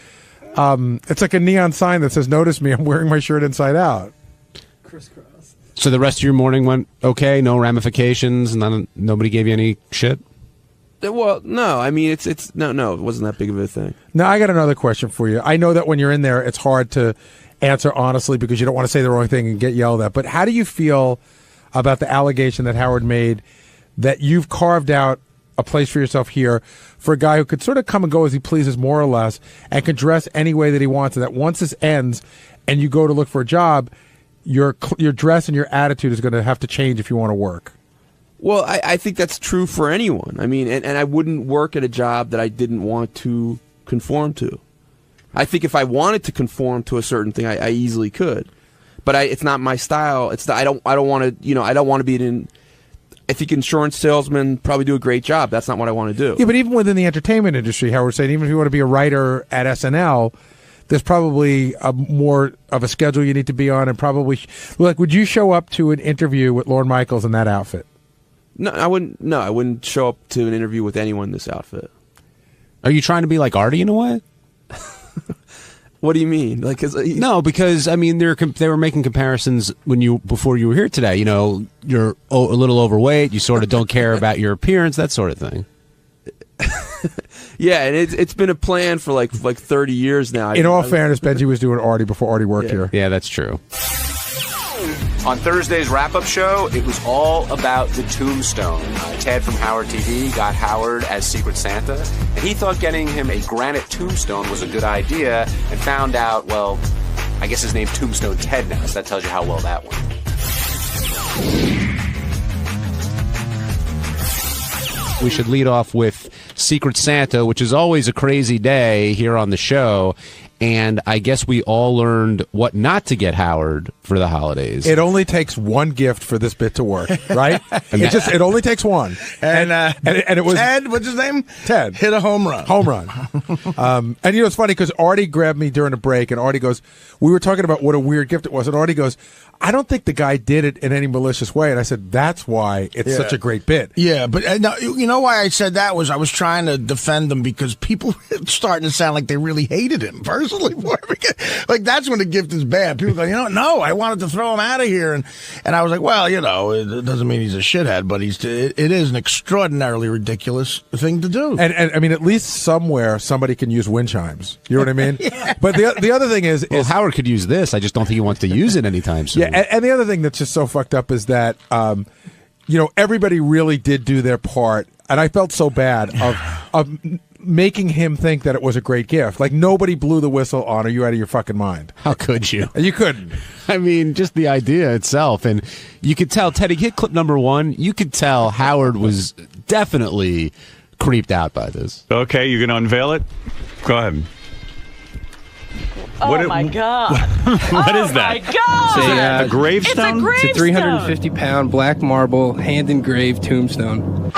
It's like a neon sign that says, "Notice me. I'm wearing my shirt inside out." Crisscross. So the rest of your morning went okay. No ramifications. Nobody gave you any shit. Well, no. I mean, no. It wasn't that big of a thing. Now I got another question for you. I know that when you're in there, it's hard to answer honestly because you don't want to say the wrong thing and get yelled at. But how do you feel about the allegation that Howard made that you've carved out a place for yourself here for a guy who could sort of come and go as he pleases, more or less, and can dress any way that he wants, and that once this ends and you go to look for a job, your dress and your attitude is going to have to change if you want to work? Well, I think that's true for anyone. I mean, and I wouldn't work at a job that I didn't want to conform to. I think if I wanted to conform to a certain thing, I easily could, but it's not my style. I don't want to. I don't want to be in. I think insurance salesmen probably do a great job. That's not what I want to do. Yeah, but even within the entertainment industry, how we're saying, even if you want to be a writer at SNL, there's probably more of a schedule you need to be on, and probably would you show up to an interview with Lorne Michaels in that outfit? No, I wouldn't. No, I wouldn't show up to an interview with anyone in this outfit. Are you trying to be like Artie in a way? What do you mean? Like, no, because I mean they were making comparisons before you were here today. You know, you're a little overweight. You sort of don't care about your appearance, that sort of thing. Yeah, and it's been a plan for like 30 years now. In all fairness, Benji was doing Artie before Artie worked here. Yeah, that's true. On Thursday's wrap-up show, it was all about the tombstone. Ted from Howard TV got Howard as Secret Santa, and he thought getting him a granite tombstone was a good idea, and found out, well, I guess his name's Tombstone Ted now, so that tells you how well that went. We should lead off with Secret Santa, which is always a crazy day here on the show. And I guess we all learned what not to get Howard for the holidays. It only takes one gift for this bit to work, right? It only takes one. And it was Ted. What's his name? Ted hit a home run. And you know it's funny because Artie grabbed me during a break, and Artie goes, "We were talking about what a weird gift it was," and Artie goes, "I don't think the guy did it in any malicious way." And I said, "That's why it's such a great bit." Yeah, but you know why I said that was I was trying to defend him because people were starting to sound like they really hated him personally. Like that's when the gift is bad. People go, no, I wanted to throw him out of here, and I was like, well, it doesn't mean he's a shithead, but it is an extraordinarily ridiculous thing to do. And I mean, at least somewhere somebody can use wind chimes. You know what I mean? Yeah. But the other thing is Howard could use this. I just don't think he wants to use it anytime soon. Yeah, and the other thing that's just so fucked up is that everybody really did do their part, and I felt so bad of making him think that it was a great gift. Like nobody blew the whistle on, "Are you out of your fucking mind?" How could you? You couldn't. I mean, just the idea itself, and you could tell Teddy hit clip number 1. You could tell Howard was definitely creeped out by this. Okay, you're going to unveil it? Go ahead. Oh my God! What is that? Oh my God! A gravestone? It's a gravestone. It's a 350-pound black marble hand-engraved tombstone.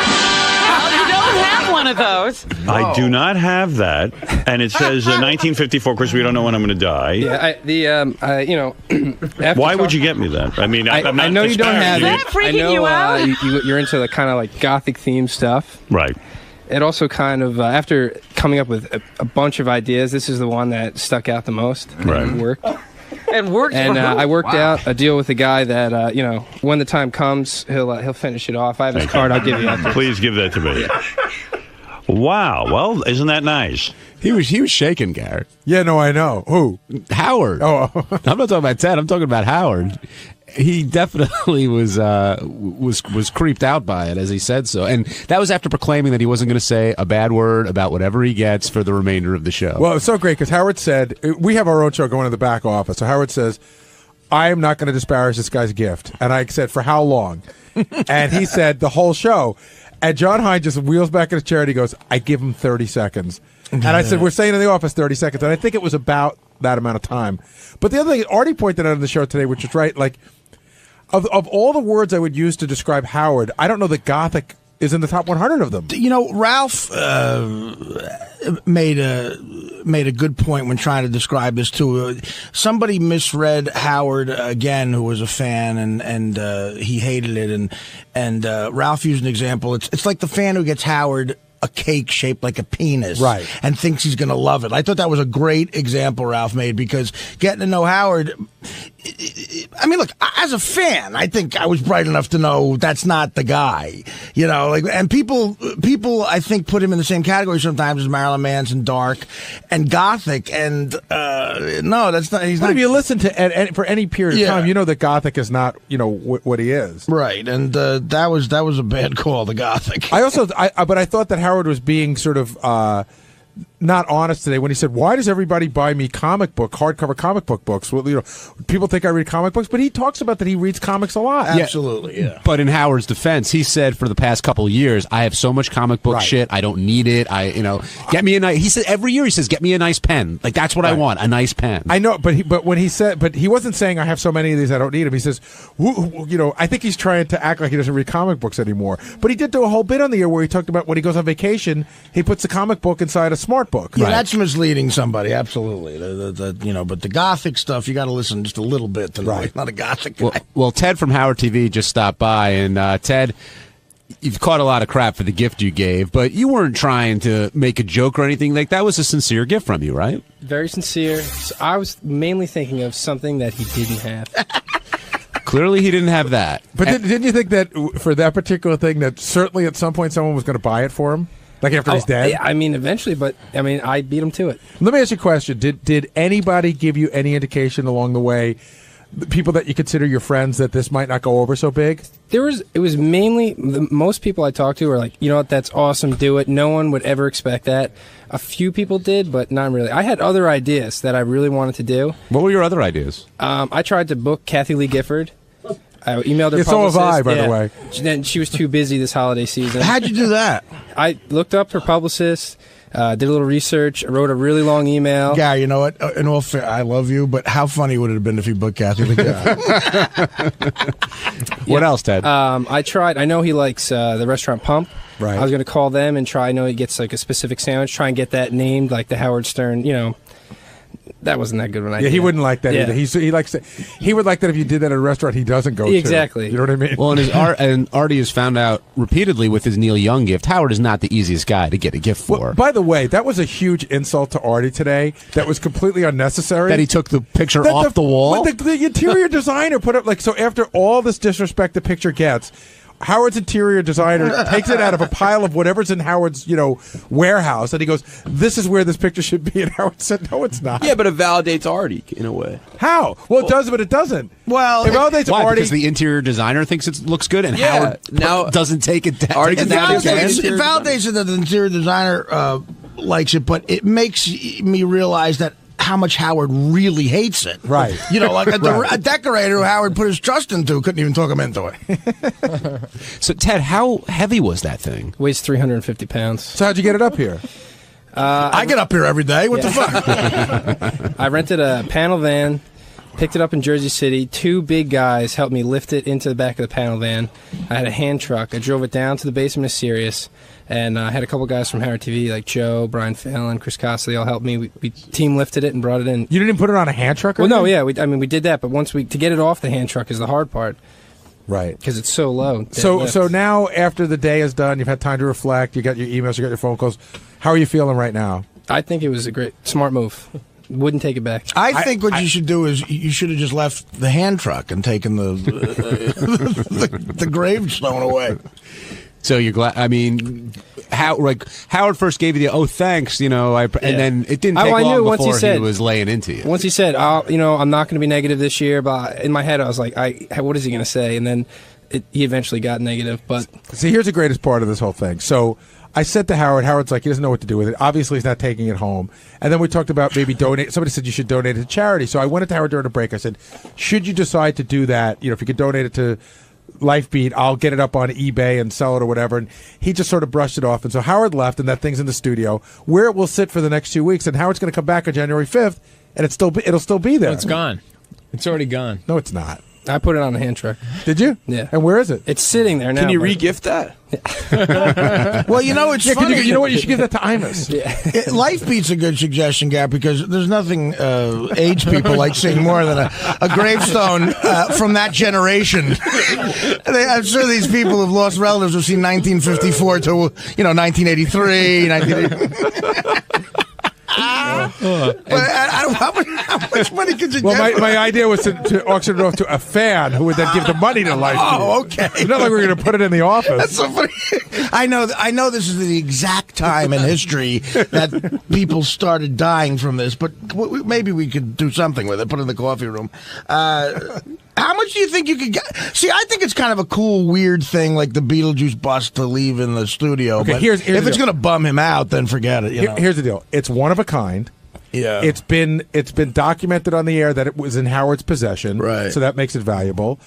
One of those. I do not have that, and it says 1954. Of course, we don't know when I'm going to die. Yeah, Why would you get me that? I mean, I'm not I know you don't have it. Is that freaking I know you out? you're into the kind of like gothic themed stuff, right? It also kind of after coming up with a bunch of ideas, this is the one that stuck out the most. Right. And worked. And worked. And I worked out a deal with a guy that when the time comes, he'll finish it off. I have his card. I'll give you after. Please give that to me. Wow. Well, isn't that nice? He was shaking, Garrett. Yeah, no, I know. Who? Howard. Oh. I'm not talking about Ted. I'm talking about Howard. He definitely was creeped out by it, as he said so. And that was after proclaiming that he wasn't going to say a bad word about whatever he gets for the remainder of the show. Well, it's so great because Howard said, we have our own show going in the back office. So Howard says, I am not going to disparage this guy's gift. And I said, for how long? And he said, the whole show. And John Hine just wheels back in his chair and he goes, I give him 30 seconds. And I said, we're staying in the office 30 seconds. And I think it was about that amount of time. But the other thing Artie pointed out on the show today, which is right, like, of all the words I would use to describe Howard, I don't know that gothic is in the top 100 of them. Ralph made a good point when trying to describe this too. Somebody misread Howard again, who was a fan, and he hated it. And Ralph used an example. It's like the fan who gets Howard a cake shaped like a penis, right, and thinks he's going to love it. I thought that was a great example Ralph made, because getting to know Howard, I mean, look, as a fan, I think I was bright enough to know that's not the guy, and people I think put him in the same category sometimes as Marilyn Manson, dark and gothic, and no, that's not. He's not. If you listen to for any period of time, you know that gothic is not what he is, right? And that was a bad call, the gothic. But I thought that Howard was being sort of not honest today when he said, why does everybody buy me hardcover comic book books? Well, people think I read comic books, but he talks about that he reads comics a lot. Absolutely, yeah. But in Howard's defense, he said for the past couple of years, I have so much comic book shit, I don't need it. Get me a nice, he said every year he says, get me a nice pen. Like, that's what I want, a nice pen. I know, but he wasn't saying I have so many of these I don't need them. He says, I think he's trying to act like he doesn't read comic books anymore. But he did do a whole bit on the air where he talked about when he goes on vacation, he puts the comic book inside a smart book. Yeah, that's misleading somebody, absolutely. But the gothic stuff, you got to listen just a little bit to know he's not a gothic guy. Well, Ted from Howard TV just stopped by, and Ted, you've caught a lot of crap for the gift you gave, but you weren't trying to make a joke or anything. Like, that was a sincere gift from you, right? Very sincere. So I was mainly thinking of something that he didn't have. Clearly, he didn't have that. But didn't you think that for that particular thing, that certainly at some point someone was going to buy it for him? Like after he's dead? I mean, eventually, but I mean, I beat him to it. Let me ask you a question. Did anybody give you any indication along the way, the people that you consider your friends, that this might not go over so big? It was mainly, most people I talked to were like, you know what, that's awesome, do it. No one would ever expect that. A few people did, but not really. I had other ideas that I really wanted to do. What were your other ideas? I tried to book Kathy Lee Gifford. I emailed her. So have I, by the way. Then she was too busy this holiday season. How'd you do that? I looked up her publicist, did a little research, wrote a really long email. Yeah, you know what? In all fair, I love you, but how funny would it have been if you booked Kathy Lee Gifford? What else, Ted? I tried. I know he likes the restaurant Pump. Right. I was going to call them and try. I know he gets like a specific sandwich. Try and get that named like the Howard Stern. You know, that wasn't that good of an idea. Yeah, he wouldn't like that Yeah. either. He would like that if you did that at a restaurant he doesn't go to. Exactly. You know what I mean? Well, and Artie has found out repeatedly with his Neil Young gift, Howard is not the easiest guy to get a gift for. Well, by the way, that was a huge insult to Artie today. That was completely unnecessary. That he took the picture off the wall? The interior designer put up, so after all this disrespect the picture gets, Howard's interior designer takes it out of a pile of whatever's in Howard's, warehouse, and he goes, "This is where this picture should be." And Howard said, "No, it's not." Yeah, but it validates Artie in a way. How? Well, it does, but it doesn't. Well, it validates Why? Artie Because the interior designer thinks it looks good, and Yeah, Howard now doesn't take it down. Artie take it does down not again. take It validates it that the interior designer likes it, but it makes me realize that how much Howard really hates it. Right. Like a decorator who Howard put his trust into couldn't even talk him into it. So, Ted, how heavy was that thing? Weighs 350 pounds. So how'd you get it up here? I get up here every day. What the fuck? I rented a panel van, picked it up in Jersey City. 2 big guys helped me lift it into the back of the panel van. I had a hand truck. I drove it down to the basement of Sirius, and I had a couple guys from Howard TV, like Joe, Brian Fallon, Chris Costa. They all helped me. We team lifted it and brought it in. You didn't put it on a hand truck? Well, no, yeah. We did that, but to get it off the hand truck is the hard part. Right. Because it's so low. So now, after the day is done, you've had time to reflect, you got your emails, you got your phone calls. How are you feeling right now? I think it was a great, smart move. Wouldn't take it back. I think what you should do is you should have just left the hand truck and taken the gravestone away. So you're glad? I mean, Howard first gave you the thanks, and then it didn't take long before he was laying into you. Once he said, I'm not going to be negative this year, but in my head I was like, what is he going to say? And then he eventually got negative. But see, here's the greatest part of this whole thing. So I said to Howard, Howard's like, he doesn't know what to do with it. Obviously, he's not taking it home. And then we talked about maybe donate. Somebody said you should donate it to charity. So I went to Howard during a break. I said, should you decide to do that, if you could donate it to Lifebeat, I'll get it up on eBay and sell it or whatever. And he just sort of brushed it off. And so Howard left, and that thing's in the studio where it will sit for the next 2 weeks. And Howard's going to come back on January 5th, and it'll still be there. No, it's gone. It's already gone. No, it's not. I put it on a hand truck. Did you? Yeah. And where is it? It's sitting there now. Can you re-gift that? Well, it's funny. You know what? You should give that to Imus. Lifebeat's a good suggestion, Gab, because there's nothing age people like seeing more than a gravestone from that generation. I'm sure these people who've lost relatives have seen 1954 to 1983, 1980. How much money could you get? Well, my idea was to auction it off to a fan who would then give the money to Lifebeat. Oh, okay. It's not like we're going to put it in the office. That's so funny. I know this is the exact time in history that people started dying from this, but maybe we could do something with it, put it in the coffee room. How much do you think you could get? See, I think it's kind of a cool, weird thing, like the Beetlejuice bust to leave in the studio. Okay, but here's if it's going to bum him out, then forget it. Here's the deal. It's one of a kind. Yeah. It's been documented on the air that it was in Howard's possession. Right. So that makes it valuable.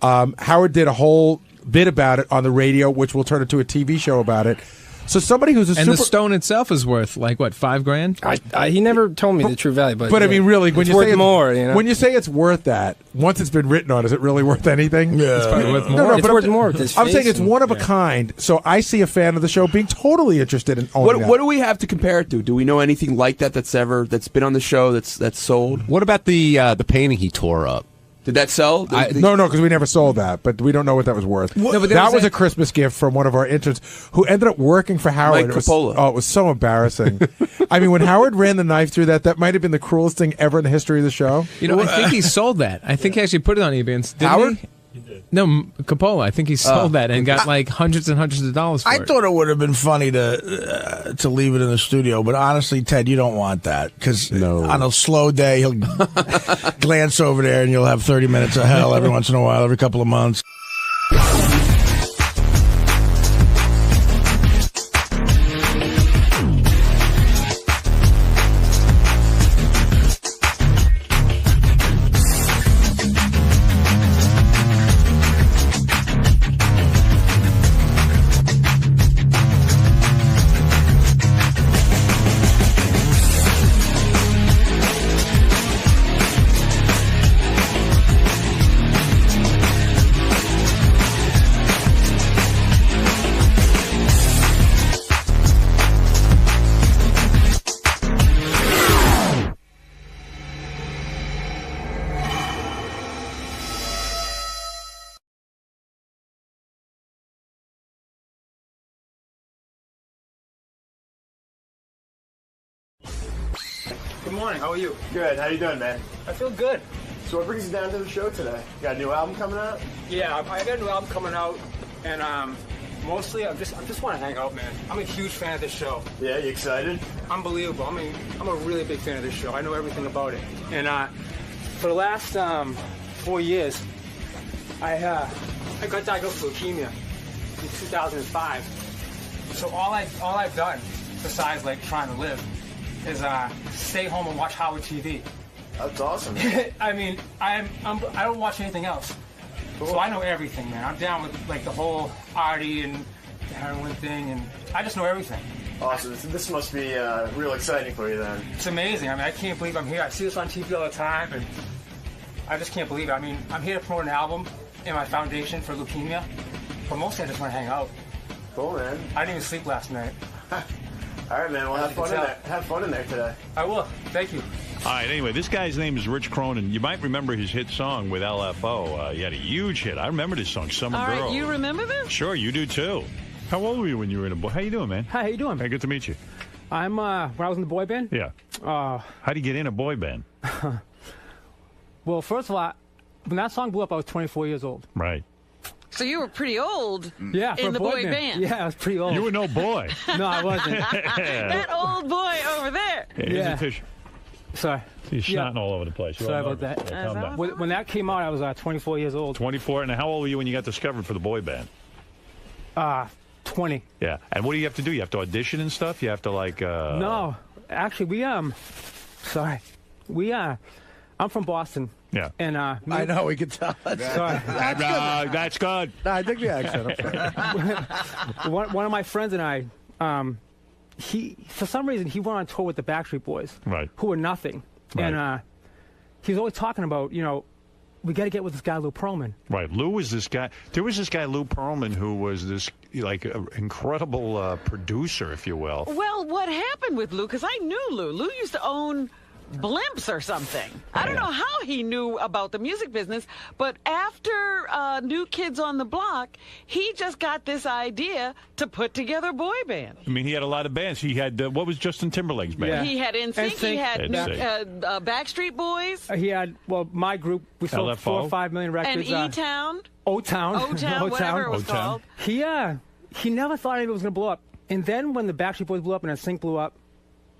Howard did a whole bit about it on the radio, which will turn into a TV show about it. So somebody who's the stone itself is worth like what, $5,000? He never told me the true value, but I mean, really, when it's you worth say more, when you say it's worth that, once it's been written on, is it really worth anything? Yeah, it's probably worth more. No, it's but worth more. I'm saying it's one of a kind. So I see a fan of the show being totally interested in owning What do we have to compare it to? Do we know anything like that's been on the show that's sold? What about the painting he tore up? Did that sell? No, because we never sold that, but we don't know what that was worth. No, but that was a Christmas gift from one of our interns who ended up working for Howard. Mike Coppola. It was so embarrassing. I mean, when Howard ran the knife through that might have been the cruelest thing ever in the history of the show. You know, I think he sold that. I think he actually put it on eBay. Howard? He? No, Coppola. I think he sold that and got like hundreds and hundreds of dollars for it. I thought it would have been funny to leave it in the studio, but honestly, Ted, you don't want that because on a slow day, he'll glance over there and you'll have 30 minutes of hell every once in a while, every couple of months. Good morning. How are you? Good. How you doing, man? I feel good. So what brings you down to the show today? You got a new album coming out? Yeah, I got a new album coming out, and mostly I just want to hang out, man. I'm a huge fan of this show. Yeah, you excited? Unbelievable. I mean, I'm a really big fan of this show. I know everything about it. And for the last 4 years, I got diagnosed with leukemia in 2005. So all I've done, besides like trying to live, is stay home and watch Howard TV. That's awesome. I mean, I don't watch anything else. Cool. So I know everything, man. I'm down with like the whole Artie and the heroin thing, and I just know everything. Awesome. This must be real exciting for you then. It's amazing. I mean, I can't believe I'm here. I see this on TV all the time, and I just can't believe it. I mean, I'm here to promote an album in my foundation for leukemia, but mostly I just want to hang out. Cool, man. I didn't even sleep last night. All right, man. Well, have fun in there. Have fun in there today. I will. Thank you. All right, anyway, this guy's name is Rich Cronin. You might remember his hit song with LFO. He had a huge hit. I remember this song, Summer Girl. All right, you remember this? Sure, you do too. How old were you when you were in a boy? How you doing, man? Hi, how you doing? Hey, good to meet you. I'm, when I was in the boy band? Yeah. How do you get in a boy band? Well, first of all, when that song blew up, I was 24 years old. Right. So you were pretty old yeah, in the boy band. Yeah, I was pretty old. You were no boy. No, I wasn't. That old boy over there. Yeah. Sorry. He's snotting all over the place. Sorry about that. Yeah, when that came out, I was 24 years old. 24? And how old were you when you got discovered for the boy band? 20. Yeah. And what do you have to do? You have to audition and stuff? You have to, like... No. Actually, I'm from Boston. Yeah. And I know, we can tell. Sorry. That's good. No, I dig the accent. One of my friends and I, he for some reason he went on tour with the Backstreet Boys, right? Who were nothing, right. And he was always talking about, we got to get with this guy Lou Pearlman. Right, Lou was this guy. There was this guy Lou Pearlman who was this like incredible producer, if you will. Well, what happened with Lou? Because I knew Lou. Lou used to own Blimps or something. I don't know how he knew about the music business, but after New Kids on the Block, he just got this idea to put together a boy band. I mean, he had a lot of bands. He had, what was Justin Timberlake's band? Yeah. He had NSYNC, he had Backstreet Boys. He had, my group, we sold 4 or 5 million records. And E-Town. O-Town. Whatever it was called. He never thought it was going to blow up. And then when the Backstreet Boys blew up and NSYNC blew up,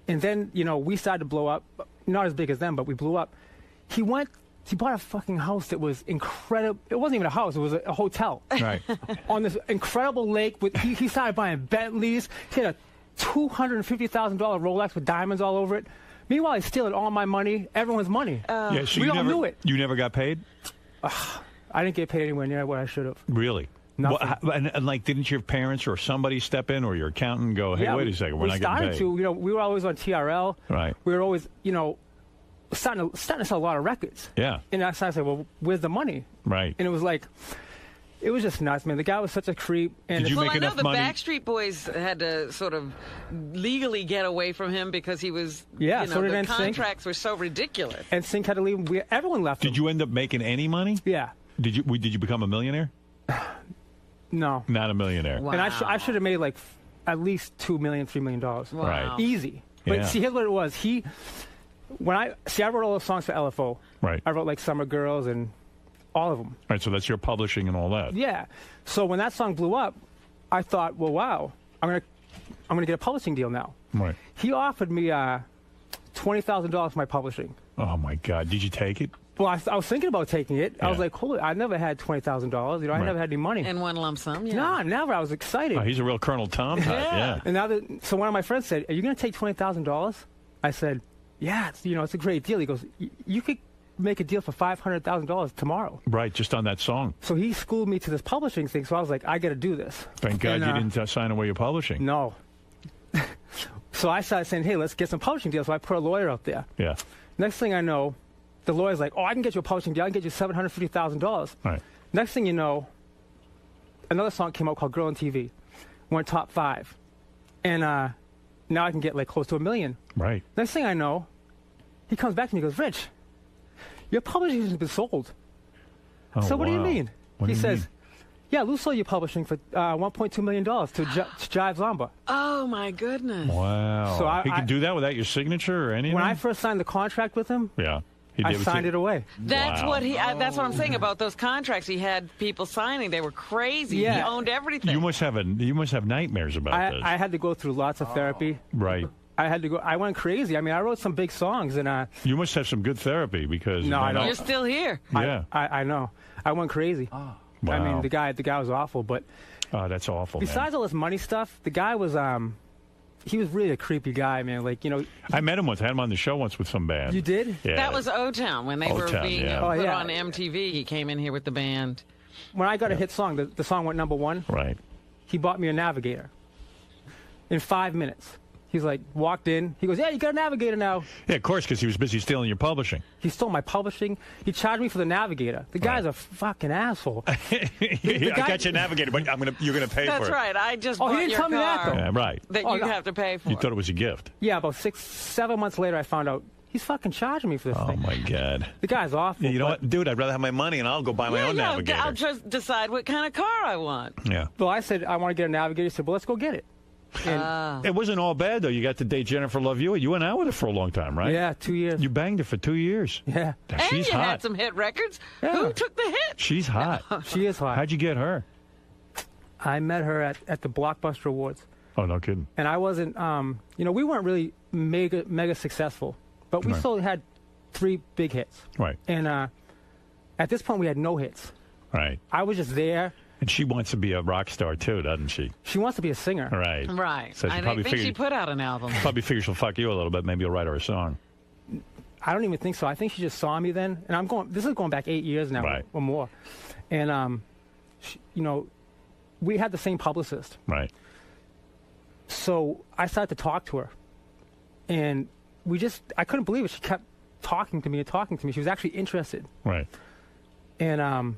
and then, we started to blow up, not as big as them, but we blew up. He bought a fucking house that was incredible. It wasn't even a house, it was a hotel. Right. On this incredible lake. He started buying Bentleys. He had a $250,000 Rolex with diamonds all over it. Meanwhile, he's stealing all my money, everyone's money. So we all knew it. You never got paid? I didn't get paid anywhere near what I should have. Really? Nothing. Well, and didn't your parents or somebody step in, or your accountant go, hey, wait a second, we're not getting paid? We were always on TRL. Right. We were always, starting to sell a lot of records. Yeah. And I started saying, well, where's the money? Right. And it was like, It was just nuts, man. The guy was such a creep. And Did you make I know enough the money? Backstreet Boys had to sort of legally get away from him because he was. Yeah, you know, so did the NSYNC. contracts were so ridiculous. And Sync had to leave. Everyone left. Did you end up making any money? Yeah. Did you become a millionaire? No. Not a millionaire. Wow. And I should have made like at least $2 million, $3 million. Wow. Right. Easy. But Yeah. see, here's what it was. I wrote all the songs for LFO. Right. I wrote like Summer Girls and all of them. Right, so that's your publishing and all that. Yeah. So when that song blew up, I thought, well, wow, I'm gonna get a publishing deal now. Right. He offered me $20,000 for my publishing. Oh my God! Did you take it? Well, I was thinking about taking it. Yeah. I was like, holy, I never had $20,000. You know, I Right. never had any money. In one lump sum, yeah. No, never. I was excited. Oh, he's a real Colonel Tom type. Yeah. And so one of my friends said, "Are you going to take $20,000?" I said, "Yeah, it's a great deal." He goes, "You could make a deal for $500,000 tomorrow." Right, just on that song. So he schooled me to this publishing thing. So I was like, I got to do this. Thank God And, you didn't sign away your publishing. No. So I started saying, hey, let's get some publishing deals. So I put a lawyer out there. Yeah. Next thing I know, the lawyer's like, oh, I can get you a publishing deal. I can get you $750,000. Right. Next thing you know, another song came out called Girl on TV. Went top 5. And now I can get like close to $1 million. Right. Next thing I know, he comes back to me and goes, Rich, your publishing has been sold. Oh, So what do you wow. mean? What do He you says, mean? yeah, Lou sold your publishing for $1.2 million to Jive Zomba. Oh my goodness! Wow. So he could do that without your signature or anything? When I first signed the contract with him, yeah. I signed it away. That's Wow. what that's what I'm saying about those contracts. He had people signing; they were crazy. Yeah. He owned everything. You must have nightmares about this. I had to go through lots of therapy. Right. I went crazy. I mean, I wrote some big songs, and You must have some good therapy because No, I don't. You're still here. Yeah. I know. I went crazy. Wow. I mean, the guy was awful. But Oh, that's awful. besides all this money stuff, the guy was he was really a creepy guy, man. Like, you know, I met him once. I had him on the show once with some band. You did? Yeah. That was O-Town when they were O-Town, being yeah. Oh, put yeah. on MTV. He came in here with the band. when I got a hit song, the song went #1. Right. He bought me a Navigator in 5 minutes. He's like, walked in. He goes, yeah, you got a Navigator now. Yeah, of course, because he was busy stealing your publishing. He stole my publishing. He charged me for the Navigator. The guy's a fucking asshole. I got your Navigator, but you're gonna pay for it. That's right. I just Oh, he bought didn't your tell me that, car though. Yeah, right. that Oh, you no. have to pay for. You thought it was a gift. Yeah, about 7 months later, I found out he's fucking charging me for this Oh thing. my God. The guy's awful. Yeah, you know but- what, dude? I'd rather have my money and I'll go buy my own Navigator. I'll just decide what kind of car I want. Yeah. Well, I said, I want to get a Navigator. He said, well, let's go get it. And It wasn't all bad though. You got to date Jennifer Love Hewitt. You went out with her for a long time, right? Yeah, 2 years. You banged her for 2 years. Yeah. And She's you hot. had some hit records. Yeah. Who took the hit? She's hot. She is hot. How'd you get her? I met her at the Blockbuster Awards. Oh, no kidding. And I wasn't, we weren't really mega successful, but we Right. still had 3 big hits. Right. And at this point, we had no hits. Right. I was just there. And she wants to be a rock star too, doesn't she? She wants to be a singer. Right. Right. So she I probably think she figured- put out an album. Probably figures she'll fuck you a little bit. Maybe you'll write her a song. I don't even think so. I think she just saw me then. And this is going back 8 years now Right. or more. And, we had the same publicist. Right. So I started to talk to her. And I couldn't believe it. She kept talking to me. She was actually interested. Right. And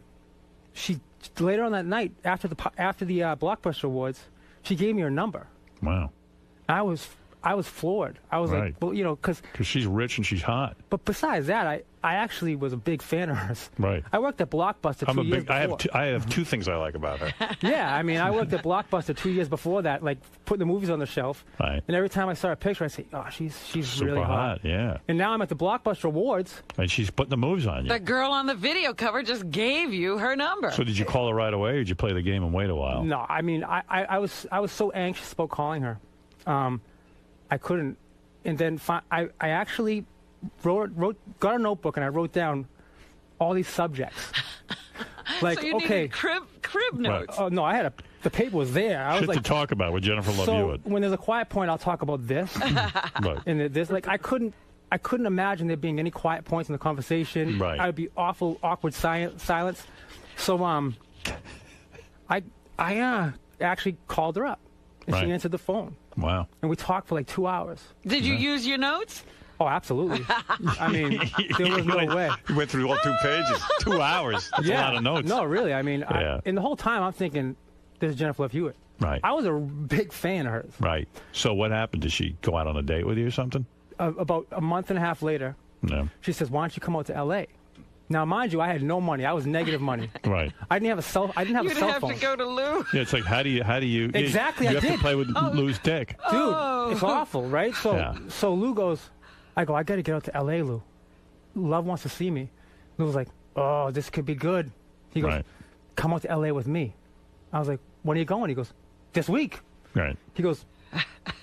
she later on that night, after the Blockbuster Awards, she gave me her number. Wow. I was floored. I was Right. like, well, because she's rich and she's hot. But besides that, I actually was a big fan of hers. Right. I worked at Blockbuster 2 years before. I have two things I like about her. Yeah, I mean, I worked at Blockbuster 2 years before that, like putting the movies on the shelf. Right. And every time I saw a picture, I say, oh, she's Super really hot. Yeah. And now I'm at the Blockbuster Awards. And she's putting the moves on you. The girl on the video cover just gave you her number. So did you call her right away, or did you play the game and wait a while? No, I mean, I was so anxious about calling her. I couldn't. And then I actually got a notebook and I wrote down all these subjects. Like, so you okay, needed crib notes. Oh no, I had the paper was there. I was Shit like, to talk about with Jennifer Love so Hewitt. when there's a quiet point, I'll talk about this. Right. And this, like, I couldn't imagine there being any quiet points in the conversation. Right. I would be awkward silence. So I actually called her up, and Right. she answered the phone. Wow. And we talked for like 2 hours. Did you use your notes? Oh, absolutely. I mean, there was no way. You went through all 2 pages, 2 hours. That's a lot of notes. No, really. I mean, and the whole time I'm thinking, this is Jennifer Love Hewitt. Right. I was a big fan of hers. Right. So what happened? Did she go out on a date with you or something? About a month and a half later, she says, "Why don't you come out to L.A.?" Now, mind you, I had no money. I was negative money. Right. I didn't have a cell. I didn't have a cell phone. You'd have to go to Lou. Yeah, it's like how do you exactly? You I have did. to play with Lou's dick, dude. It's awful, right? So Lou goes. I go. I got to get out to L.A. Lou. Love wants to see me. Lou was like, "Oh, this could be good." He goes, "Come out to L.A. with me." I was like, "When are you going?" He goes, "This week." Right. He goes,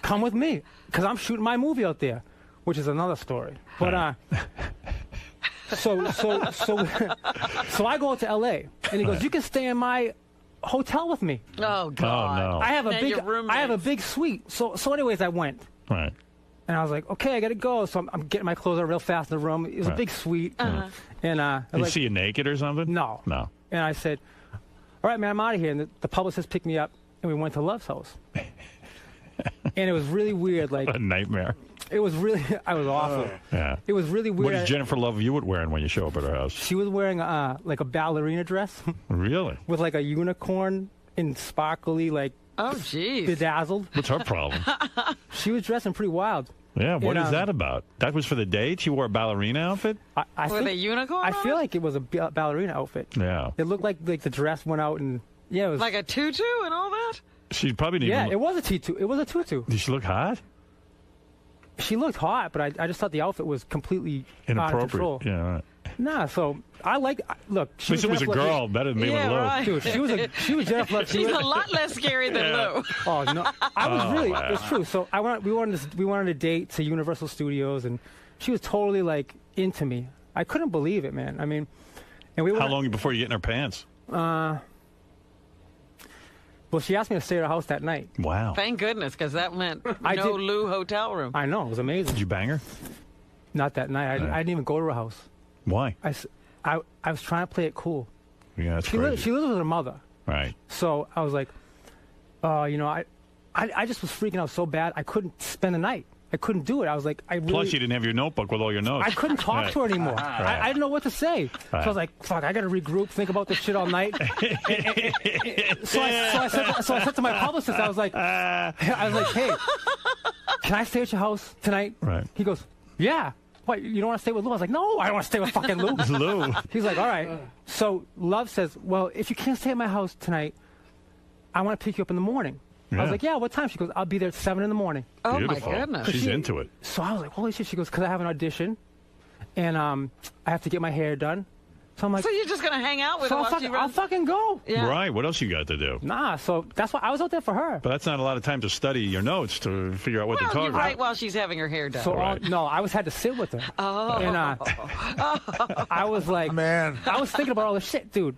"Come with me, because I'm shooting my movie out there," which is another story. But so I go out to L.A. and he goes, "You can stay in my hotel with me." Oh God! Oh, no. I have a big suite. So anyways, I went. Right. And I was like, "Okay, I got to go." So I'm getting my clothes out real fast in the room. It was a big suite. And Did I he like, see you naked or something? No. No. And I said, "All right, man, I'm out of here." And the publicist picked me up, and we went to Love's house. And it was really weird. Like a nightmare. It was really. I was awful. Yeah. It was really weird. What is Jennifer Love Hewitt wearing when you show up at her house? She was wearing like a ballerina dress. Really? With like a unicorn in sparkly, like bedazzled. What's her problem? She was dressing pretty wild. Yeah, what is that about? That was for the date? She wore a ballerina outfit? I With a unicorn? I feel like it was a ballerina outfit. Yeah. It looked like the dress went out and it was like a tutu and all that. She probably didn't. Yeah, even it was a tutu. It was a tutu. Did she look hot? She looked hot, but I just thought the outfit was completely out of control. Yeah, right. Nah, so I like. Look, At least it was a girl, better than me with Lou. Right. Dude, she was Jennifer Love. She's a lot less scary than Lou. Oh no, I was really. wow. It's true. So we wanted a date to Universal Studios, and she was totally like into me. I couldn't believe it, man. I mean, and we. How long before you get in her pants? Well, she asked me to stay at her house that night. Wow. Thank goodness, because that meant I no did- Lou hotel room. I know, it was amazing. Did you bang her? Not that night. I didn't even go to her house. Why? I was trying to play it cool. Yeah, that's She crazy. lives with her mother. Right. So I was like, I just was freaking out so bad I couldn't spend the night. I couldn't do it. I was like, Plus, you didn't have your notebook with all your notes. I couldn't talk Right. to her anymore. Right. I didn't know what to say. So I was like, fuck, I got to regroup, think about this shit all night. So I said to my publicist, I was like, hey, can I stay at your house tonight? Right. He goes, yeah. What, you don't want to stay with Lou? I was like, no, I don't want to stay with fucking Lou. It's Lou. He's like, all right. So Love says, well, if you can't stay at my house tonight, I want to pick you up in the morning. I Yeah. was like, yeah, what time? She goes, I'll be there at 7 in the morning. Oh, Beautiful. my goodness. She's into it. So I was like, holy shit. She goes, because I have an audition, and I have to get my hair done. So I'm like, So you're just going to hang out with so her I'll while she runs? fucking go. Yeah. Right. What else you got to do? Nah, so that's why I was out there for her. But that's not a lot of time to study your notes to figure out what to Well, talk you about. write while she's having her hair done. So no, I had to sit with her. Oh. And I was like, Man. I was thinking about all this shit, dude.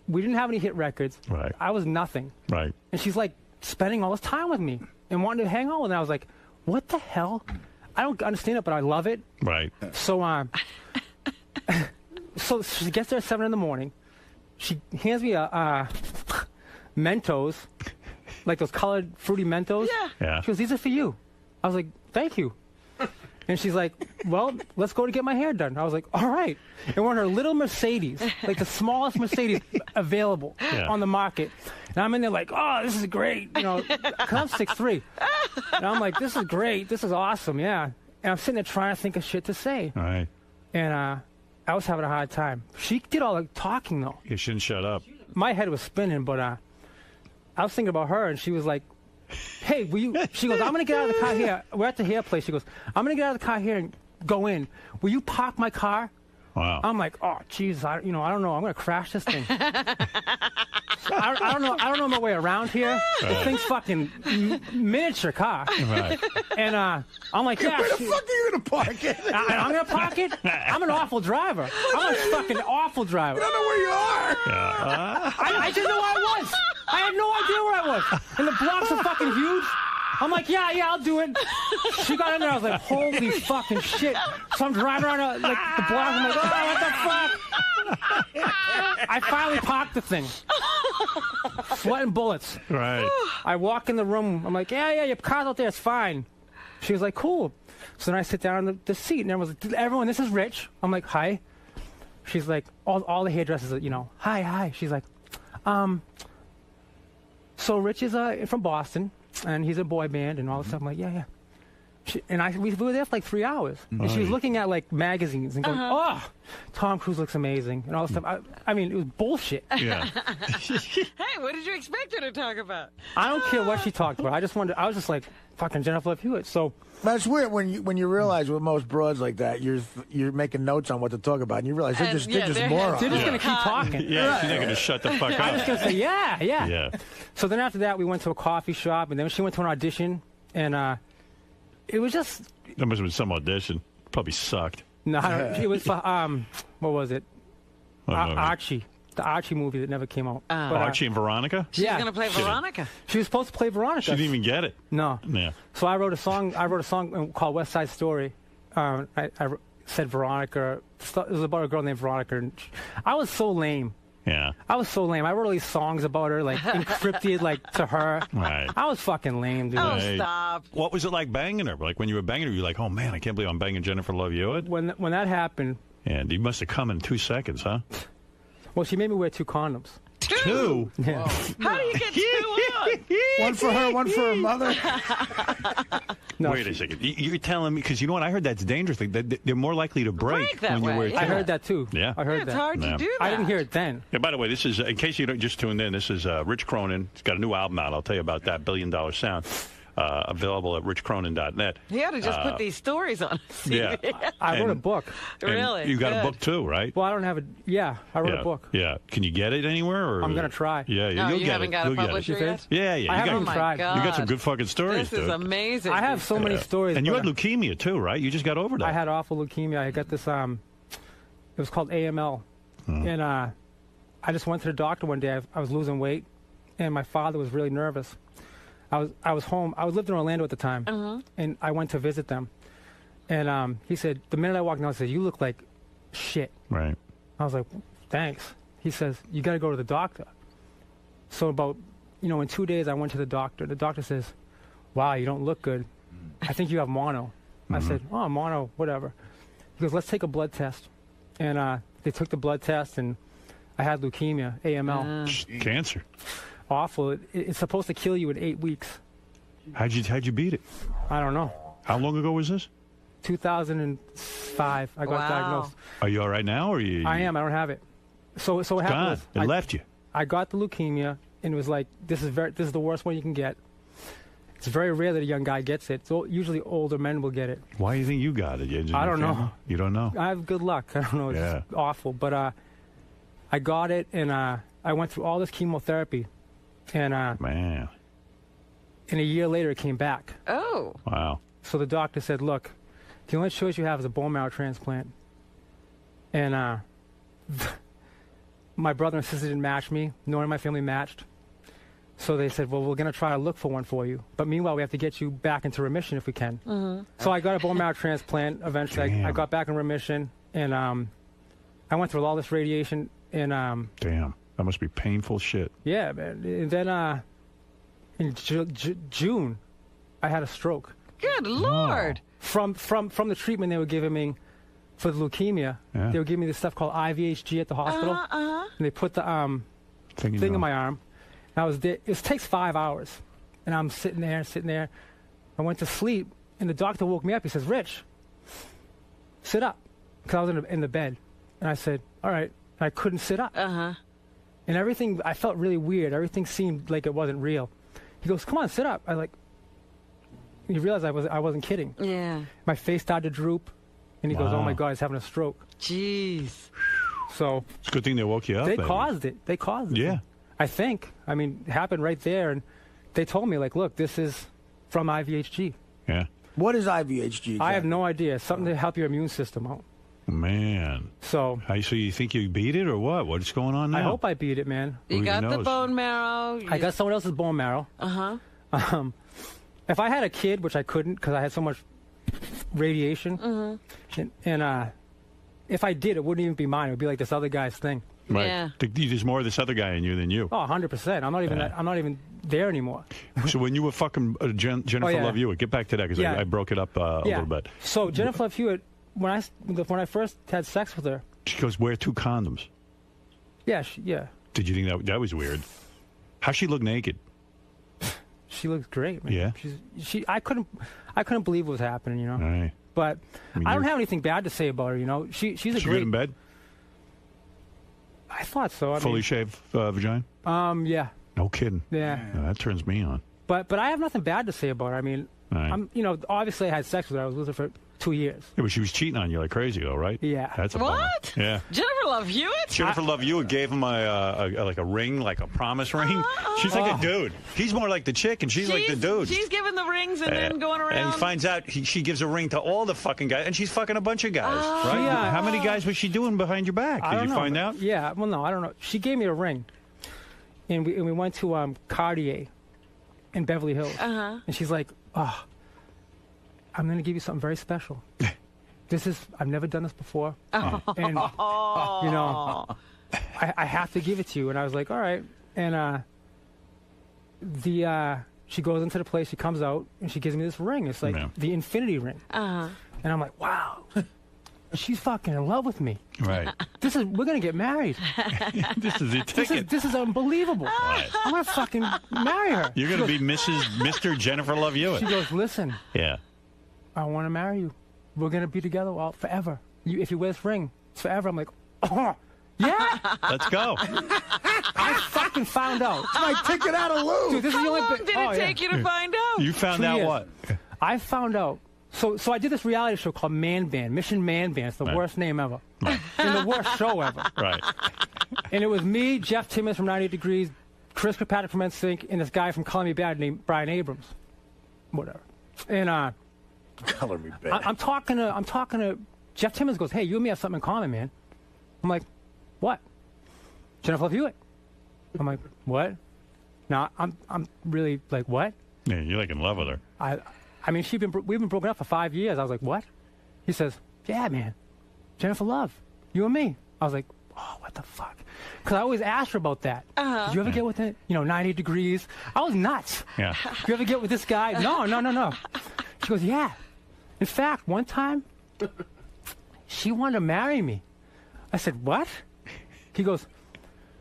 We didn't have any hit records. Right. I was nothing. Right. And she's like spending all this time with me and wanting to hang out with me. And I was like, what the hell? I don't understand it, but I love it. Right. So so she gets there at 7 in the morning. She hands me a Mentos, like those colored fruity Mentos. Yeah. She goes, these are for you. I was like, thank you. And she's like, well, let's go to get my hair done. I was like, all right. And we're in her little Mercedes, like the smallest Mercedes available on the market. And I'm in there like, oh, this is great. You know, 'cause I'm 6'3". And I'm like, this is great. This is awesome. Yeah. And I'm sitting there trying to think of shit to say. All right. And I was having a hard time. She did all the talking, though. You shouldn't shut up. My head was spinning, but I was thinking about her, and she was like, hey, will you? She goes, I'm going to get out of the car here. We're at the hair place. She goes, I'm going to get out of the car here and go in. Will you park my car? Wow. I'm like, oh, jeez, I don't know. I'm going to crash this thing. So I don't know my way around here. The thing's fucking miniature car. Right. And I'm like, yeah. Where the fuck are you going to park it? I'm going to park it? I'm an awful driver. I'm a fucking awful driver. I don't know where you are. I didn't know where I was. I had no idea where I was. And the blocks are fucking huge. I'm like, yeah, I'll do it. She got in there. I was like, holy fucking shit. So I'm driving around like the block. I'm like, oh, what the fuck? I finally parked the thing. Sweating bullets. Right. I walk in the room. I'm like, yeah, your car's out there. It's fine. She was like, cool. So then I sit down on the seat, and everyone's like, everyone, this is Rich. I'm like, hi. She's like, all the hairdressers, hi. She's like, so Rich is from Boston, and he's a boy band and all this stuff. I'm like, yeah. We were there for like 3 hours. And she was looking at like magazines and going, oh, Tom Cruise looks amazing and all this stuff. I mean, it was bullshit. Yeah. Hey, what did you expect her to talk about? I don't care what she talked about. I was just like, fucking Jennifer Love Hewitt. So, but it's weird when you realize with most broads like that, you're making notes on what to talk about, and you realize they're just morons. They're just gonna keep talking. Yeah, she's not gonna shut the fuck up. I'm just gonna say yeah. So then after that, we went to a coffee shop, and then she went to an audition, and it was just. That must have been some audition. Probably sucked. No, it was for what was it? Archie. The Archie movie that never came out. Archie and Veronica? She's going to play Veronica. She was supposed to play Veronica. She didn't even get it. No. Yeah. So I wrote a song called West Side Story. I said Veronica. It was about a girl named Veronica. And I was so lame. Yeah. I was so lame. I wrote all these songs about her, like encrypted, like to her. Right. I was fucking lame, dude. Oh, stop. What was it like banging her? Like when you were banging her, you were like, oh man, I can't believe I'm banging Jennifer Love Hewitt. When that happened. And you must have come in 2 seconds, huh? Well, she made me wear 2 condoms. 2? Yeah. How do you get 2 on? One for her, one for her mother. No, Wait a second. You're telling me, because you know what? I heard that's dangerous. They're more likely to break that when way, you wear yeah. I heard that too. Yeah. I heard It's that. hard to do that. I didn't hear it then. Yeah, by the way, this is, in case you don't just tuned in, this is Rich Cronin. He's got a new album out. I'll tell you about that, $1 Billion Sound. Available at richcronin.net. He ought to just put these stories on. Yeah. I wrote a book. Really? You got Good. a book too, right? Well, I don't have a. Yeah, I wrote a book. Yeah. Can you get it anywhere? Or? I'm gonna try. Yeah, No, you'll you get haven't it. got a You'll get publisher it. yet? Yeah. I haven't tried. God. You got some good fucking stories, This is dude. amazing. I have so many stories. And you but had leukemia too, right? You just got over that. I had awful leukemia. I got this. It was called AML, and I just went to the doctor one day. I was losing weight, and my father was really nervous. I was home. I was living in Orlando at the time, and I went to visit them. And he said, the minute I walked in, he said, "You look like shit." Right. I was like, "Thanks." He says, "You got to go to the doctor." So about, in 2 days, I went to the doctor. The doctor says, "Wow, you don't look good. I think you have mono." I said, "Oh, mono, whatever." He goes, "Let's take a blood test." And they took the blood test, and I had leukemia, AML. Cancer. Awful. It's supposed to kill you in 8 weeks. How'd you beat it? I don't know. How long ago was this? 2005. I got diagnosed. Are you all right now, or you? I am. I don't have it. So what happened gone. was It left you. I got the leukemia, and it was like, this is the worst one you can get. It's very rare that a young guy gets it. So usually older men will get it. Why do you think you got it? I don't know. You don't know? I have good luck. I don't know. It's just awful. But I got it, and I went through all this chemotherapy. And man, and a year later it came back. Oh. Wow. So the doctor said, "Look, the only choice you have is a bone marrow transplant." And my brother and sister didn't match me. No one in my family matched. So they said, "Well, we're going to try to look for one for you. But meanwhile, we have to get you back into remission if we can." So I got a bone marrow transplant. Eventually, I got back in remission, and I went through all this radiation. And damn. That must be painful shit. Yeah, man. And then in June, I had a stroke. Good Lord. From the treatment they were giving me for the leukemia, they were giving me this stuff called IVHG at the hospital. And they put the thing in my arm. And I was there. It takes 5 hours. And I'm sitting there. I went to sleep, and the doctor woke me up. He says, "Rich, sit up." Because I was in the bed. And I said, "All right." And I couldn't sit up. And everything, I felt really weird. Everything seemed like it wasn't real. He goes, "Come on, sit up." He realized I wasn't kidding. Yeah. My face started to droop, and he goes, "Oh my God, he's having a stroke." Jeez. So it's a good thing they woke you up. They caused it. Yeah. I think. I mean, it happened right there, and they told me, like, "Look, this is from IVHG." Yeah. What is IVHG? Exactly? I have no idea. Something to help your immune system out. Man. So you think you beat it or what? What's going on now? I hope I beat it, man. You got the bone marrow. I got someone else's bone marrow. If I had a kid, which I couldn't because I had so much radiation, and if I did, it wouldn't even be mine. It would be like this other guy's thing. Right. Yeah. There's more of this other guy in you than you. Oh, 100%. I'm not even there anymore. So when you were fucking Jennifer Love Hewitt, get back to that because I broke it up a little bit. So Jennifer Love Hewitt, when I first had sex with her, she goes, "Wear 2 condoms." Yeah, Did you think that was weird? How'd she look naked? She looks great, man. Yeah. I couldn't believe what was happening, you know. Right. But I don't have anything bad to say about her, you know. She's a great. Good in bed? I thought so. Fully shaved vagina? Yeah. No kidding. Yeah. No, that turns me on. But I have nothing bad to say about her. I mean, Right. Obviously I had sex with her. I was with her for 2 years. Yeah, but she was cheating on you like crazy, though, right? Yeah. That's a bummer. What? Yeah. Jennifer Love Hewitt? Jennifer Love Hewitt gave him a ring, like a promise ring. She's like a dude. He's more like the chick, and she's like the dude. She's giving the rings and then going around. And he finds out she gives a ring to all the fucking guys, and she's fucking a bunch of guys, right? Yeah. How many guys was she doing behind your back? Did you find out? Yeah. Well, no, I don't know. She gave me a ring, and we went to Cartier in Beverly Hills, and she's like, "Oh, I'm going to give you something very special. I've never done this before. And, I have to give it to you." And I was like, all right. And she goes into the place, she comes out, and she gives me this ring. It's like the infinity ring. And I'm like, wow. She's fucking in love with me. Right. We're going to get married. This is a ticket. This is unbelievable. Right. I'm going to fucking marry her. You're going to be Mr. Jennifer Love Hewitt. She goes, listen. Yeah. I want to marry you. We're going to be together forever. If you wear this ring, it's forever. I'm like, oh, yeah. Let's go. I fucking found out. It's my ticket out of Lou. Dude, this is the How only long did it take you to find out? You found 2 out years. what? I found out. So I did this reality show called Man Band, Mission Man Band. It's the worst name ever. And the worst show ever. Right. And it was me, Jeff Timmons from 98 Degrees, Chris Kirkpatrick from NSYNC, and this guy from Color Me Bad named Brian Abrams. Whatever. And Color Me Bad. I'm talking to Jeff Timmons. Goes, hey, you and me have something in common, man. I'm like, what? Jennifer Love Hewitt. I'm like, what? No, I'm really like, what? Yeah, you're like in love with her. I mean, we've been broken up for 5 years. I was like, what? He says, yeah, man, Jennifer Love, you and me. I was like, oh, what the fuck? Because I always asked her about that. Did you ever get with it? 90 Degrees. I was nuts. Yeah. Did you ever get with this guy? No. She goes, yeah. In fact, one time, she wanted to marry me. I said, what? He goes,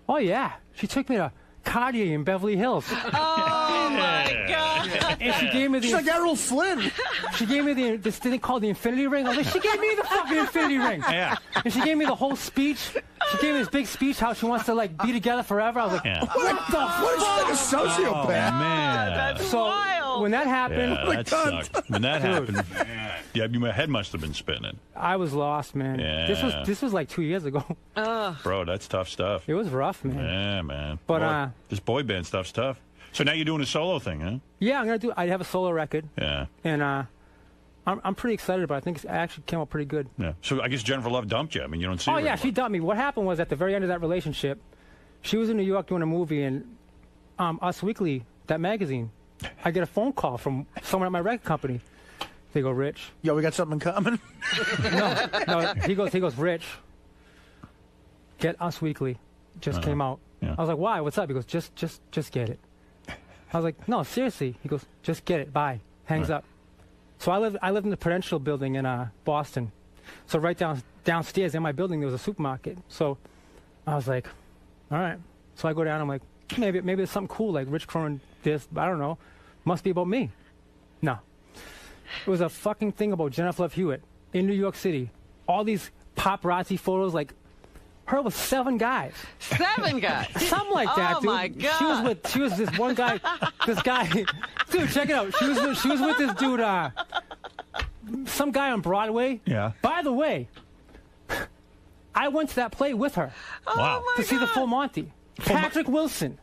oh, yeah. She took me to Cartier in Beverly Hills. Oh, my God. And she gave me She's like Errol Flynn. She gave me this thing called the infinity ring. I was like, she gave me the fucking infinity ring. Yeah. And she gave me the whole speech. She gave me this big speech how she wants to be together forever. I was like, what the fuck? What is she, like a sociopath? Oh, man. That's So wild. when that happened, Yeah, that sucked. When that happened, my head must have been spinning. I was lost, man. Yeah. This was like 2 years ago. Bro, that's tough stuff. It was rough, man. Yeah, man. But this boy band stuff's tough. So now you're doing a solo thing, huh? Yeah, I have a solo record. Yeah. And I'm pretty excited about it. I think it actually came out pretty good. Yeah. So I guess Jennifer Love dumped you. I mean, you don't see her Oh, yeah, anymore. she dumped me. What happened was at the very end of that relationship, she was in New York doing a movie, and Us Weekly, that magazine, I get a phone call from someone at my record company. They go, Rich. Yo, we got something in common? No. He goes, Rich, get Us Weekly. Just came out. Yeah. I was like, why? What's up? He goes, just get it. I was like, no, seriously. He goes, just get it. Bye. Hangs up. So I lived in the Prudential building in Boston. So right downstairs in my building there was a supermarket. So I was like, all right. So I go down. I'm like, maybe there's something cool like Rich Cronin this. I don't know. Must be about me. No. It was a fucking thing about Jennifer Love Hewitt in New York City. All these paparazzi photos, like her with 7 guys. 7 guys? Something like that, dude. Oh, my God. She was this one guy, dude, check it out. She was with this dude, some guy on Broadway. Yeah. By the way, I went to that play with her. Wow. To see the Full Monty. Patrick Wilson.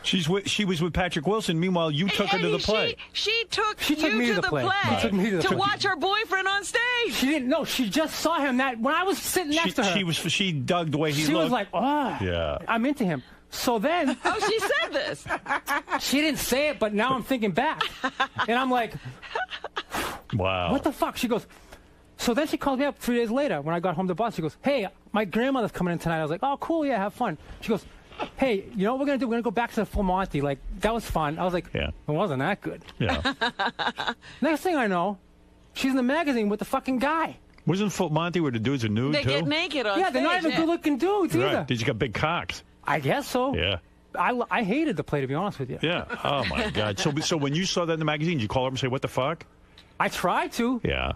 She was with Patrick Wilson. Meanwhile, you took her to the play. She took me you to the play. She took me to the play. watch her boyfriend on stage. She didn't know. She just saw him when I was sitting next to her. She dug the way he looked. She was like, oh, yeah, I'm into him. So then, she said this. She didn't say it, but now I'm thinking back, and I'm like, wow, what the fuck? She goes, So then she called me up 3 days later when I got home to the bus. She goes, hey, my grandmother's coming in tonight. I was like, oh, cool, yeah, have fun. She goes, hey, you know what we're going to do? We're going to go back to the Full Monty. Like, that was fun. I was like, it wasn't that good. Yeah. Next thing I know, she's in the magazine with the fucking guy. Wasn't Full Monty where the dudes are nude, They too? get naked on Yeah, they're not even good-looking dudes either. Right. They just got big cocks. I guess so. Yeah. I hated the play, to be honest with you. Yeah. Oh, my God. So when you saw that in the magazine, did you call her and say, what the fuck? I tried to. Yeah.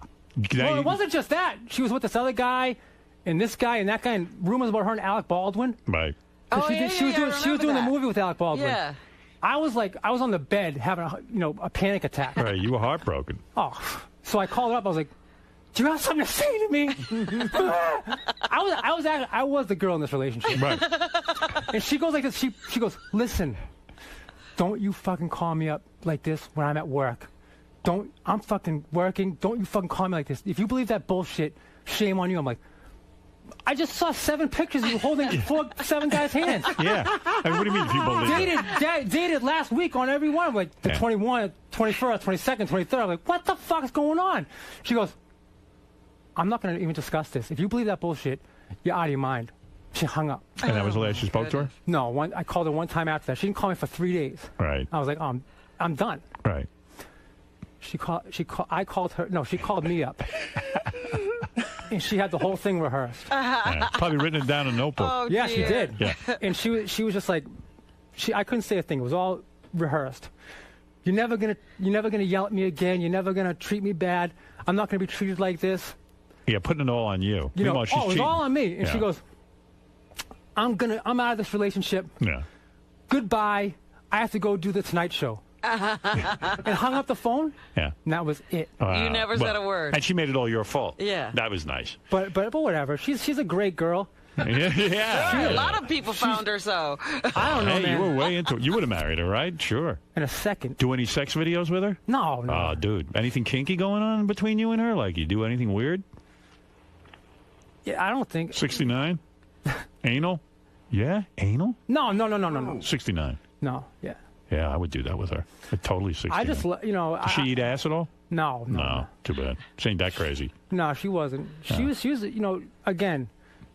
Well, it wasn't just that. She was with this other guy, and this guy, and that guy, and rumors about her and Alec Baldwin. Right. She was doing the movie with Alec Baldwin. Yeah. I was on the bed having a panic attack. Right. You were heartbroken. Oh. So I called her up. I was like, do you have something to say to me? I was the girl in this relationship. Right. And she goes like this. She goes, listen, don't you fucking call me up like this when I'm at work. I'm fucking working. Don't you fucking call me like this. If you believe that bullshit, shame on you. I'm like, I just saw 7 pictures of you holding 7 guys' hands. Yeah. I mean, what do you mean if you believe Dated last week on every one. I'm like, the 21, 21st, 22nd, 23rd. I'm like, what the fuck is going on? She goes, I'm not going to even discuss this. If you believe that bullshit, you're out of your mind. She hung up. And that was the last you spoke to her? No, I called her one time after that. She didn't call me for 3 days. Right. I was like, I'm done. Right. I called her. No, she called me up. And she had the whole thing rehearsed. Yeah, probably written it down in a notebook. Oh, yeah, she did. Yeah. And she was just like, I couldn't say a thing. It was all rehearsed. You're never gonna yell at me again. You're never gonna treat me bad. I'm not gonna be treated like this. Yeah, putting it all on you. You know, she's it was all on me. And she goes, I'm out of this relationship. Yeah. Goodbye. I have to go do the Tonight Show. And hung up the phone. Yeah. And that was it. You never said a word. And she made it all your fault. Yeah. That was nice. But whatever. She's a great girl. Yeah. A lot of people found her so. I don't know, man. You were way into it. You would have married her, right? Sure. In a second. Do any sex videos with her? No. Oh, dude. Anything kinky going on between you and her? Like, you do anything weird? Yeah, I don't think. 69? Anal? Yeah? Anal? No. 69. No, yeah. Yeah, I would do that with her. Totally 69. I just, Does she eat ass at all? No. No, too bad. She ain't that crazy. No, she wasn't. She was, again,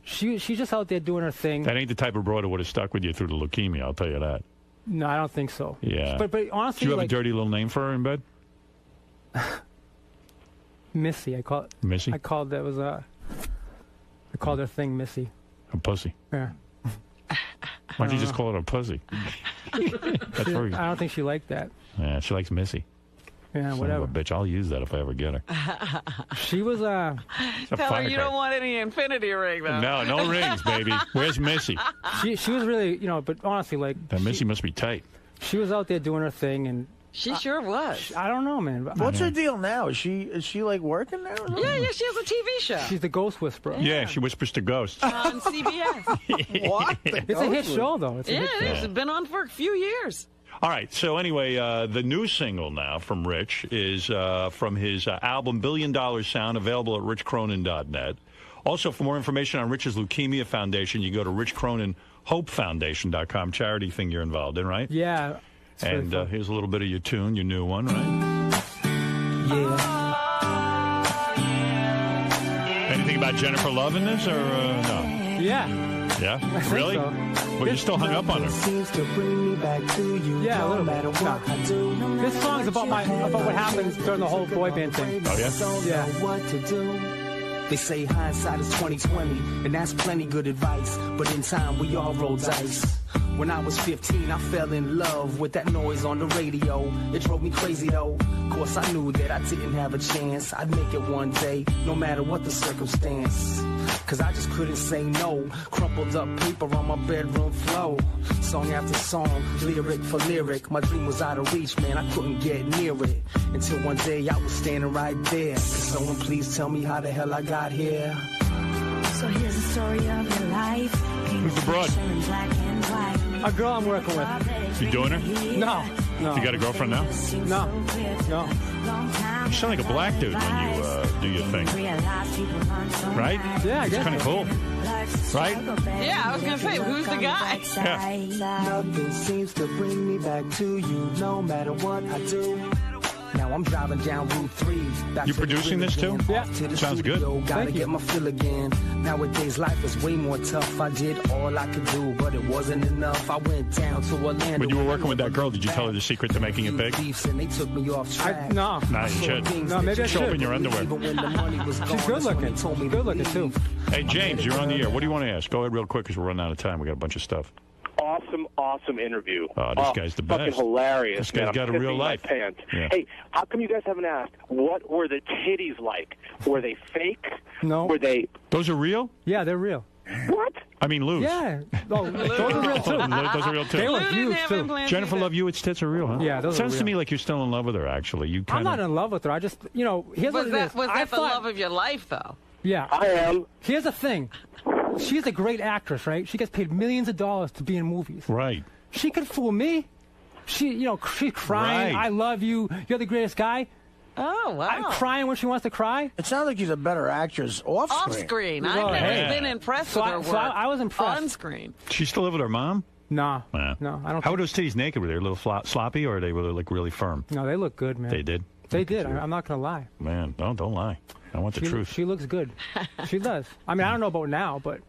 she's just out there doing her thing. That ain't the type of broad that would have stuck with you through the leukemia, I'll tell you that. No, I don't think so. Yeah. But honestly, do you have a dirty little name for her in bed? Missy, I call it. Missy? I called her thing Missy. A pussy. Yeah. Why don't you just call it a pussy? I don't think she liked that. Yeah, she likes Missy. Yeah, Son whatever. of a bitch. I'll use that if I ever get her. She was Tell her you don't want any infinity ring, though. No rings, baby. Where's Missy? She was really, but honestly, like... That Missy must be tight. She was out there doing her thing, and... She sure was. I don't know, man. What's her deal now? Is she like working there? Or yeah, she has a TV show. She's the ghost whisperer. Yeah, she whispers to ghosts. On CBS. What? It's a hit show, though. It is. It's been on for a few years. All right. So anyway, the new single now from Rich is from his album $1 Billion Sound, available at richcronin.net. Also, for more information on Rich's Leukemia Foundation, you go to richcroninhopefoundation.com, charity thing you're involved in, right? Yeah. And here's a little bit of your tune, your new one, right? Yeah. Anything about Jennifer Love in this, or no? Yeah. Yeah? Really? So. Well, you're still hung up on her. Yeah, a little bit. No. This song is about what happened during the whole boy band thing. Oh, yeah? Yeah. They say hindsight is 20/20, and that's plenty good advice. But in time, we all roll dice. When I was 15, I fell in love with that noise on the radio. It drove me crazy though. Of course, I knew that I didn't have a chance. I'd make it one day, no matter what the circumstance. Cause I just couldn't say no. Crumpled up paper on my bedroom floor. Song after song, lyric for lyric. My dream was out of reach, man, I couldn't get near it. Until one day I was standing right there. Could someone please tell me how the hell I got here? So here's the story of your life. Who's the broad? A girl I'm working with. You doing her? No. You got a girlfriend now? No. You sound like a black dude when you do your thing. Right? Yeah, I it's guess. kind of cool. Right? Yeah, I was going to say, who's the guy? Nothing seems to bring me back to you, no matter what I do. Now Now I'm driving down Route 3. You producing this too? Yeah. Sounds good. Gotta get my fill again. Nowadays life is way more tough. I did all I could do, but it wasn't enough. I went down to Orlando. When you were working with that girl, did you tell her the secret to making it big? And they took me off track. No. Nah, you should. No, maybe I Show up should. in your underwear. She's good looking. Good looking too. Hey, James, you're on the air. What do you want to ask? Go ahead real quick because we're running out of time. We got a bunch of stuff. Awesome interview. Oh, this guy's the best. Fucking hilarious. This guy's man. got I'm a real pissing my life. Pants. Yeah. Hey, how come you guys haven't asked what were the titties like? Were they fake? No. Were they? Those are real? Yeah, they're real. What? I mean, Lou's. Yeah. Oh, those are real too. Those are real too. They look huge too. Jennifer Love Hewitt's tits are real, huh? Yeah, those Sounds are to real. me like you're still in love with her. Actually, you. I'm not in love with her. I just, here's what it is. Was I that the thought- love of your life, though? Yeah. I am. Here's the thing. She's a great actress, right? She gets paid millions of dollars to be in movies. Right. She could fool me. She's crying. Right. I love you. You're the greatest guy. Oh, wow. I'm crying when she wants to cry. It sounds like she's a better actress off screen. Off screen. I've never been impressed with her work. So I was impressed. On screen. She still live with her mom? No. Yeah. No, I don't. How were those titties naked? Were they a little sloppy, or they were like really firm? No, they look good, man. They did. They did. I'm not gonna lie. Man, don't lie. I want the truth. She looks good. She does. I mean, I don't know about now, but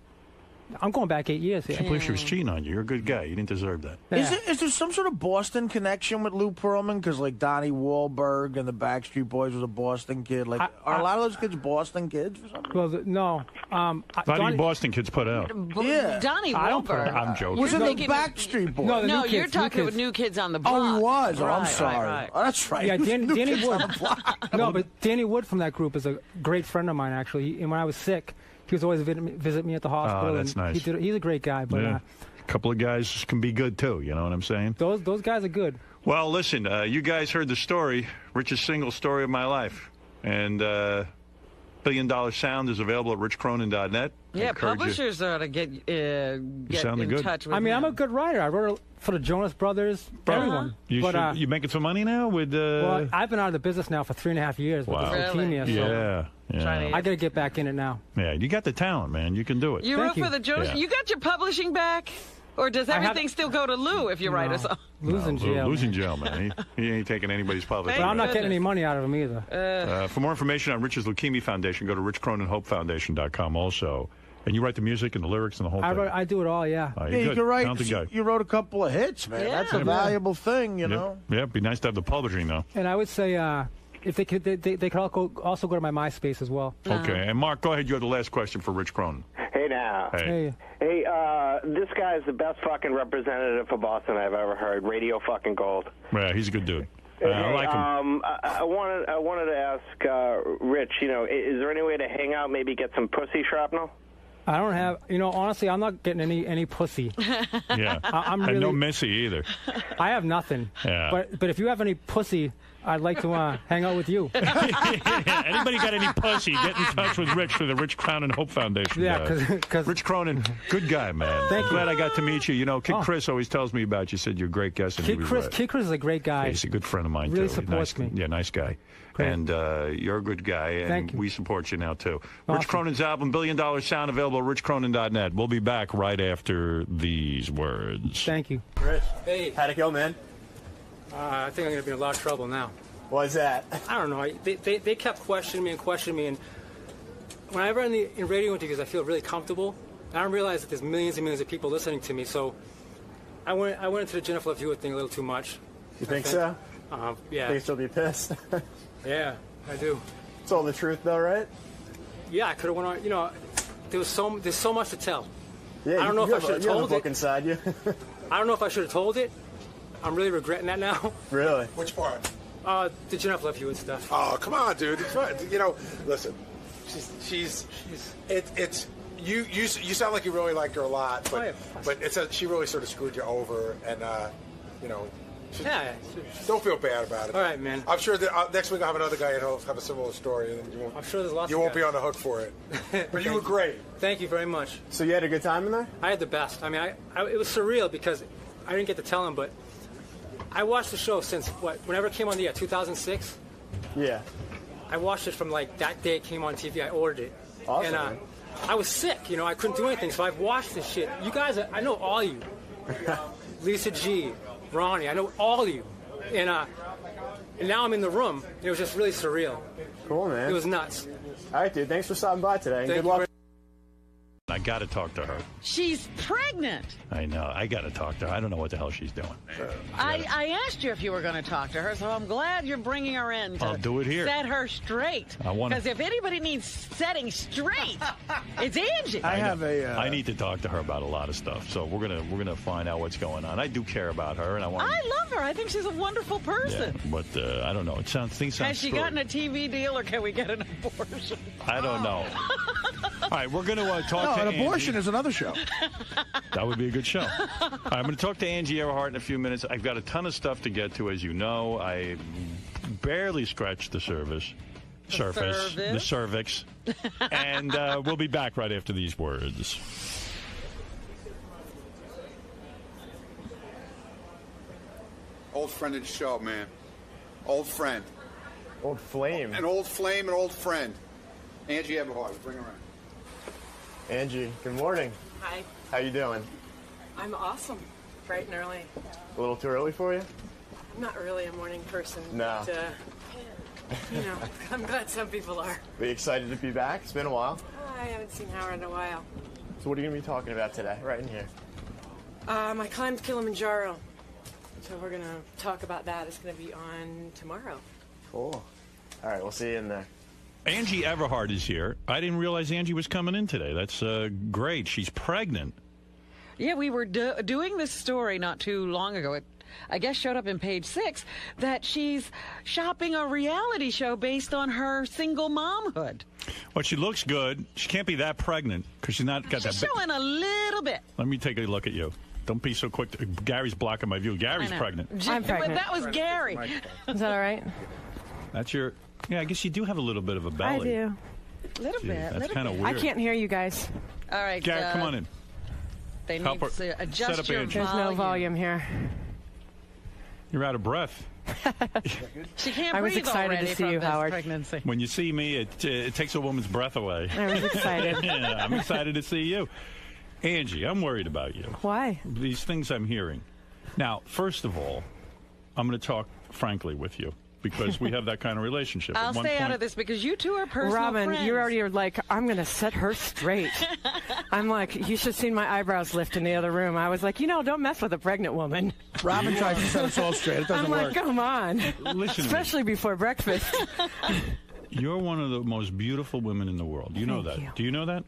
I'm going back 8 years here. I can't believe she was cheating on you. You're a good guy. You didn't deserve that. Is there some sort of Boston connection with Lou Pearlman? Because like Donnie Wahlberg and the Backstreet Boys was a Boston kid. Like, are a lot of those kids Boston kids or something? Well, no. How do you Boston kids put out? Yeah. Donnie I don't put Wahlberg. it I'm joking. Was it the thinking- Backstreet Boys? No, the No, new you're kids, talking new with kids. New Kids on the Block. Oh, he was. Oh, I'm Right, sorry. right. Oh, that's right. Yeah, New Danny Kids Wood. on the Block. No, but Danny Wood from that group is a great friend of mine, actually. And when I was sick, he was always visit me at the hospital. Oh, that's and nice. He's a great guy. But Yeah. A couple of guys can be good too. You know what I'm saying? those guys are good. Well, listen, you guys heard the story, richest single story of my life, and $1 Billion Sound is available at richcronin.net. Yeah, publishers ought to get sounded in good. touch with I mean, I'm him. a good writer. I wrote for the Jonas Brothers, everyone. You making some money now with? Well, I've been out of the business now for 3.5 years with Wow. this leukemia. So Yeah. I got to get back in it now. Yeah, you got the talent, man. You can do it. You wrote for the Jonas. Yeah. You got your publishing back? Or does everything still go to Lou if you write a song? Lou's in jail. Lou's in jail, man. He ain't taking anybody's publishing. But I'm not getting any money out of him either. For more information on Rich's Leukemia Foundation, go to richcroninhopefoundation.com also. And you write the music and the lyrics and the whole thing. I do it all, yeah. You're Yeah, you good. can write. Talented guy. You wrote a couple of hits, man. Yeah. That's a Yeah. valuable thing, you know. Yeah, it'd be nice to have the publishing, though. And I would say if they could, they could also go to my MySpace as well. Okay. And Mark, go ahead. You have the last question for Rich Cronin. Hey now. Hey. Hey, this guy's the best fucking representative for Boston I've ever heard. Radio fucking gold. Yeah, he's a good dude. I Hey, like him. I wanted to ask Rich, is there any way to hang out, maybe get some pussy shrapnel? I don't have, honestly, I'm not getting any pussy. Yeah. I'm and really, no Missy either. I have nothing. Yeah. But if you have any pussy, I'd like to hang out with you. Anybody got any pussy, get in touch with Rich for the Rich Cronin Hope Foundation. Yeah, because Rich Cronin, good guy, man. Thank you. Glad I got to meet you. Kid Chris always tells me about you. Said you're a great guest. And he Kid was Chris, right. Kid Chris is a great guy. Yeah, he's a good friend of mine, Really too. supports nice, me. Yeah, nice guy. Great. And you're a good guy, and Thank you. we support you now, too. Awesome. Rich Cronin's album, $1 Billion Sound, available at richcronin.net. We'll be back right after these words. Thank you. Rich. Hey. How'd it go, man? I think I'm going to be in a lot of trouble now. Why's that? I don't know. They kept questioning me, and whenever in radio interviews, I feel really comfortable. I don't realize that there's millions and millions of people listening to me, so I went into the Jennifer Love Hewitt thing a little too much. You think so? Yeah. Think she'll be pissed? Yeah, I do. It's all the truth, though, right? Yeah, I could have went on. There's so much to tell. Yeah, I don't know if I should have you have a told book it. inside you. I don't know if I should have told it. I'm really regretting that now. Really? Which part? The Jennifer Love Hewitt stuff. Oh, come on, dude. It's fine. Listen. You sound like you really liked her a lot, but she really sort of screwed you over, and Yeah. don't feel bad about it. All right, man. I'm sure that next week I'll have another guy and he'll have a similar story, and you won't. I'm sure there's lots. You of won't be guys. on the hook for it. But you were great. Thank you very much. So you had a good time in there? I had the best. I mean, it was surreal because I didn't get to tell him, but I watched the show since whenever it came on the air, 2006. Yeah. I watched it from that day it came on TV. I ordered it. Awesome. And I was sick, I couldn't do anything, so I've watched this shit. You guys, I know all you. Lisa G, Ronnie, I know all of you. And And now I'm in the room. It was just really surreal. Cool, man. It was nuts. All right, dude. Thanks for stopping by today. And Thank good you luck. I got to talk to her. She's pregnant. I know. I got to talk to her. I don't know what the hell she's doing. I asked you if you were going to talk to her, so I'm glad you're bringing her in to I'll do it here. set her straight. Because if anybody needs setting straight, it's Angie. I need to talk to her about a lot of stuff. So we're gonna find out what's going on. I do care about her, and I want. I love her. I think she's a wonderful person. Yeah, but I don't know. Things sound. Has she gotten a TV deal, or can we get an abortion? I don't know. All right, we're going to talk to an Angie. abortion is another show. That would be a good show. All right, I'm going to talk to Angie Everhart in a few minutes. I've got a ton of stuff to get to, as you know. I barely scratched the surface. The cervix. And we'll be back right after these words. Old friend of the show, man. Old friend. Old flame. An old flame, an old friend. Angie Everhart, bring her in. Angie, good morning. Hi. How you doing? I'm awesome. Bright and early. A little too early for you? I'm not really a morning person. No. But, I'm glad some people are. Are you excited to be back? It's been a while. I haven't seen Howard in a while. So what are you going to be talking about today, right in here? I climbed Kilimanjaro. So we're going to talk about that. It's going to be on tomorrow. Cool. All right, we'll see you in there. Angie Everhart is here. I didn't realize Angie was coming in today. That's great. She's pregnant. Yeah, we were doing this story not too long ago. It, I guess, showed up in page 6 that she's shopping a reality show based on her single momhood. Well, she looks good. She can't be that pregnant because she's not got She's that. showing a little bit. Let me take a look at you. Don't be so quick. Gary's blocking my view. Gary's pregnant. I'm pregnant. That was Gary. Is that all right? That's your. Yeah, I guess you do have a little bit of a belly. I do. A little bit. That's kind of weird. I can't hear you guys. All right. Gary, come on in. They Help need her. to adjust Set up your Angie. There's no volume here. You're out of breath. She can't I was breathe excited already to see from you, this Howard. pregnancy. When you see me, it takes a woman's breath away. I was excited. Yeah, I'm excited to see you. Angie, I'm worried about you. Why? These things I'm hearing. Now, first of all, I'm going to talk frankly with you because we have that kind of relationship. I'll stay out of this because you two are personal Robin, friends. you already are like, I'm going to set her straight. I'm like, you should have seen my eyebrows lift in the other room. I was like, don't mess with a pregnant woman. Robin tries to set us all straight. It doesn't I'm work. like, come on. Listen to Especially before breakfast. You're one of the most beautiful women in the world. You know that. Do you know that?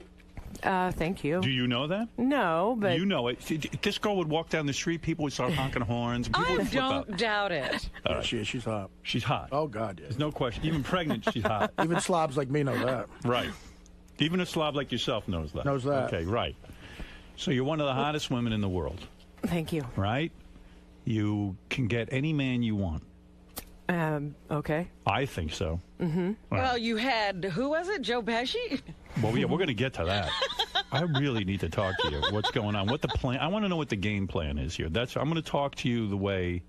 Thank you. Do you know that? No, but... You know it. This girl would walk down the street, people would start honking horns. People I would flip don't out. doubt it. All right. She's hot. She's hot. Oh, God, yeah. There's no question. Even pregnant, she's hot. Even slobs like me know that. Right. Even a slob like yourself knows that. Knows that. Okay, right. So you're one of the hottest women in the world. Thank you. Right? You can get any man you want. Okay. I think so. Mm-hmm. Well, you had, who was it, Joe Pesci? Well, yeah, we're going to get to that. I really need to talk to you. What's going on? What the plan? I want to know what the game plan is here. I'm going to talk to you the way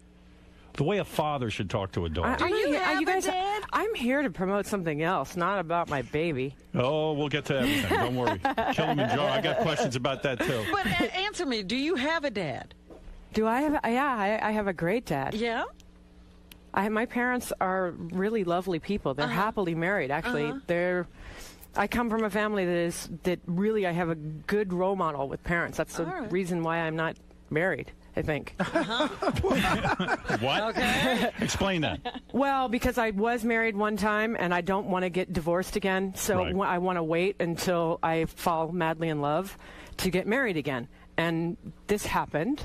a father should talk to a daughter. Do you have you guys, a dad? I'm here to promote something else, not about my baby. Oh, we'll get to everything. Don't worry. Kilimanjaro. I got questions about that too. But answer me, do you have a dad? Do I have? Yeah, I have a great dad. Yeah? My parents are really lovely people. They're happily married. Actually, I come from a family that really I have a good role model with parents. That's the reason why I'm not married, I think. What? Okay. Explain that. Well, because I was married one time and I don't want to get divorced again, so I want to wait until I fall madly in love to get married again. And this happened.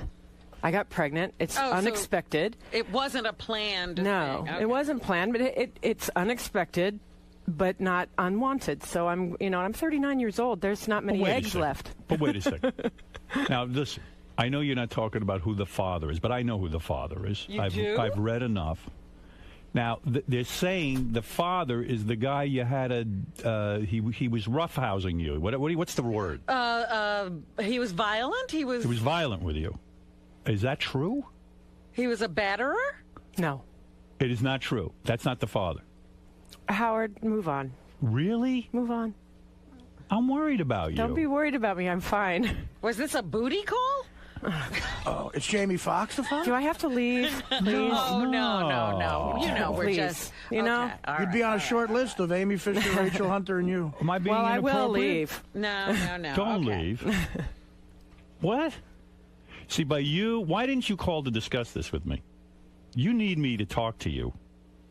I got pregnant. It's unexpected. So it wasn't a planned thing. Okay. It wasn't planned, but it's unexpected, but not unwanted. So I'm 39 years old. There's not many eggs left. But wait a second. Now, listen, I know you're not talking about who the father is, but I know who the father is. I've read enough. Now, they're saying the father is the guy you had he was roughhousing you. What's the word? He was violent? He was violent with you. Is that true? He was a batterer? No. It is not true. That's not the father. Howard, move on. Really? Move on. I'm worried about you. Don't be worried about me. I'm fine. Was this a booty call? Oh, it's Jamie Foxx the phone? Do I have to leave? Please? Oh, no. You know, we're Please. just... You know? Okay, all You'd right, be on all a short list of Amy Fisher, Rachel Hunter, and you. Am I being Well, I will inappropriate? leave. No. Don't okay. leave. What? See, why didn't you call to discuss this with me? You need me to talk to you.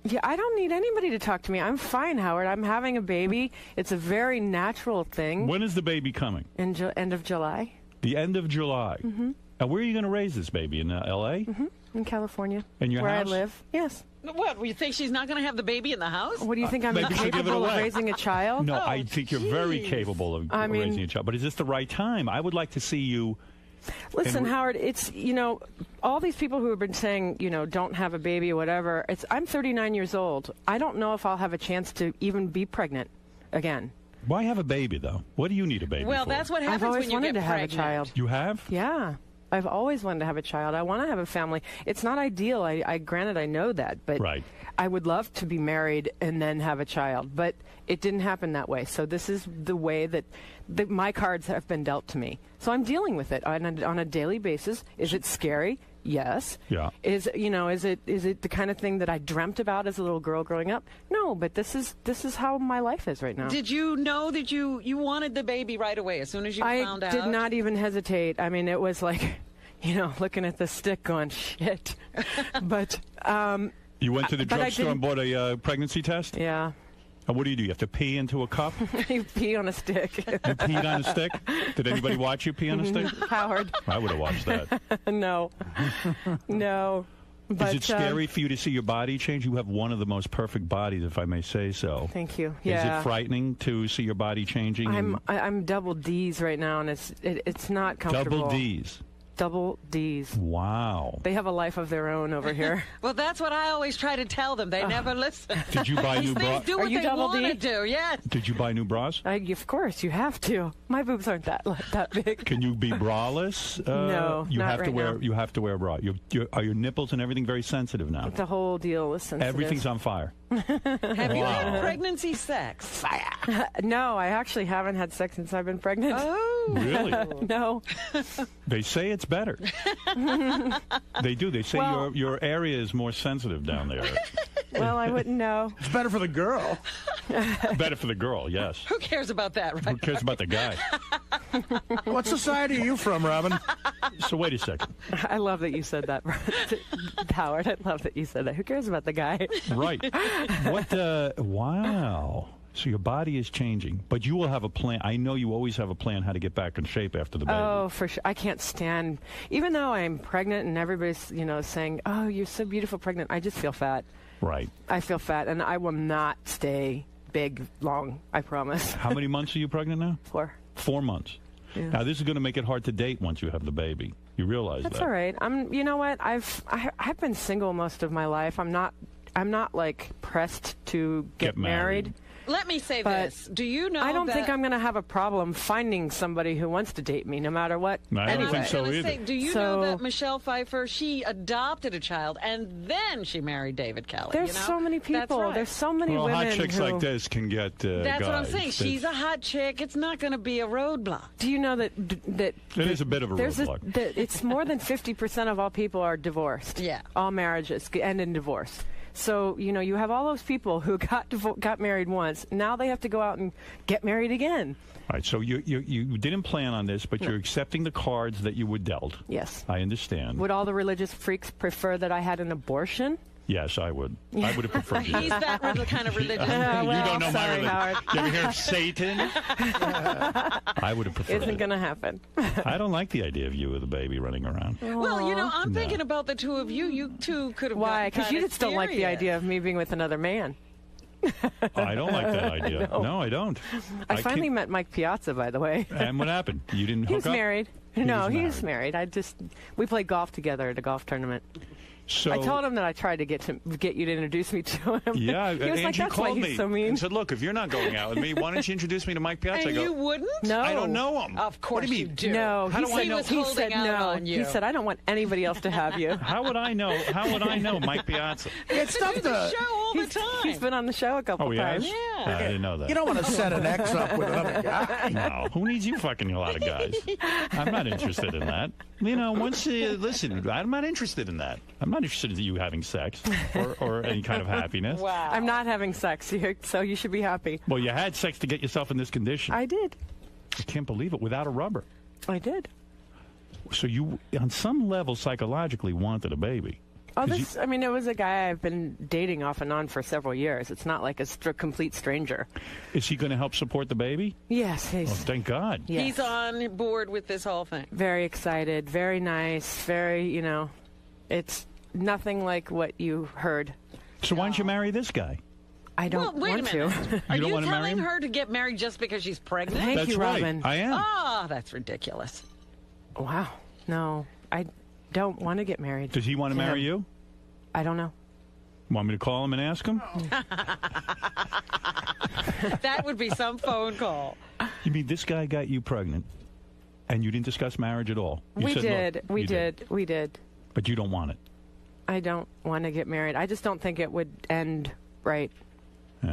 Yeah, I don't need anybody to talk to me. I'm fine, Howard. I'm having a baby. It's a very natural thing. When is the baby coming? End of July. The end of July. Mm-hmm. And where are you going to raise this baby? In L.A.? Mm-hmm. In California. In your where house? I live. Yes. What, you think she's not going to have the baby in the house? What do you think, I'm Maybe not she'll give it capable of away. raising a child? No, I think you're very capable of raising a child. But is this the right time? I would like to see you... Listen, Howard, it's, all these people who have been saying, don't have a baby or whatever, I'm 39 years old. I don't know if I'll have a chance to even be pregnant again. Why have a baby, though? What do you need a baby Well, for? that's what happens I've always when you wanted get to have pregnant. a child. You have? Yeah. I've always wanted to have a child. I want to have a family. It's not ideal. Granted, I know that, but right. I would love to be married and then have a child, but it didn't happen that way. So this is the way that my cards have been dealt to me. So I'm dealing with it on a daily basis. Is it scary? Yes. Yeah. Is it the kind of thing that I dreamt about as a little girl growing up? No, but this is how my life is right now. Did you know that you wanted the baby right away as soon as you found out? I did not even hesitate. I mean, it was like, looking at the stick going, shit. But you went to the drugstore and bought a pregnancy test? Yeah. And what do? You have to pee into a cup? You pee on a stick. You peed on a stick? Did anybody watch you pee on a stick? Howard. I would have watched that. No. But, is it scary for you to see your body change? You have one of the most perfect bodies, if I may say so. Thank you. Yeah. Is it frightening to see your body changing? I'm double D's right now, and it's not comfortable. Double D's. Double D's. Wow. They have a life of their own over here. Well, that's what I always try to tell them. They never listen. Did you buy new bras? Do what they want to do, yes. Did you buy new bras? Of course, you have to. My boobs aren't that big. Can you be braless? No, you not have right to wear. now. You have to wear a bra. Are your nipples and everything very sensitive now? The whole deal is sensitive. Everything's on fire. Have you had pregnancy sex? Fire. No, I actually haven't had sex since I've been pregnant. Oh. Really? No. They say it's better. They do. They say your area is more sensitive down there. Well, I wouldn't know. It's better for the girl. Better for the girl, yes. Who cares about that, right? Who cares about the guy? What society are you from, Robin? So wait a second. I love that you said that, Howard. I love that you said that. Who cares about the guy? Right. Wow. So your body is changing, but you will have a plan. I know you always have a plan how to get back in shape after the baby. Oh, for sure. I can't stand, even though I'm pregnant and everybody's, saying, oh, you're so beautiful pregnant, I just feel fat. Right. I feel fat, and I will not stay big long, I promise. How many months are you pregnant now? 4. 4 months. Yeah. Now, this is going to make it hard to date once you have the baby. You realize That's that? all right. You know what? I've been single most of my life. I'm not like pressed to get married. Let me say But this. Do you know I don't that think I'm going to have a problem finding somebody who wants to date me, no matter what. I don't think so either. Say, do you know that Michelle Pfeiffer, she adopted a child, and then she married David Kelly? There's so many people. That's right. There's so many women hot chicks who... like this can get That's guys. what I'm saying. She's a hot chick. It's not going to be a roadblock. Do you know that It is a bit of a roadblock. It's more than 50% of all people are divorced. Yeah. All marriages end in divorce. So, you have all those people who got married once. Now they have to go out and get married again. All right, so you didn't plan on this, but No. you're accepting the cards that you were dealt. Yes. I understand. Would all the religious freaks prefer that I had an abortion? Yes, I would. I would have preferred you. He's that kind of religious. You don't know sorry, my Howard. religion. You ever hear of Satan? I would have preferred Isn't it. going to happen. I don't like the idea of you with a baby running around. Well, I'm thinking about the two of you. You two could have. Why? Because you just don't like the serious. idea of me being with another man. I don't like that idea. No, I don't. I finally met Mike Piazza, by the way. And what happened? You didn't He hook was up? married. He No, was he was married. We played golf together at a golf tournament. So I told him that I tried to get you to introduce me to him. Yeah, he was Angie like, "That's why called he's me so mean." and said, "Look, if you're not going out with me, why don't you introduce me to Mike Piazza?" And I go, you wouldn't? No, I don't know him. Of course what do you you mean? do. No, How do I know? He said no. He said, "I don't want anybody else to have you." How would I know? How would I know Mike Piazza? It's stuff the show all the time. He's been on the show a couple times. Yeah. I didn't know that. You don't want to set an ex up with another guy. No. Who needs you fucking a lot of guys? I'm not interested in that. You know, once listen, I'm not interested in that. I'm not interested in you having sex or any kind of happiness. Wow. I'm not having sex, so you should be happy. Well, you had sex to get yourself in this condition. I did. I can't believe it. Without a rubber. I did. So you, on some level, psychologically wanted a baby. Oh, it was a guy I've been dating off and on for several years. It's not like a complete stranger. Is he going to help support the baby? Yes. Thank God. Yes. He's on board with this whole thing. Very excited, very nice, very, it's nothing like what you heard. So why don't you marry this guy? I don't wait want a minute. to. Are you want to marry telling him? her to get married just because she's pregnant? Thank you, right. Robin. I am. Oh, that's ridiculous. Wow. No, I don't want to get married. Does he want to marry you? I don't know. Want me to call him and ask him? That would be some phone call. You mean this guy got you pregnant, and you didn't discuss marriage at all? You We said, did. "Look," We you did. But you don't want it. I don't want to get married. I just don't think it would end right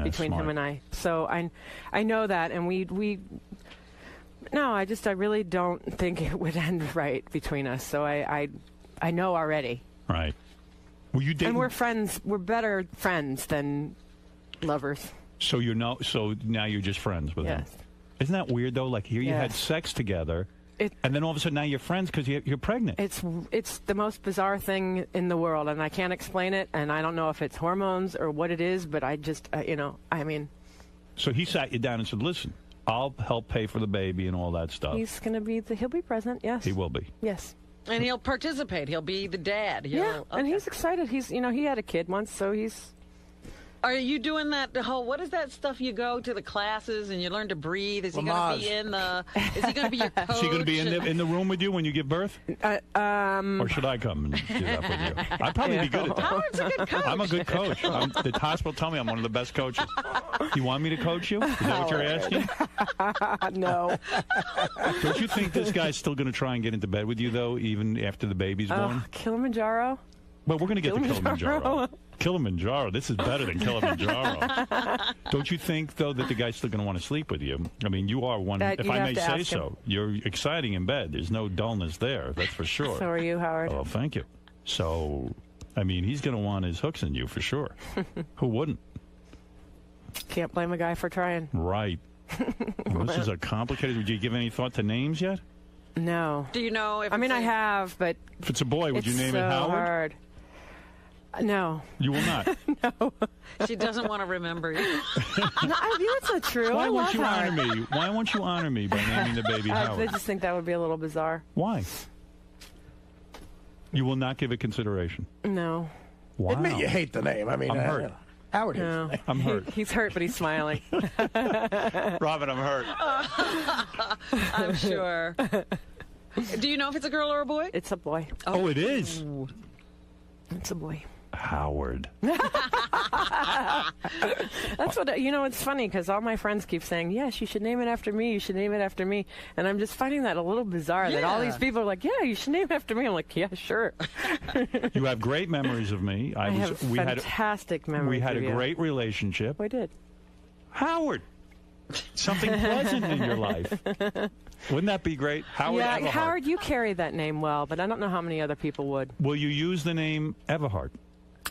between smart. him and I. So I know that, and I really don't think it would end right between us. So I know already. Right. Well, you did. And we're friends. We're better friends than lovers. So So now you're just friends with him. Isn't that weird though? Like here you had sex together, and then all of a sudden now you're friends because you're pregnant. It's the most bizarre thing in the world, and I can't explain it. And I don't know if it's hormones or what it is, but I just So he sat you down and said, "Listen, I'll help pay for the baby and all that stuff." he'll be present. Yes, He will be. Yes. And he'll participate. He'll be the dad. And he's excited. He had a kid once, so he's. Are you doing that whole? What is that stuff? You go to the classes and you learn to breathe. Is he going to be in the? Is he going to be your coach? Is he going to be in the room with you when you give birth? Or should I come and do that with you? I'd probably be good at that. Howard's a good coach. I'm a good coach. The hospital told me I'm one of the best coaches. You want me to coach you? Is that what you're asking? No. Don't you think this guy's still going to try and get into bed with you, though, even after the baby's born? Kilimanjaro? Well, we're going to get to Kilimanjaro. Kilimanjaro. This is better than Kilimanjaro. Don't you think, though, that the guy's still going to want to sleep with you? I mean, you are one, if I may say so. You're exciting in bed. There's no dullness there, that's for sure. So are you, Howard. Oh, thank you. So, I mean, he's going to want his hooks in you for sure. Who wouldn't? Can't blame a guy for trying. Right. Well, this is a complicated. Would you give any thought to names yet? No. Do you know if I have, but if it's a boy, would you name so it Howard? Hard. No. You will not. No. She doesn't want to remember you. No, that's not true. Why I won't love you Howard. honor me? Why won't you honor me by naming the baby I Howard? just think that would be a little bizarre. Why? You will not give it consideration. No. Wow. Admit you hate the name. I mean, I'm hurt. Howard hates No. the name. I'm hurt. He's hurt, but he's smiling. Robin, I'm hurt. I'm sure. Do you know if it's a girl or a boy? It's a boy. Oh, it is? It's a boy. Howard. That's what, it's funny because all my friends keep saying, yes, you should name it after me. You should name it after me. And I'm just finding that a little bizarre that all these people are like, yeah, you should name it after me. I'm like, yeah, sure. You have great memories of me. I have fantastic memories. We had of a you. great relationship. We did. Howard. Something pleasant in your life. Wouldn't that be great? Howard Everhart. Howard, you carry that name well, but I don't know how many other people would. Will you use the name Everhart?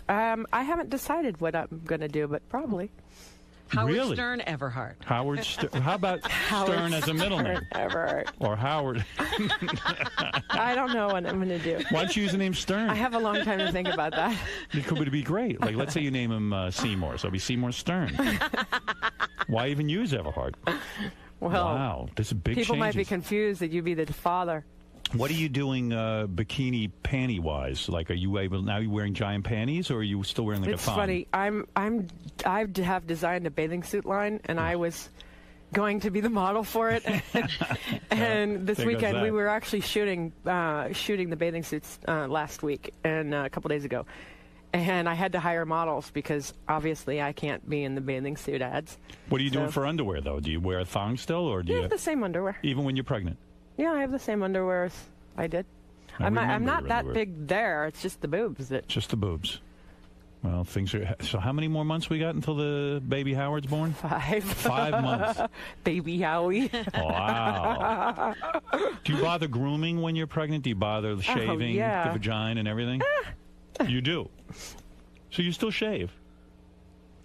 I haven't decided what I'm going to do, but probably. Howard Really? Stern Everhart. Howard Stern. How about Stern as a middle name? Everhart. Or Howard. I don't know what I'm going to do. Why don't you use the name Stern? I have a long time to think about that. It could be great. Like, let's say you name him Seymour, so it'll be Seymour Stern. Why even use Everhart? Well, wow, this is big people might be changes. confused that you be the father. What are you doing bikini panty wise? Like, are you wearing giant panties, or are you still wearing like It's a thong? funny. I have designed a bathing suit line, and I was going to be the model for it. And this There goes weekend that. we were actually shooting the bathing suits last week and a couple days ago. And I had to hire models because obviously I can't be in the bathing suit ads. What are you doing for underwear, though? Do you wear a thong still, or do I you have the same underwear. even when you're pregnant? Yeah, I have the same underwear as I did. I'm remember not your that underwear. big there. It's just the boobs. Just the boobs. Well, things are. So, how many more months we got until the baby Howard's born? 5. 5 months. Baby Howie. Wow. Do you bother grooming when you're pregnant? Do you bother shaving yeah. the vagina and everything? You do. So you still shave?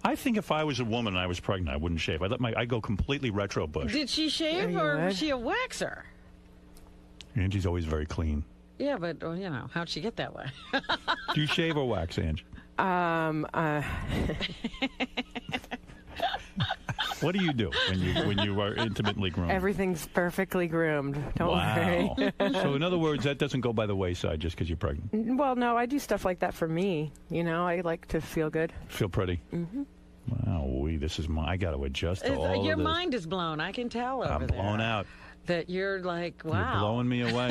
I think if I was a woman and I was pregnant, I wouldn't shave. I'd go completely retro bush. Did she shave or was she a waxer? Angie's always very clean. Yeah, but how'd she get that way? Do you shave or wax, Angie? What do you do when you are intimately groomed? Everything's perfectly groomed. Don't worry. So in other words, that doesn't go by the wayside just because you're pregnant. Well, no, I do stuff like that for me. I like to feel good. Feel pretty. Mm-hmm. Wow, this is I got to adjust to all Your of this. mind is blown. I can tell over I'm there. blown out. That you're like, wow. You're blowing me away.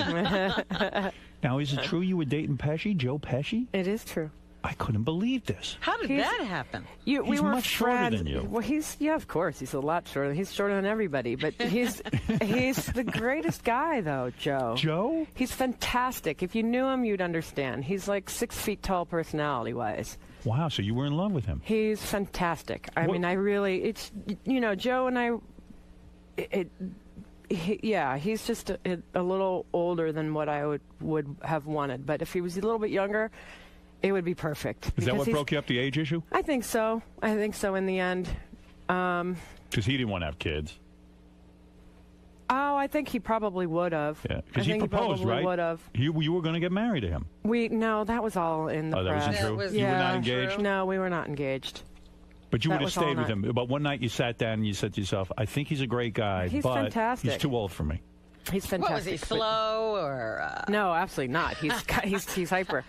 Now, is it true you were dating Pesci, Joe Pesci? It is true. I couldn't believe this. How did that happen? We He's were much shorter friends. than you. Well, of course, he's a lot shorter. He's shorter than everybody, but he's the greatest guy, though, Joe. Joe? He's fantastic. If you knew him, you'd understand. He's like 6 feet tall personality-wise. Wow, so you were in love with him. He's fantastic. I mean, Joe and I, he's just a little older than what I would have wanted. But if he was a little bit younger, it would be perfect. Is that what broke you up, the age issue? I think so. In the end. Because he didn't want to have kids. Oh, I think he probably would have. Yeah, because he proposed, right? Would have. You were going to get married to him. No, that was all in the press. That wasn't true? You were not engaged? No, we were not engaged. But you would That have was stayed all with him. But one night you sat down and you said to yourself, I think he's a great guy, He's but fantastic. he's too old for me. He's fantastic. What, was he slow or? No, absolutely not. He's hyper.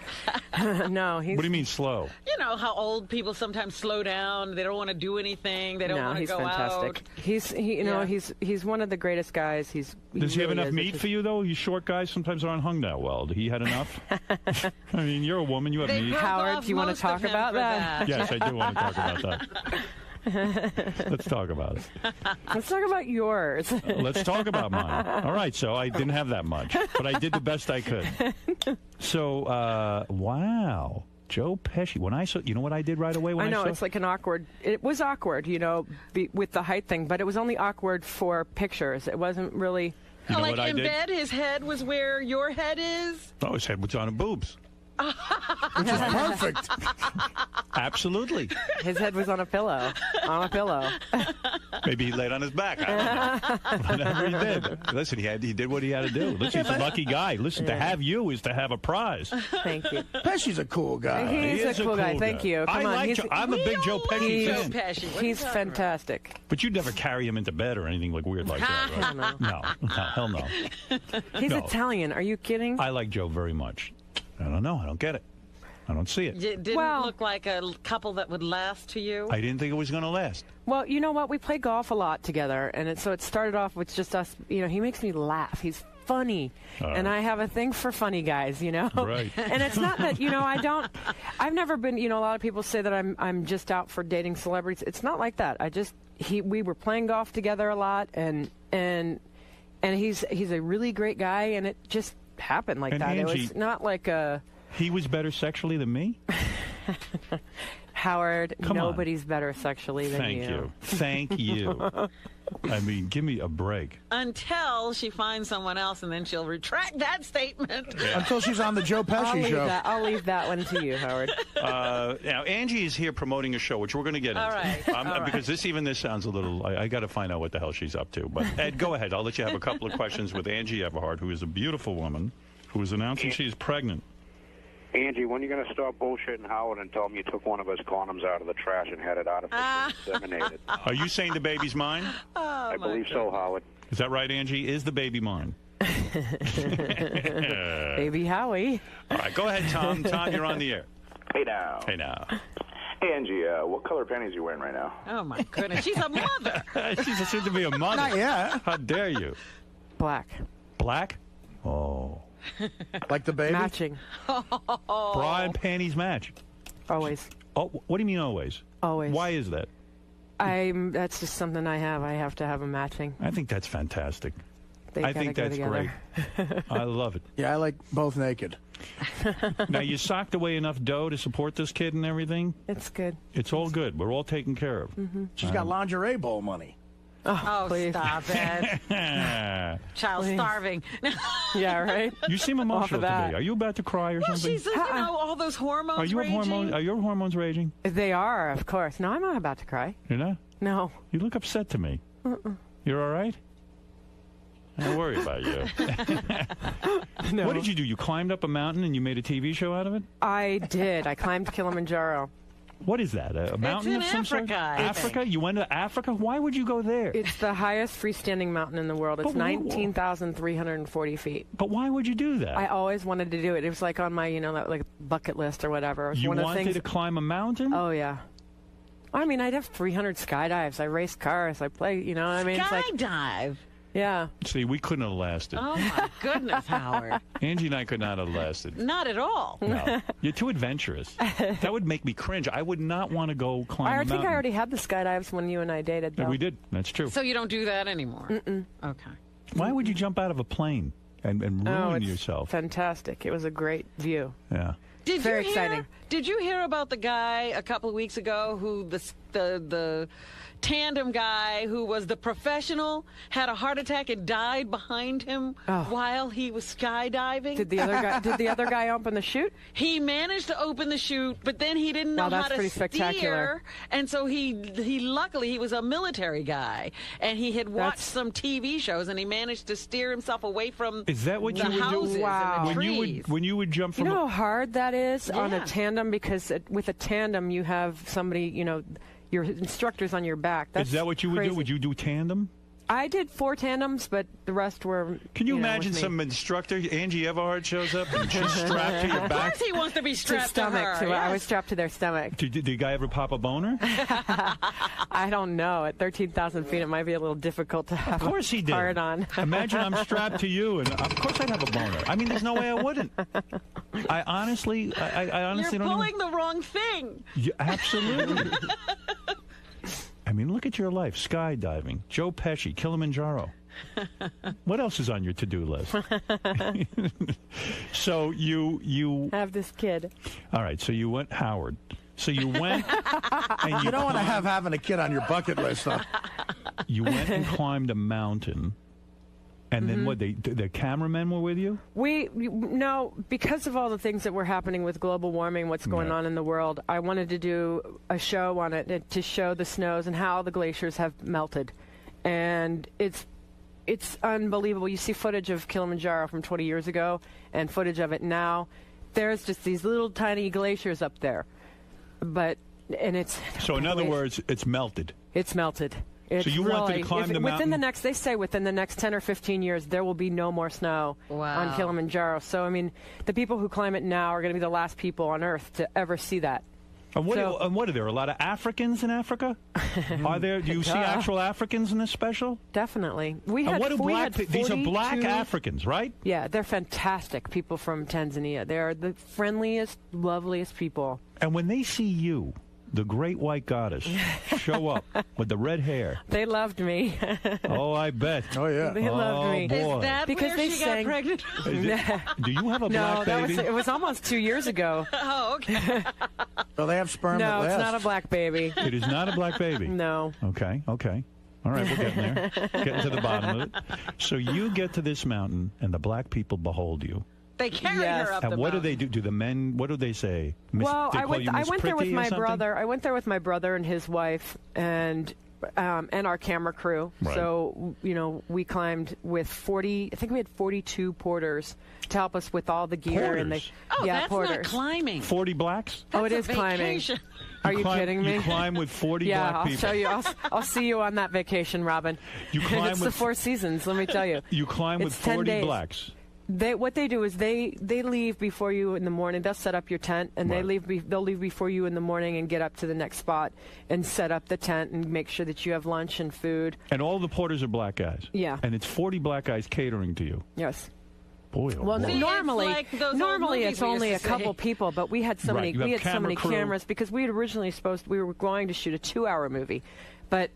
No, he's. What do you mean slow? You know how old people sometimes slow down. They don't want to do anything. They don't want to go fantastic. out. He's one of the greatest guys. Does he have enough meat for you though? You short guys sometimes aren't hung that well. He had enough. I mean, you're a woman. You have meat. Howard, do you want to talk about that? Yes, I do want to talk about that. Let's talk about it. Let's talk about yours. Let's talk about mine. All right, so I didn't have that much, but I did the best I could. So, wow. Joe Pesci. When I saw, you know what I did right away when I saw? I know, it's like an awkward, it was awkward, with the height thing, but it was only awkward for pictures. It wasn't really. Like in bed, his head was where your head is? Oh, his head was on his boobs. Which is perfect. Absolutely. His head was on a pillow. Maybe he laid on his back. I don't know. Whatever he did. Listen, he did what he had to do. Listen, he's a lucky guy. Listen, to have you is to have a prize. Thank you. Pesci's a cool guy. He's a cool guy. Thank you. Come on. I'm a big Joe Pesci fan. He's fantastic. But you'd never carry him into bed or anything weird like that, right? No, hell no. He's Italian. Are you kidding? I like Joe very much. I don't know. I don't get it. I don't see it. It didn't look like a couple that would last to you? I didn't think it was going to last. Well, you know what? We play golf a lot together, and so it started off with just us. He makes me laugh. He's funny, and I have a thing for funny guys. Right. And it's not that I've never been. A lot of people say that I'm just out for dating celebrities. It's not like that. We were playing golf together a lot, and he's a really great guy, and it just happened like that. Angie, it was not like a. He was better sexually than me? Howard, nobody's better sexually than you. Thank you. I mean, give me a break. Until she finds someone else, and then she'll retract that statement. Yeah. Until she's on the Joe Pesci show. I'll leave that one to you, Howard. Now, Angie is here promoting a show, which we're going to get into. All right. Because this sounds a little... I got to find out what the hell she's up to. But, Ed, go ahead. I'll let you have a couple of questions with Angie Everhart, who is a beautiful woman, who is announcing she's pregnant. Angie, when are you going to stop bullshitting Howard and tell him you took one of his condoms out of the trash and had it artificially inseminated? Are you saying the baby's mine? I believe so, Howard. Is that right, Angie? Is the baby mine? Baby Howie. All right, go ahead, Tom. Tom, you're on the air. Hey now. Hey now. Hey, Angie, what color panties are you wearing right now? Oh, my goodness. She's a mother. She's soon to be a mother. Not yet. How dare you? Black. Black? Oh. Like the baby? Matching. Bra and panties match. Always. Oh, what do you mean always? Always. Why is that? That's just something I have. I have to have a matching. I think that's fantastic. I think go that's together. great. I love it. Yeah, I like both naked. Now, you socked away enough dough to support this kid and everything? It's good. It's all good. We're all taken care of. Mm-hmm. She's got lingerie bowl money. Oh, please. Stop it. Child starving. Yeah, right? You seem emotional today. Are you about to cry or something? She's, all those hormones Are you raging. Are your hormones raging? They are, of course. No, I'm not about to cry. You're not? No. You look upset to me. You're all right? I worry about you. No. What did you do? You climbed up a mountain and you made a TV show out of it? I did. I climbed Kilimanjaro. What is that? A mountain in of some sort? Africa, I Africa? think. You went to Africa? Why would you go there? It's the highest freestanding mountain in the world. It's But 19,340 feet. But why would you do that? I always wanted to do it. It was like on my, like bucket list or whatever. It was You one of the wanted things. to climb a mountain? Oh, yeah. I mean, I'd have 300 skydives. I race cars. I play, It's like, Skydive. yeah. See, we couldn't have lasted. Oh, my goodness, Howard. Angie and I could not have lasted. Not at all. No. You're too adventurous. That would make me cringe. I would not want to go climb a I mountain. think I already had the skydives when you and I dated, though. We did. That's true. So you don't do that anymore? Mm-mm. Okay. Why would you jump out of a plane and ruin it's yourself? Fantastic. It was a great view. Yeah. Very exciting. Did you hear about the guy a couple of weeks ago who the tandem guy who was the professional had a heart attack and died behind him while he was skydiving? Did the other guy open the chute? He managed to open the chute, but then he didn't know Wow, that's how to pretty steer, spectacular. and so he luckily he was a military guy and he had watched some TV shows and he managed to steer himself away from Is that what the you would houses do? and the When you would jump from You know how hard that is on Yeah. a tandem? Because with a tandem, you have somebody, your instructor's on your back. That's Is that what you would crazy. do? Would you do tandem? I did 4 tandems, but the rest were. Can you with imagine me. some instructor, Angie Everhart, shows up and she's strapped to your Of back? course he wants to be To strapped to stomach? her. I yes. was strapped to their stomach. Did the guy ever pop a boner? I don't know. At 13,000 feet, it might be a little difficult to have. Of course he did. Hard on. Imagine I'm strapped to you, and of course I'd have a boner. I mean, there's no way I wouldn't. I honestly You're don't pulling the wrong thing. Yeah, absolutely. I mean, look at your life. Skydiving, Joe Pesci, Kilimanjaro. What else is on your to-do list? So you have this kid. All right, so you went Howard. So you went and You don't want to have having a kid on your bucket list, though. You went and climbed a mountain. And then what? The cameramen were with you? No, because of all the things that were happening with global warming, what's going on in the world, I wanted to do a show on it to show the snows and how the glaciers have melted. And it's unbelievable. You see footage of Kilimanjaro from 20 years ago and footage of it now. There's just these little tiny glaciers up there. So in other words, it's melted. It's melted. It's so you wanted to climb the mountain? They say within the next 10 or 15 years, there will be no more snow on Kilimanjaro. So, I mean, the people who climb it now are going to be the last people on Earth to ever see that. And what are there? A lot of Africans in Africa? Are there? Do you see actual Africans in this special? Definitely. These are black Africans, right? Yeah, they're fantastic people from Tanzania. They are the friendliest, loveliest people. And when they see you, the great white goddess, show up with the red hair. They loved me. Oh, I bet. Oh, yeah. They loved me. Boy. Is that because where they she sang, got pregnant? Do you have a black baby? No, it was almost 2 years ago. Oh, okay. So they have sperm No, that it's lasts. not a black baby. It is not a black baby. No. Okay. All right, we're getting there. Getting to the bottom of it. So you get to this mountain, and the black people behold you. They carry her up and the what mountain. do they do? Do the men? What do they say? Well, I went there with my brother. brother. I went there with my brother and his wife and our camera crew. Right. So we climbed with 40. I think we had 42 porters to help us with all the gear and the that's porters. not climbing. 40 blacks? It is climbing. Are you kidding me? You climb with 40 yeah, black people. I'll show you. I'll see you on that vacation, Robin. You climb it's with the Four Seasons. Let me tell you. You climb with It's 10 40 days. blacks. What they do is they leave before you in the morning. They'll set up your tent, and they'll leave before you in the morning and get up to the next spot and set up the tent and make sure that you have lunch and food. And all the porters are black guys. Yeah. And it's 40 black guys catering to you. Yes. Boy, oh Well, boy. normally it's only a couple people, but we had so many cameras because we had originally we were going to shoot a 2-hour movie, but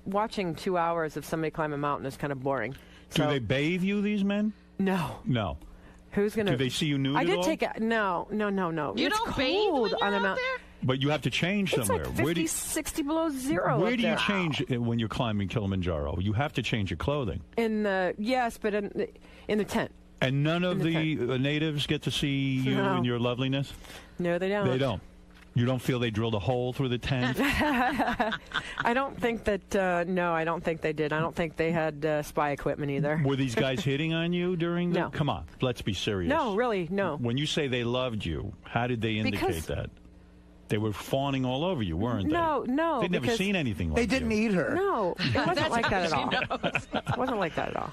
watching 2 hours of somebody climb a mountain is kind of boring. Do they bathe you, these men? No. No. Who's gonna? Do they see you nude I at did all? take a no. You it's don't bathe cold when on you're a out there? But you have to change It's somewhere. like 50, 60 below zero. Where up do you there. change when you're climbing Kilimanjaro? You have to change your clothing. But in the tent. And none of the natives get to see you and your loveliness? No, they don't. They don't. You don't feel they drilled a hole through the tent? I don't think that. No, I don't think they did. I don't think they had spy equipment either. Were these guys hitting on you during the? No. Come on, let's be serious. No, really, no. When you say they loved you, how did they indicate that? They were fawning all over you, weren't they? No. They'd never seen anything like They didn't eat her. No, it wasn't like that at all. It wasn't like that at all.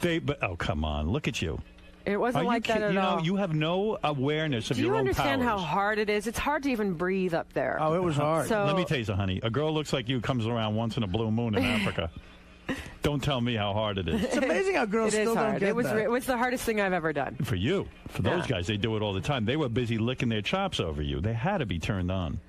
Oh, come on, look at you. It wasn't like that at all. You have no awareness of Do your you own understand powers. how hard it is? It's hard to even breathe up there. Oh, it was hard. So, Let me tell you something, honey. A girl looks like you comes around once in a blue moon in Africa. Don't tell me how hard it is. It's amazing how girls still don't get that. It was the hardest thing I've ever done. For you. For those guys, they do it all the time. They were busy licking their chops over you. They had to be turned on.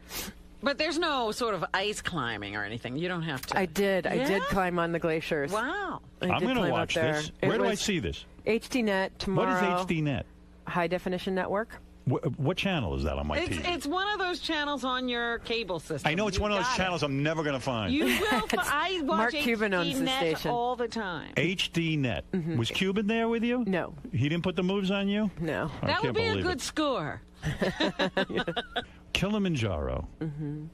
But there's no sort of ice climbing or anything. You don't have to. I did climb on the glaciers. Wow. I'm going to watch this. Where do I see this? HDNet tomorrow. What is HDNet? High Definition Network. What channel is that on my TV? It's one of those channels on your cable system. I know it's one of those channels I'm never going to find. You will. I watch Mark Cuban owns the HDNet station all the time. HDNet. Mm-hmm. Was Cuban there with you? No. He didn't put the moves on you? No. That would be a good score. Kilimanjaro. Mm-hmm.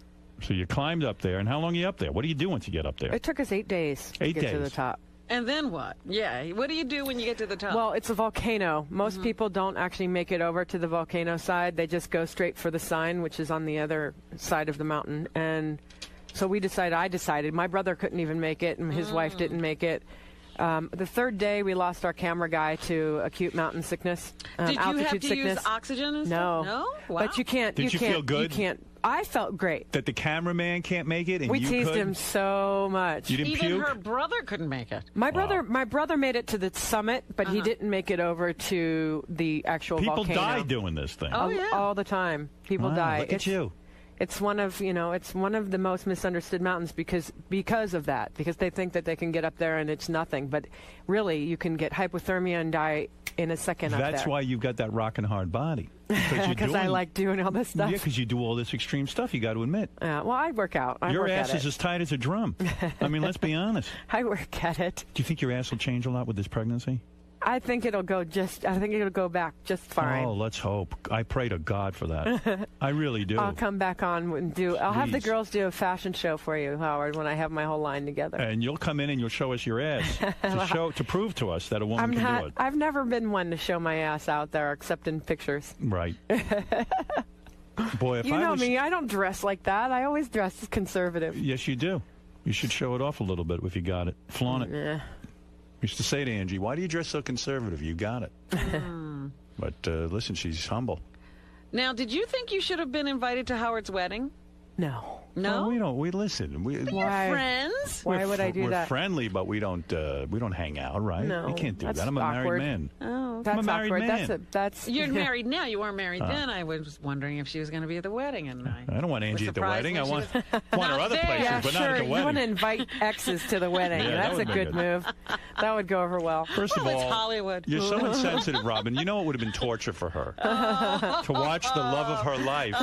So you climbed up there, and how long are you up there? What do you do once you get up there? It took us 8 days to get to the top. And then what? Yeah. What do you do when you get to the top? Well, it's a volcano. Most people don't actually make it over to the volcano side. They just go straight for the sign, which is on the other side of the mountain. And so I decided. My brother couldn't even make it, and his wife didn't make it. The third day, we lost our camera guy to acute mountain sickness, Did you altitude have to sickness. use oxygen and No. stuff? No? Wow. But you can't. Did you feel good? You can't. I felt great. That the cameraman can't make it, and We you teased could? him so much. You didn't Even puke? her brother couldn't make it. My brother made it to the summit, but he didn't make it over to the actual People volcano. die doing this thing. All the time. People Wow, die. Look at you. It's one of the most misunderstood mountains because of that. Because they think that they can get up there and it's nothing, but really you can get hypothermia and die in a second up there. That's why you've got that rockin' hard body. Because I like doing all this stuff. Yeah, because you do all this extreme stuff, you got to admit. Well, I work out. Your ass is as tight as a drum. I mean, let's be honest. I work at it. Do you think your ass will change a lot with this pregnancy? I think it'll go back just fine. Oh, let's hope. I pray to God for that. I really do. I'll come back on and I'll have the Please. girls do a fashion show for you, Howard, when I have my whole line together. And you'll come in and you'll show us your ass to prove to us that a woman can do it. I've never been one to show my ass out there except in pictures. Right. Boy, if You I know was, me, I don't dress like that. I always dress conservative. Yes, you do. You should show it off a little bit if you got it. Flaunt it. Yeah. Used to say to Angie, "Why do you dress so conservative? You got it." But listen, she's humble. Now, did you think you should have been invited to Howard's wedding? No. No? Well, we don't. We listen. But you're friends. Why would I do we're that? friendly, but we don't hang out, right? No, You can't do that's that. I'm a awkward. married man. Oh, That's I'm a married awkward. man. That's You're married now. You weren't married Oh. then. I was wondering if she was going to be at the wedding, and I don't want Angie at the surprised wedding. when I she want was want her not other there. places, Yeah, but sure. not at the You wedding. want to invite exes to the wedding. Yeah, that That's a would be good good. move. That would go over well. First of Well, all, it's Hollywood. You're so insensitive, Robin. You know it would have been torture for her to watch the love of her life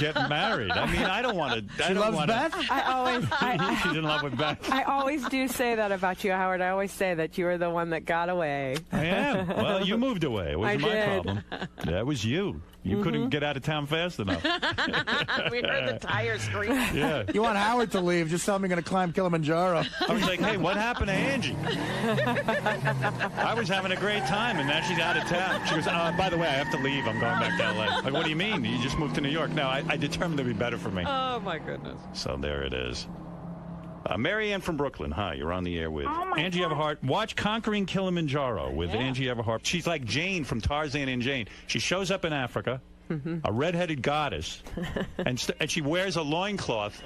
get married. I mean, I don't want to. She loves Beth? She's in love with Beth. I always do say that about you, Howard. I always say that you were the one that got away. I am. Well, you moved away. It wasn't I my did. problem. That was you. You couldn't get out of town fast enough. we heard the tires scream. Yeah. You want Howard to leave? Just tell him you're going to climb Kilimanjaro. I was like, hey, what happened to Angie? I was having a great time, and now she's out of town. She goes, by the way, I have to leave. I'm going back to L.A. Like, what do you mean? You just moved to New York. No, I determined it would be better for me. Oh, my goodness. So there it is. Mary Ann from Brooklyn. Hi, you're on the air with Angie God. Everhart. Watch Conquering Kilimanjaro with Angie Everhart. She's like Jane from Tarzan and Jane. She shows up in Africa. A redheaded goddess, and she wears a loincloth,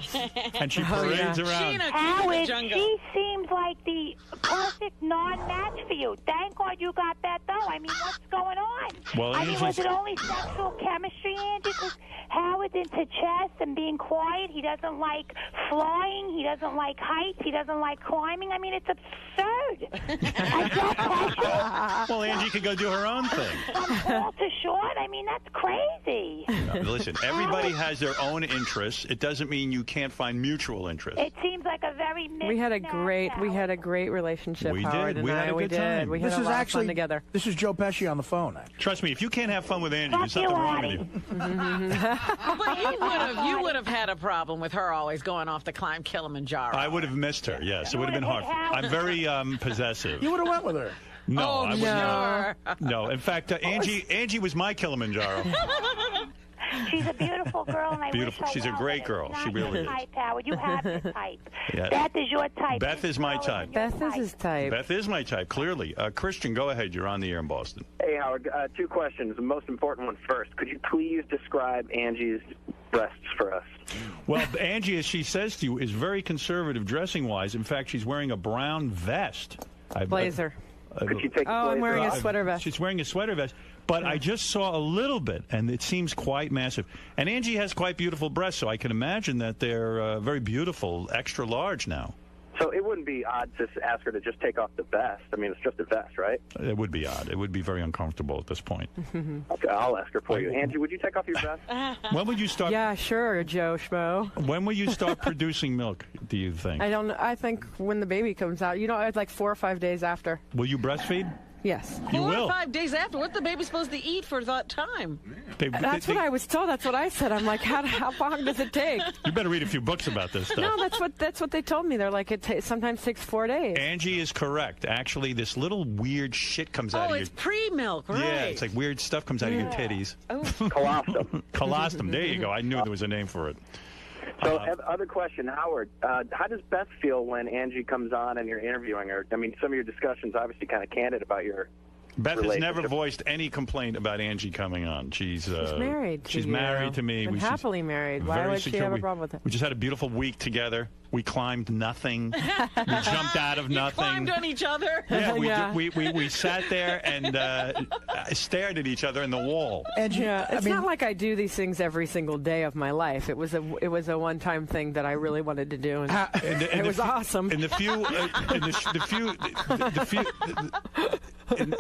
and she parades around. Howard, she seems like the perfect non-match for you. Thank God you got that, though. I mean, what's going on? Well, I mean, was it only sexual chemistry, Angie? Because Howard's into chess and being quiet. He doesn't like flying. He doesn't like heights. He doesn't like climbing. I mean, it's absurd. Well, Angie could go do her own thing. From tall to short. I mean, that's crazy. No, listen, everybody has their own interests. It doesn't mean you can't find mutual interests. It seems like a very we had a great relationship. We Howard did. And We had a good time. We had a lot of fun together. This is Joe Pesci on the phone. Actually. Trust me, if you can't have fun with Angie, there's something wrong with you. But you would have had a problem with her always going off to climb Kilimanjaro. I would have missed her. Yes, it would have been hard. I'm very possessive. You would have went with her. No, I wouldn't. Sure. No, in fact, Angie was my Kilimanjaro. She's a beautiful girl, and I Beautiful. wish her She's a well, great but girl. it's not She really your is. type, Howard. You have your type. Yeah. Beth is your type. Beth is my type. Beth is his type. Beth is my type, clearly. Christian, go ahead. You're on the air in Boston. Hey, Howard, 2 questions. The most important one first. Could you please describe Angie's breasts for us? Well, Angie, as she says to you, is very conservative dressing-wise. In fact, she's wearing a brown vest. Blazer. Could you take I'm wearing a sweater vest. She's wearing a sweater vest. But I just saw a little bit, and it seems quite massive. And Angie has quite beautiful breasts, so I can imagine that they're very beautiful, extra large now. So it wouldn't be odd to ask her to just take off the vest. I mean, it's just a vest, right? It would be odd. It would be very uncomfortable at this point. Okay, I'll ask her for you. Angie, would you take off your vest? When would you start? Yeah, sure, Joe Schmo. When will you start producing milk, do you think? I don't know. I think when the baby comes out, it's like 4 or 5 days after. Will you breastfeed? Yes. You 4 will. or 5 days after. What's the baby supposed to eat for that time? That's what I was told. That's what I said. I'm like, how long does it take? You better read a few books about this stuff. No, that's what they told me. They're like, it sometimes takes 4 days. Angie is correct. Actually, this little weird shit comes out of your... it's pre-milk, right? Yeah, it's like weird stuff comes out of your titties. Colostrum. Colostrum. There you go. I knew there was a name for it. So, other question, Howard. How does Beth feel when Angie comes on and you're interviewing her? I mean, some of your discussions obviously kind of candid about your Beth has never voiced any complaint about Angie coming on. She's married to She's you. married to me. And happily married. Why would she have a problem with it? We just had a beautiful week together. We climbed nothing. We jumped out of nothing. Climbed on each other. Yeah, we sat there and stared at each other in the wall. It's not like I do these things every single day of my life. It was a one-time thing that I really wanted to do, and it was awesome. In the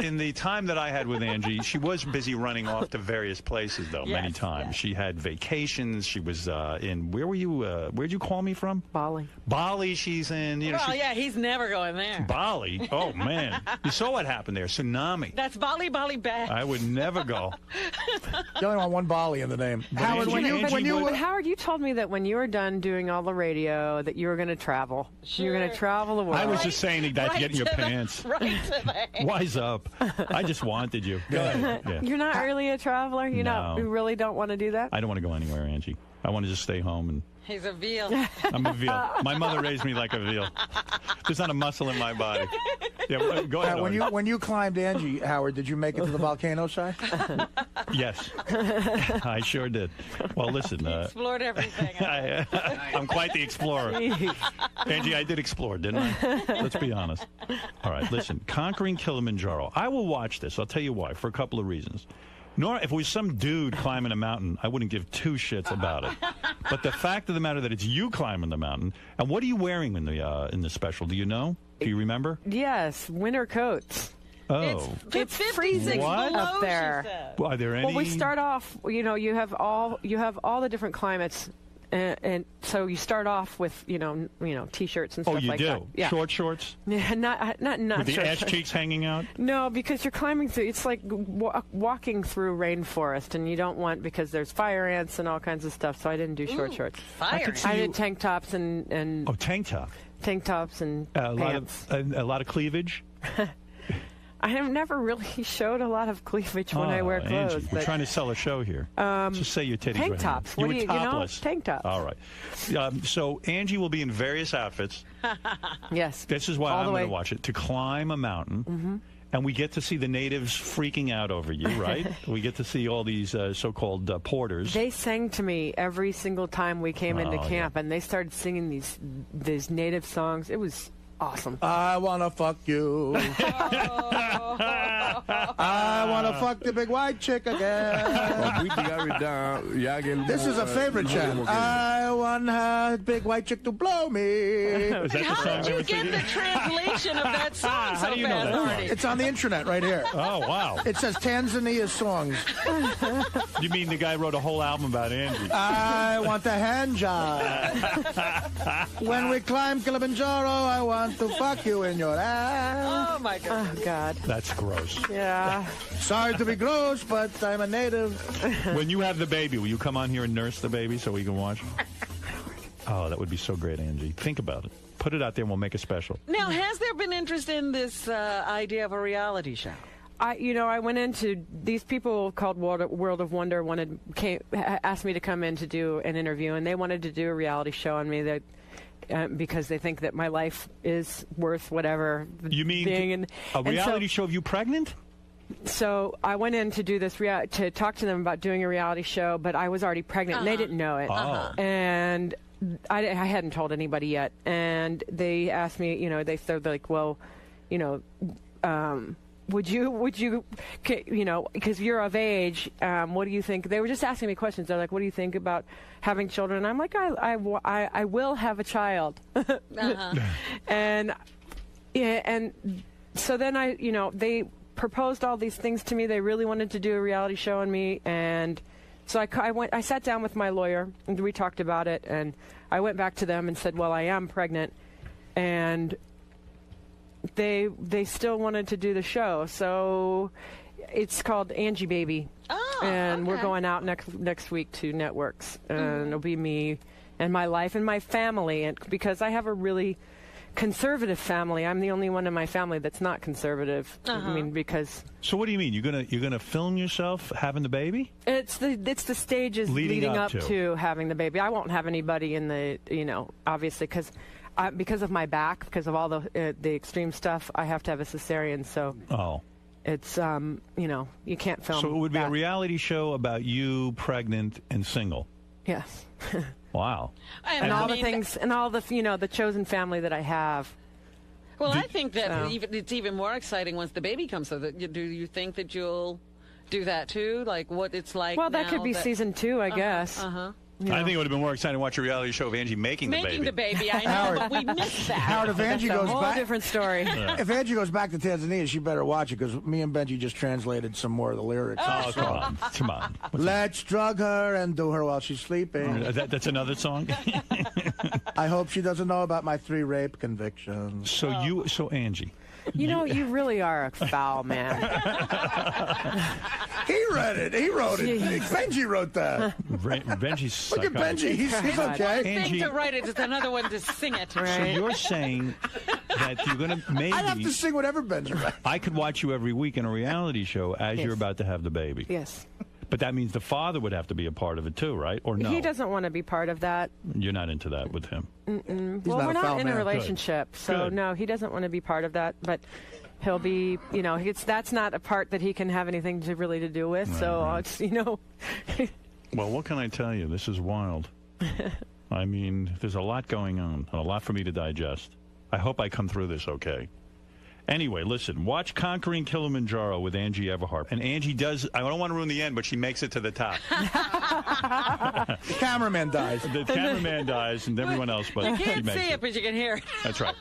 in the time that I had with Angie, she was busy running off to various places, though, many times. Yes. She had vacations. She was in, where were you, where'd you call me from? Bali, she's in. He's never going there. Bali? Oh, man. You saw what happened there, tsunami. That's Bali back. I would never go. You only want one Bali in the name. Howard, Howard, you told me that when you were done doing all the radio, that you were going to travel. Sure. You were going to travel the world. I was just saying that to get in your pants. Wise up. I just wanted you. Go ahead. Yeah. You're not really a traveler? You really don't want to do that? I don't want to go anywhere, Angie. I want to just stay home and... He's a veal. I'm a veal. My mother raised me like a veal. There's not a muscle in my body. Yeah, go ahead. When you climbed Angie, Howard, did you make it to the volcano side? Yes, I sure did. Well, listen. Explored everything. I'm quite the explorer. Angie, I did explore, didn't I? Let's be honest. All right, listen. Conquering Kilimanjaro. I will watch this. I'll tell you why. For a couple of reasons. Nor if it was some dude climbing a mountain, I wouldn't give 2 shits about it. But the fact of the matter that it's you climbing the mountain, and what are you wearing in the special? Do you know? Do you remember? Yes, winter coats. Oh, it's freezing up there. Well, are there any? Well, we start off. You have all the different climates. And so you start off with t-shirts and stuff like that. Oh, you do? Yeah. Short shorts? Yeah, not with the short ass cheeks hanging out? No, because you're climbing through. It's like walking through rainforest, and you don't want, because there's fire ants and all kinds of stuff. So I didn't do short shorts. I did tank tops and tank top. Tank tops and pants. A lot of cleavage. I have never really showed a lot of cleavage when I wear clothes. Angie, we're trying to sell a show here. Just say your titties. Tank right tops. Now. What do you topless. Tank tops. All right. So Angie will be in various outfits. Yes. This is why I'm going to watch it. To climb a mountain. Mm-hmm. And we get to see the natives freaking out over you, right? We get to see all these so-called porters. They sang to me every single time we came into camp, and they started singing these native songs. It was awesome. I wanna fuck you. I wanna fuck the big white chick again. This is a favorite chant. I want a big white chick to blow me. Is that How did you get the translation of that song so fast, Artie? It's on the internet right here. Oh, wow. It says Tanzania songs. You mean the guy wrote a whole album about Angie? I want the hand job. When we climb Kilimanjaro, I want to fuck you in your ass. Oh, my God. Oh, God. That's gross. Yeah. Sorry to be gross, but I'm a native. When you have the baby, will you come on here and nurse the baby so we can watch? Oh, that would be so great, Angie. Think about it. Put it out there and we'll make a special. Now, has there been interest in this idea of a reality show? I went into these people called World of Wonder asked me to come in to do an interview, and they wanted to do a reality show on me that. Because they think that my life is worth whatever. You mean being a reality show of you pregnant? So I went in to do this to talk to them about doing a reality show, but I was already pregnant, and they didn't know it. And I hadn't told anybody yet. And they asked me, they're like, well, would you, because you're of age, what do you think? They were just asking me questions. They're like, what do you think about having children? And I'm like, I will have a child. And so then they proposed all these things to me. They really wanted to do a reality show on me. And so I sat down with my lawyer and we talked about it. And I went back to them and said, well, I am pregnant. And they still wanted to do the show, so it's called Angie Baby, and we're going out next week to networks, and it'll be me and my life and my family, and because I have a really conservative family, I'm the only one in my family that's not conservative. I mean, because. So what do you mean? You're gonna film yourself having the baby? It's the stages leading up to having the baby. I won't have anybody in the obviously because of my back, because of all the extreme stuff, I have to have a cesarean. So it's you can't film. So it would be a reality show about you pregnant and single. Yes. Wow. And all the things, and all the the chosen family that I have. Well, I think that it's even more exciting once the baby comes. So do you think that you'll do that too? Like what it's like? Well, that could be season 2, I guess. I think it would have been more exciting to watch a reality show of Angie making the baby. Making the baby, I know, but we missed that. Howard, if Angie goes back, back, different story. If Angie goes back to Tanzania, she better watch it because me and Benji just translated some more of the lyrics. Oh, come on. Let's drug her and do her while she's sleeping. That's another song. I hope she doesn't know about my 3 rape convictions. So Angie. You really are a foul man. He read it. He wrote it. Benji wrote that. Benji's Look at Benji. He's okay. Thing to write it is another one to sing it. So you're saying that you're going to maybe... I'd have to sing whatever Benji writes. I could watch you every week in a reality show as you're about to have the baby. Yes. But that means the father would have to be a part of it too, right? Or no? He doesn't want to be part of that. You're not into that with him? Well, we're not in a relationship, so no, he doesn't want to be part of that. But he'll be, that's not a part that he can have anything to do with. Right, so right. it's, Well, what can I tell you? This is wild. I mean, there's a lot going on, and a lot for me to digest. I hope I come through this okay. Anyway, listen, watch Conquering Kilimanjaro with Angie Everhart. And Angie does, I don't want to ruin the end, but she makes it to the top. The cameraman dies. The cameraman dies and everyone else, but you she can't makes see it, but you can hear it. That's right.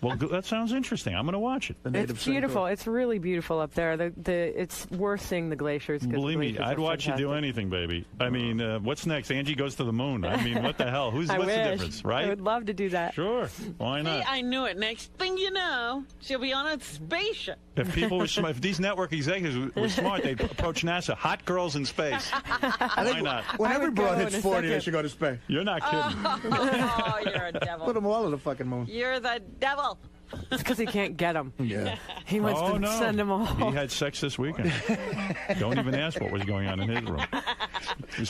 Well, that sounds interesting. I'm going to watch it. It's beautiful. It's really beautiful up there. It's worth seeing the glaciers. Believe me, I'd watch you do anything, baby. I mean, what's next? Angie goes to the moon. I mean, what the hell? What's the difference, right? I would love to do that. Sure. Why not? See, I knew it. Next thing you know, she'll be on a spaceship. If people were smart, if these network executives were smart, they'd approach NASA. Hot girls in space. Why not? When every broad hits 40, they should go to space. You're not kidding. Oh, you're a devil. Put them all on the fucking moon. You're the devil. It's because he can't get them. Yeah. He wants to send them all. He had sex this weekend. Don't even ask what was going on in his room.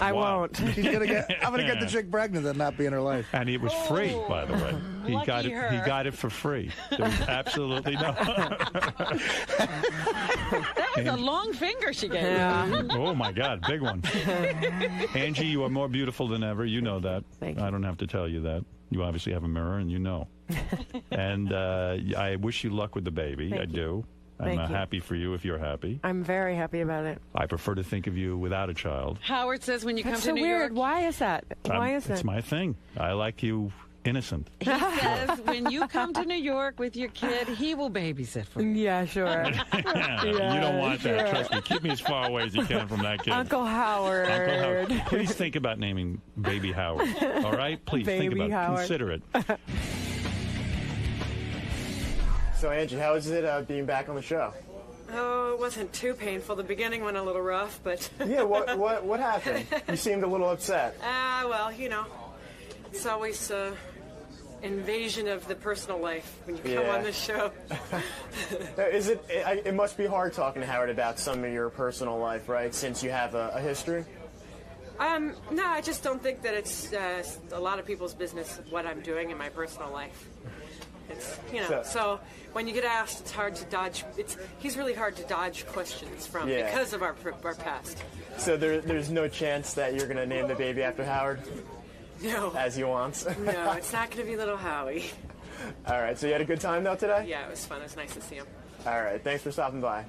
I won't. I'm gonna get the chick pregnant and not be in her life. And it was free, by the way. He got it. her. He got it for free. There was absolutely no. That was a long finger she gave. Yeah. Oh my God, big one. Angie, you are more beautiful than ever. You know that. Thank you. I don't have to tell you that. You obviously have a mirror, and you know. And I wish you luck with the baby. Thank I you. do. I'm Thank you. happy for you if you're happy. I'm very happy about it. I prefer to think of you without a child. Howard says when you come That's to so New weird. York, Why is that? Why is that? It's my thing. I like you innocent. he says when you come to New York with your kid, he will babysit for you. Yeah, sure. You don't want that. Trust me. Keep me as far away as you can from that kid. Uncle Howard. Uncle Howard. Please think about naming baby Howard. All right? Please think Baby about it. Howard. Consider it. So, Angie, how is it being back on the show? Oh, it wasn't too painful. The beginning went a little rough, but... Yeah, what happened? You seemed a little upset. Well, you know, it's always invasion of the personal life when you come on this show. Is it? It must be hard talking to Howard about some of your personal life, right? Since you have a history. No, I just don't think that it's a lot of people's business what I'm doing in my personal life. It's, you know, so when you get asked, it's hard to dodge. He's really hard to dodge questions from because of our past. So there's no chance that you're going to name the baby after Howard? No. As he wants? No, it's not going to be little Howie. All right, so you had a good time though today? Yeah, it was fun. It was nice to see him. All right, thanks for stopping by.